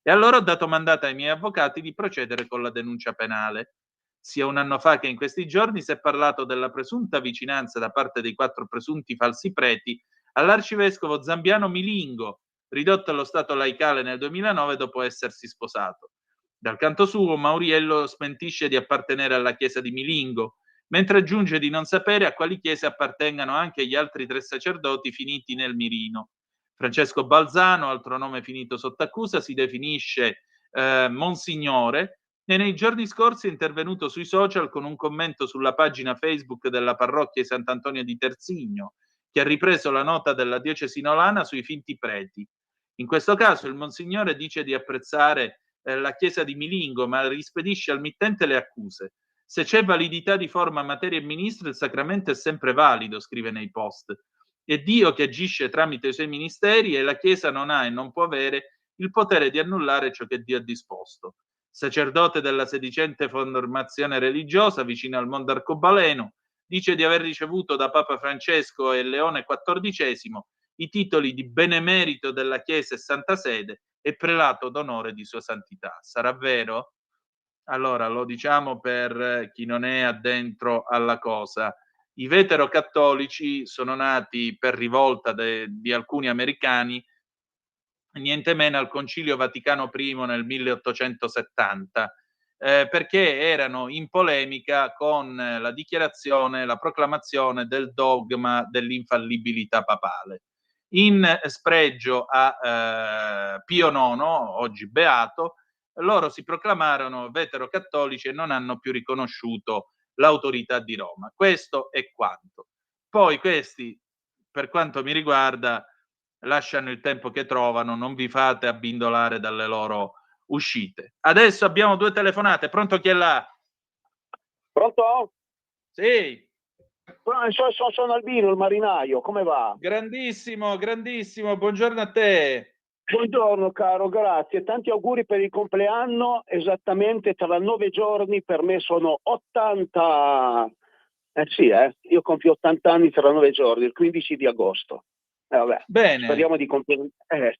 E allora ho dato mandato ai miei avvocati di procedere con la denuncia penale. Sia un anno fa che in questi giorni si è parlato della presunta vicinanza da parte dei 4 presunti falsi preti all'arcivescovo Zambiano Milingo, ridotto allo stato laicale nel 2009 dopo essersi sposato. Dal canto suo Mauriello smentisce di appartenere alla chiesa di Milingo, mentre aggiunge di non sapere a quali chiese appartengano anche gli altri 3 sacerdoti finiti nel mirino. Francesco Balzano, altro nome finito sotto accusa, si definisce Monsignore e nei giorni scorsi è intervenuto sui social con un commento sulla pagina Facebook della parrocchia di Sant'Antonio di Terzigno, che ha ripreso la nota della diocesi nolana sui finti preti. In questo caso il Monsignore dice di apprezzare la chiesa di Milingo, ma rispedisce al mittente le accuse. Se c'è validità di forma, materia e ministro, il sacramento è sempre valido, scrive nei post. È Dio che agisce tramite i suoi ministeri e la Chiesa non ha e non può avere il potere di annullare ciò che Dio ha disposto. Sacerdote della sedicente formazione religiosa vicino al mondo arcobaleno, dice di aver ricevuto da Papa Francesco e Leone XIV i titoli di benemerito della Chiesa e Santa Sede e prelato d'onore di Sua Santità. Sarà vero? Allora, lo diciamo per chi non è addentro alla cosa. I veterocattolici sono nati per rivolta di alcuni americani, niente meno al Concilio Vaticano I nel 1870, perché erano in polemica con la dichiarazione, la proclamazione del dogma dell'infallibilità papale. In spregio a Pio IX, oggi beato, loro si proclamarono veterocattolici e non hanno più riconosciuto l'autorità di Roma. Questo è quanto. Poi questi, per quanto mi riguarda, lasciano il tempo che trovano, non vi fate abbindolare dalle loro uscite. Adesso abbiamo 2 telefonate. Pronto, chi è là? Pronto? Sì. Sono Albino, il marinaio, come va? Grandissimo, grandissimo, buongiorno a te. Buongiorno caro, grazie. Tanti auguri per il compleanno, esattamente tra 9 giorni, per me sono 80... io compio 80 anni tra 9 giorni, il 15 di agosto. Vabbè, Bene. speriamo di compiere.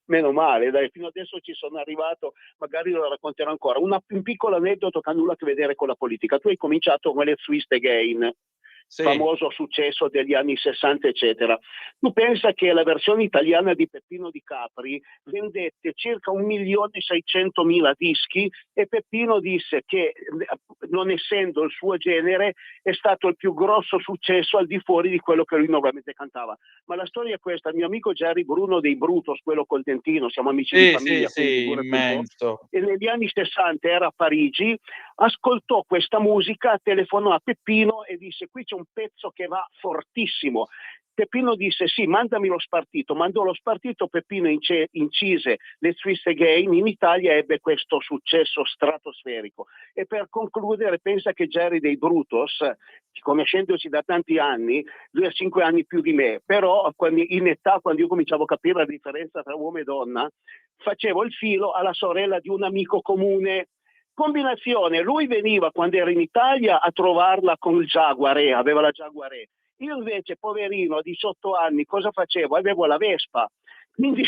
Meno male, dai, fino adesso ci sono arrivato, magari lo racconterò ancora. Un piccolo aneddoto che ha nulla a che vedere con la politica. Tu hai cominciato con le Twist Again, Sì. famoso successo degli anni 60, eccetera. Tu pensa che la versione italiana di Peppino di Capri vendette circa 1.600.000 dischi e Peppino disse che, non essendo il suo genere, è stato il più grosso successo al di fuori di quello che lui normalmente cantava. Ma la storia è questa: il mio amico Jerry Bruno dei Brutos, quello col dentino, siamo amici di famiglia, quindi figurati un po', immenso. e negli anni 60 era a Parigi, ascoltò questa musica, telefonò a Peppino e disse: qui c'è un pezzo che va fortissimo. Peppino disse: sì, mandami lo spartito. Mandò lo spartito, Peppino incise le Twist Again, in Italia ebbe questo successo stratosferico. E per concludere, pensa che Jerry dei Brutos, conoscendoci da tanti anni, lui ha 5 anni più di me, però in età, quando io cominciavo a capire la differenza tra uomo e donna, facevo il filo alla sorella di un amico comune. Combinazione, lui veniva quando era in Italia a trovarla con il Jaguar, aveva la Jaguar. Io invece, poverino, a 18 anni, cosa facevo? Avevo la Vespa. Quindi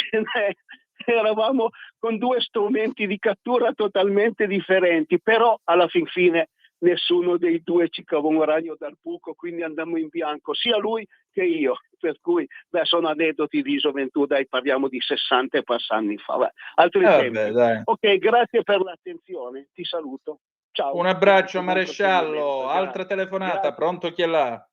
eravamo con due strumenti di cattura totalmente differenti, però alla fin fine nessuno dei due ci cavò un ragno dal buco, quindi andammo in bianco, sia lui che io. Per cui, sono aneddoti di gioventù, dai, parliamo di 60 e passanni fa. Altri tempi. Dai. Ok, grazie per l'attenzione, ti saluto. Ciao. Un abbraccio, Grazie, buon maresciallo. proseguimento. Altra telefonata, Grazie. pronto, chi è là?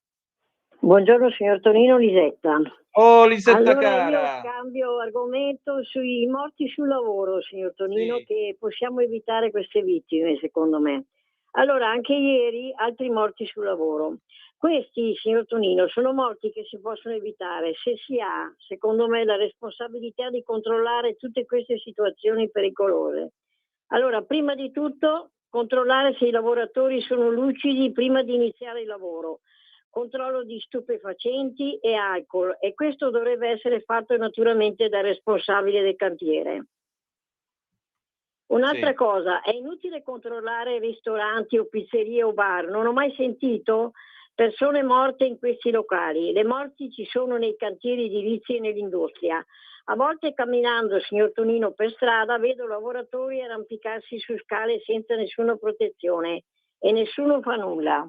Buongiorno signor Tonino, Lisetta. Oh, Lisetta Allora cara. io cambio argomento sui morti sul lavoro, signor Tonino, Sì. che possiamo evitare queste vittime, secondo me. Allora, anche ieri altri morti sul lavoro. Questi, signor Tonino, sono morti che si possono evitare se si ha, secondo me, la responsabilità di controllare tutte queste situazioni pericolose. Allora, prima di tutto, controllare se i lavoratori sono lucidi prima di iniziare il lavoro. Controllo di stupefacenti e alcol, e questo dovrebbe essere fatto naturalmente dal responsabile del cantiere. Un'altra cosa, è inutile controllare ristoranti o pizzerie o bar, non ho mai sentito persone morte in questi locali. Le morti ci sono nei cantieri edilizi e nell'industria. A volte camminando, signor Tonino, per strada vedo lavoratori arrampicarsi su scale senza nessuna protezione e nessuno fa nulla.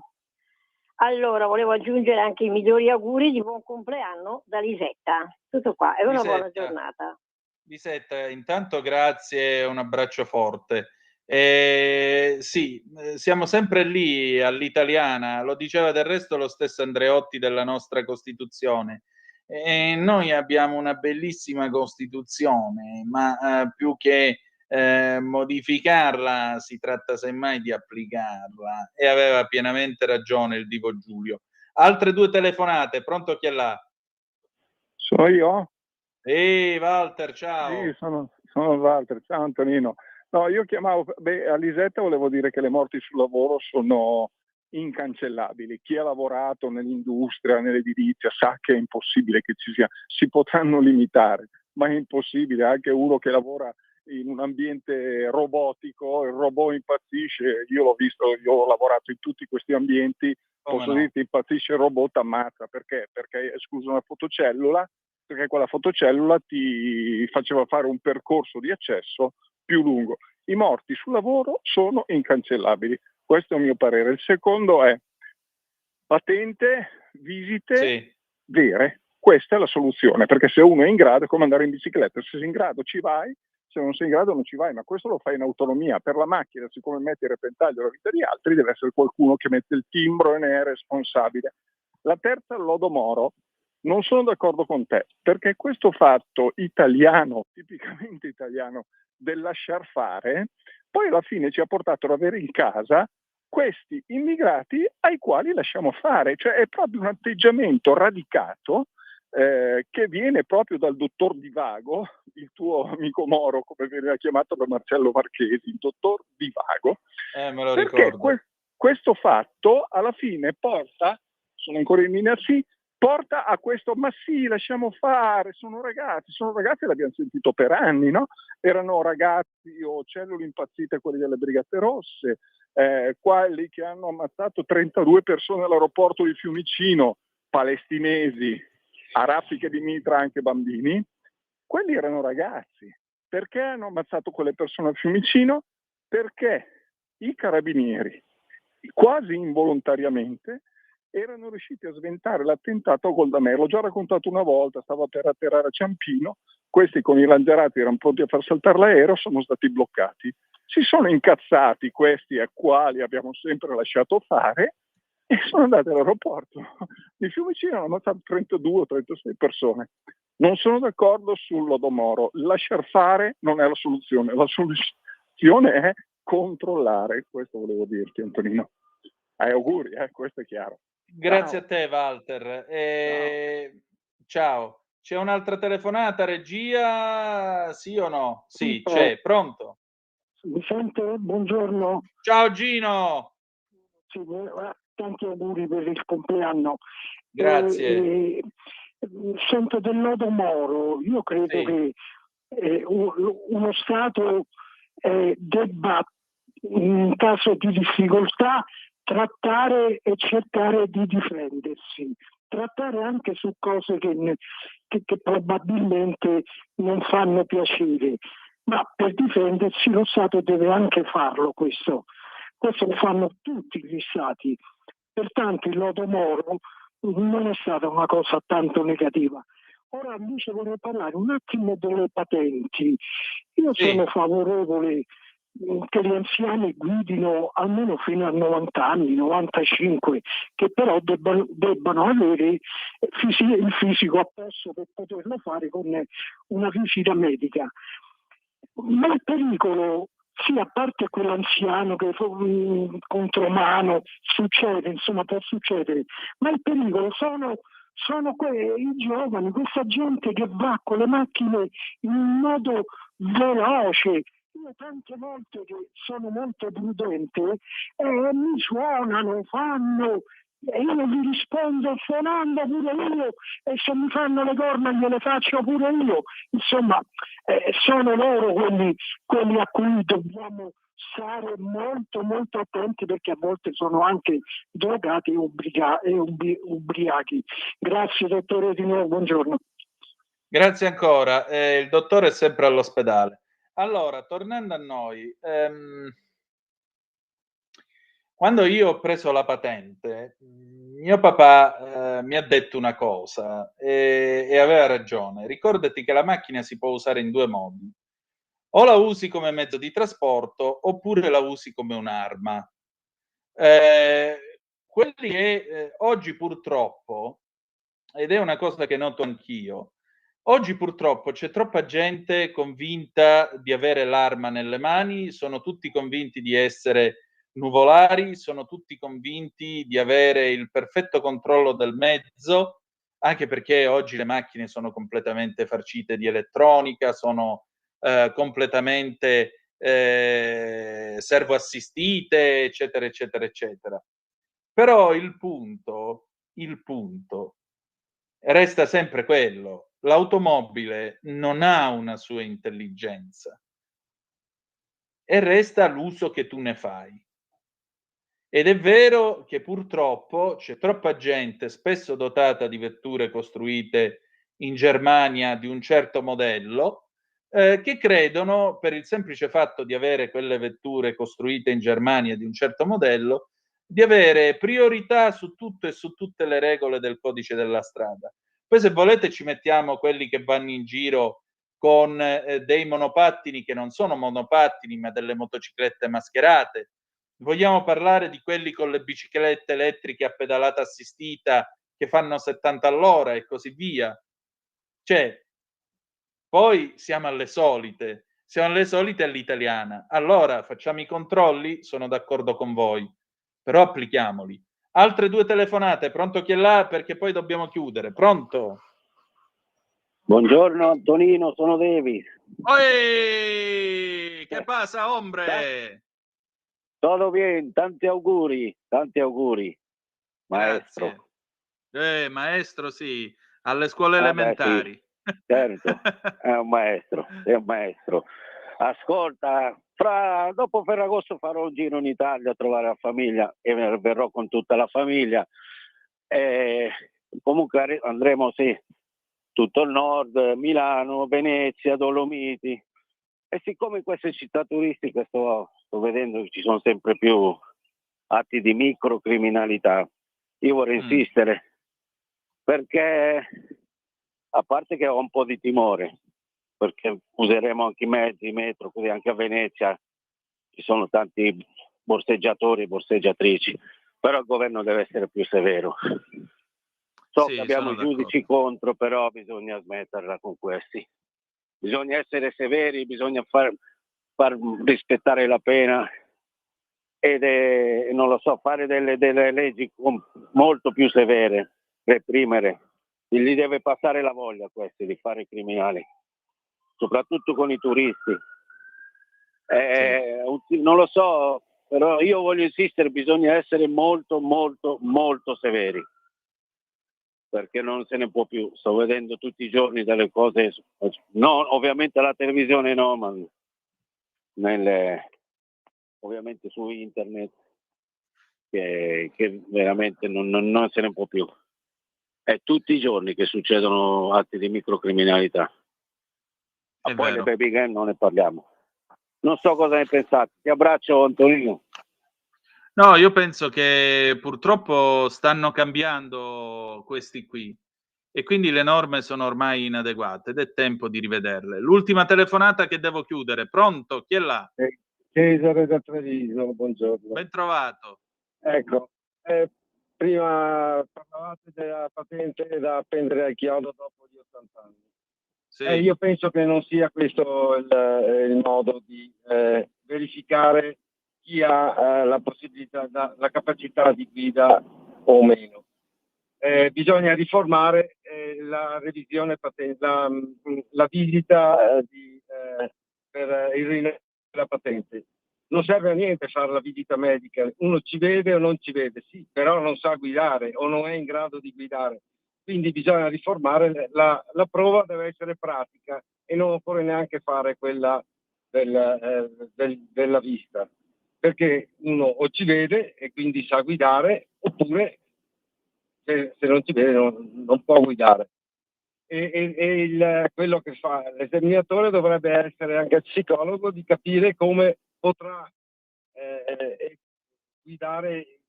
Allora, volevo aggiungere anche i migliori auguri di buon compleanno da Lisetta. Tutto qua, è una buona giornata. Lisetta, intanto grazie e un abbraccio forte. Sì, siamo sempre lì all'italiana, lo diceva del resto lo stesso Andreotti della nostra Costituzione. Noi abbiamo una bellissima Costituzione, ma più che modificarla si tratta semmai di applicarla, e aveva pienamente ragione il divo Giulio. Altre due telefonate, pronto, chi è là? Sono io? Ehi Walter, ciao. Sì, sono Walter, ciao Antonino. No, io chiamavo, a Lisetta volevo dire che le morti sul lavoro sono incancellabili. Chi ha lavorato nell'industria, nell'edilizia, sa che è impossibile che ci sia, si potranno limitare, ma è impossibile. Anche uno che lavora in un ambiente robotico, il robot impazzisce, io l'ho visto, io ho lavorato in tutti questi ambienti, posso dirti impazzisce il robot, ammazza, perché scusa una fotocellula, perché quella fotocellula ti faceva fare un percorso di accesso più lungo. I morti sul lavoro sono incancellabili, questo è il mio parere. Il secondo è patente, visite vere, questa è la soluzione, perché se uno è in grado è come andare in bicicletta, se sei in grado ci vai, se non sei in grado non ci vai, ma questo lo fai in autonomia. Per la macchina, siccome metti a repentaglio la vita di altri, deve essere qualcuno che mette il timbro e ne è responsabile. La terza, lodo Moro. Non sono d'accordo con te, perché questo fatto italiano, tipicamente italiano, del lasciar fare, poi alla fine ci ha portato ad avere in casa questi immigrati ai quali lasciamo fare. Cioè è proprio un atteggiamento radicato che viene proprio dal dottor Divago, il tuo amico Moro, come veniva chiamato da Marcello Marchesi, il dottor Divago. Me lo perché ricordo. Questo fatto alla fine porta, sono ancora in linea, porta a questo, ma sì, lasciamo fare, sono ragazzi, l'abbiamo sentito per anni, no? Erano ragazzi o cellule impazzite, quelli delle Brigate Rosse, quelli che hanno ammazzato 32 persone all'aeroporto di Fiumicino, palestinesi. a raffiche di mitra anche bambini, quelli erano ragazzi. Perché hanno ammazzato quelle persone a Fiumicino? Perché i carabinieri, quasi involontariamente, erano riusciti a sventare l'attentato a Goldamere. L'ho già raccontato una volta, stava per atterrare a Ciampino, questi con i lanciarati erano pronti a far saltare l'aereo, sono stati bloccati. Si sono incazzati questi a quali abbiamo sempre lasciato fare e sono andati all'aeroporto. Di Fiumicino hanno ammazzato 32 o 36 persone. Non sono d'accordo sull'Odomoro. Lasciar fare non è la soluzione. La soluzione è controllare. Questo volevo dirti, Antonino. Auguri, questo è chiaro. Grazie Ciao. a te, Walter. Ciao. C'è un'altra telefonata, regia? Sì o no? Sì, c'è. Pronto? Mi sente? Buongiorno. Ciao Gino. Sì, tanti auguri per il compleanno. Grazie. Sento del lodo Moro. Io credo che uno Stato debba, in caso di difficoltà, trattare e cercare di difendersi. Trattare anche su cose che probabilmente non fanno piacere. Ma per difendersi lo Stato deve anche farlo questo. Questo lo fanno tutti gli Stati. Pertanto il lodo Moro non è stata una cosa tanto negativa. Ora invece vorrei parlare un attimo delle patenti. Io sono favorevole che gli anziani guidino almeno fino a 90 anni, 95, che però debbano avere il fisico a posto per poterlo fare con una visita medica. Ma il pericolo, sì, a parte quell'anziano che contromano, succede, insomma può succedere, ma il pericolo sono i giovani, questa gente che va con le macchine in modo veloce. Io tante volte che sono molto prudente mi suonano, fanno, e io gli rispondo suonando pure io, e se mi fanno le corna gliele faccio pure io. Insomma, sono loro quelli a cui dobbiamo stare molto molto attenti, perché a volte sono anche drogati e ubriachi. Grazie dottore, di nuovo, buongiorno. Grazie ancora. Il dottore è sempre all'ospedale. Allora, tornando a noi, quando io ho preso la patente, mio papà mi ha detto una cosa e aveva ragione. Ricordati che la macchina si può usare in due modi. O la usi come mezzo di trasporto oppure la usi come un'arma. Quelli che oggi purtroppo, ed è una cosa che noto anch'io, oggi purtroppo c'è troppa gente convinta di avere l'arma nelle mani, sono tutti convinti di essere nuvolari, sono tutti convinti di avere il perfetto controllo del mezzo, anche perché oggi le macchine sono completamente farcite di elettronica, sono completamente servoassistite, eccetera, eccetera, eccetera. Però il punto resta sempre quello. L'automobile non ha una sua intelligenza e resta l'uso che tu ne fai. Ed è vero che purtroppo c'è troppa gente, spesso dotata di vetture costruite in Germania di un certo modello, che credono, per il semplice fatto di avere quelle vetture costruite in Germania di un certo modello, di avere priorità su tutto e su tutte le regole del codice della strada. Poi se volete ci mettiamo quelli che vanno in giro con dei monopattini che non sono monopattini ma delle motociclette mascherate. Vogliamo parlare di quelli con le biciclette elettriche a pedalata assistita che fanno 70 all'ora e così via. Cioè, poi siamo alle solite all'italiana. Allora facciamo i controlli, sono d'accordo con voi, però applichiamoli. Altre due telefonate, pronto chi è là? Perché poi dobbiamo chiudere. Pronto? Buongiorno Antonino, sono Devi. Oi, che passa, ombre? Todo bien, tanti auguri, maestro. Grazie. Maestro sì, alle scuole elementari. Sì, certo, è un maestro. Ascolta, dopo Ferragosto farò un giro in Italia a trovare la famiglia e verrò con tutta la famiglia. Comunque andremo, sì, tutto il nord, Milano, Venezia, Dolomiti. E siccome in queste città turistiche sto vedendo che ci sono sempre più atti di microcriminalità, io vorrei insistere, perché a parte che ho un po' di timore, perché useremo anche i mezzi, metro, così anche a Venezia ci sono tanti borseggiatori e borseggiatrici, però il governo deve essere più severo. So che abbiamo i giudici contro, però bisogna smetterla con questi. Bisogna essere severi, bisogna far rispettare la pena non lo so, fare delle leggi molto più severe, reprimere. Gli deve passare la voglia a questi di fare i criminali, soprattutto con i turisti. Non lo so, però io voglio insistere, bisogna essere molto molto molto severi, perché non se ne può più. Sto vedendo tutti i giorni delle cose, no, ovviamente alla televisione no, ma ovviamente su internet, che veramente non se ne può più. È tutti i giorni che succedono atti di microcriminalità. Ma poi le baby gang non ne parliamo. Non so cosa ne pensate. Ti abbraccio, Antonino. No, io penso che purtroppo stanno cambiando questi qui e quindi le norme sono ormai inadeguate ed è tempo di rivederle. L'ultima telefonata che devo chiudere. Pronto? Chi è là? Cesare da Treviso, buongiorno. Ben trovato. Ecco, prima parlavate della patente da appendere al chiodo dopo gli 80 anni. Sì. Io penso che non sia questo il modo di verificare chi ha la possibilità, la capacità di guida o meno. Bisogna riformare la revisione patente, la visita per il rinnovo della patente. Non serve a niente fare la visita medica, uno ci vede o non ci vede, sì, però non sa guidare o non è in grado di guidare. Quindi bisogna riformare, la prova deve essere pratica e non occorre neanche fare quella della vista, perché uno o ci vede e quindi sa guidare, oppure se non ci vede non può guidare. Quello che fa l'esaminatore dovrebbe essere anche psicologo, di capire come potrà guidare,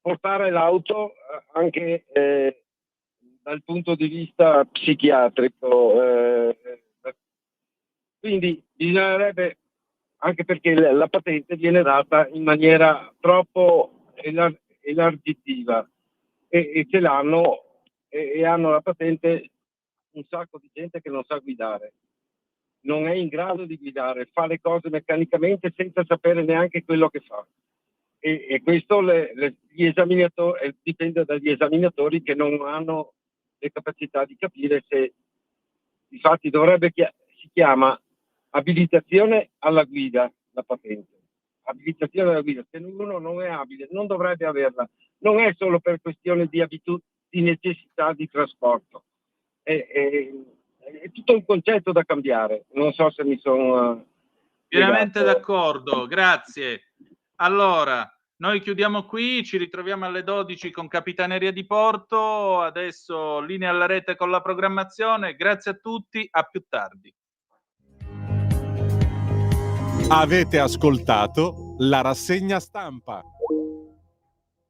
portare l'auto anche dal punto di vista psichiatrico. Quindi bisognerebbe, anche perché la patente viene data in maniera troppo elargitiva e ce l'hanno e hanno la patente un sacco di gente che non sa guidare, non è in grado di guidare, fa le cose meccanicamente senza sapere neanche quello che fa. E questo gli esaminatori, dipende dagli esaminatori che non hanno le capacità di capire se, infatti si chiama abilitazione alla guida, la patente. Abilitazione alla guida, se uno non è abile non dovrebbe averla, non è solo per questione di necessità di trasporto, è tutto un concetto da cambiare. Non so se mi sono pienamente d'accordo, grazie. Allora, noi chiudiamo qui, ci ritroviamo alle 12 con Capitaneria di Porto, adesso linea alla rete con la programmazione. Grazie a tutti, a più tardi. Avete ascoltato la rassegna stampa.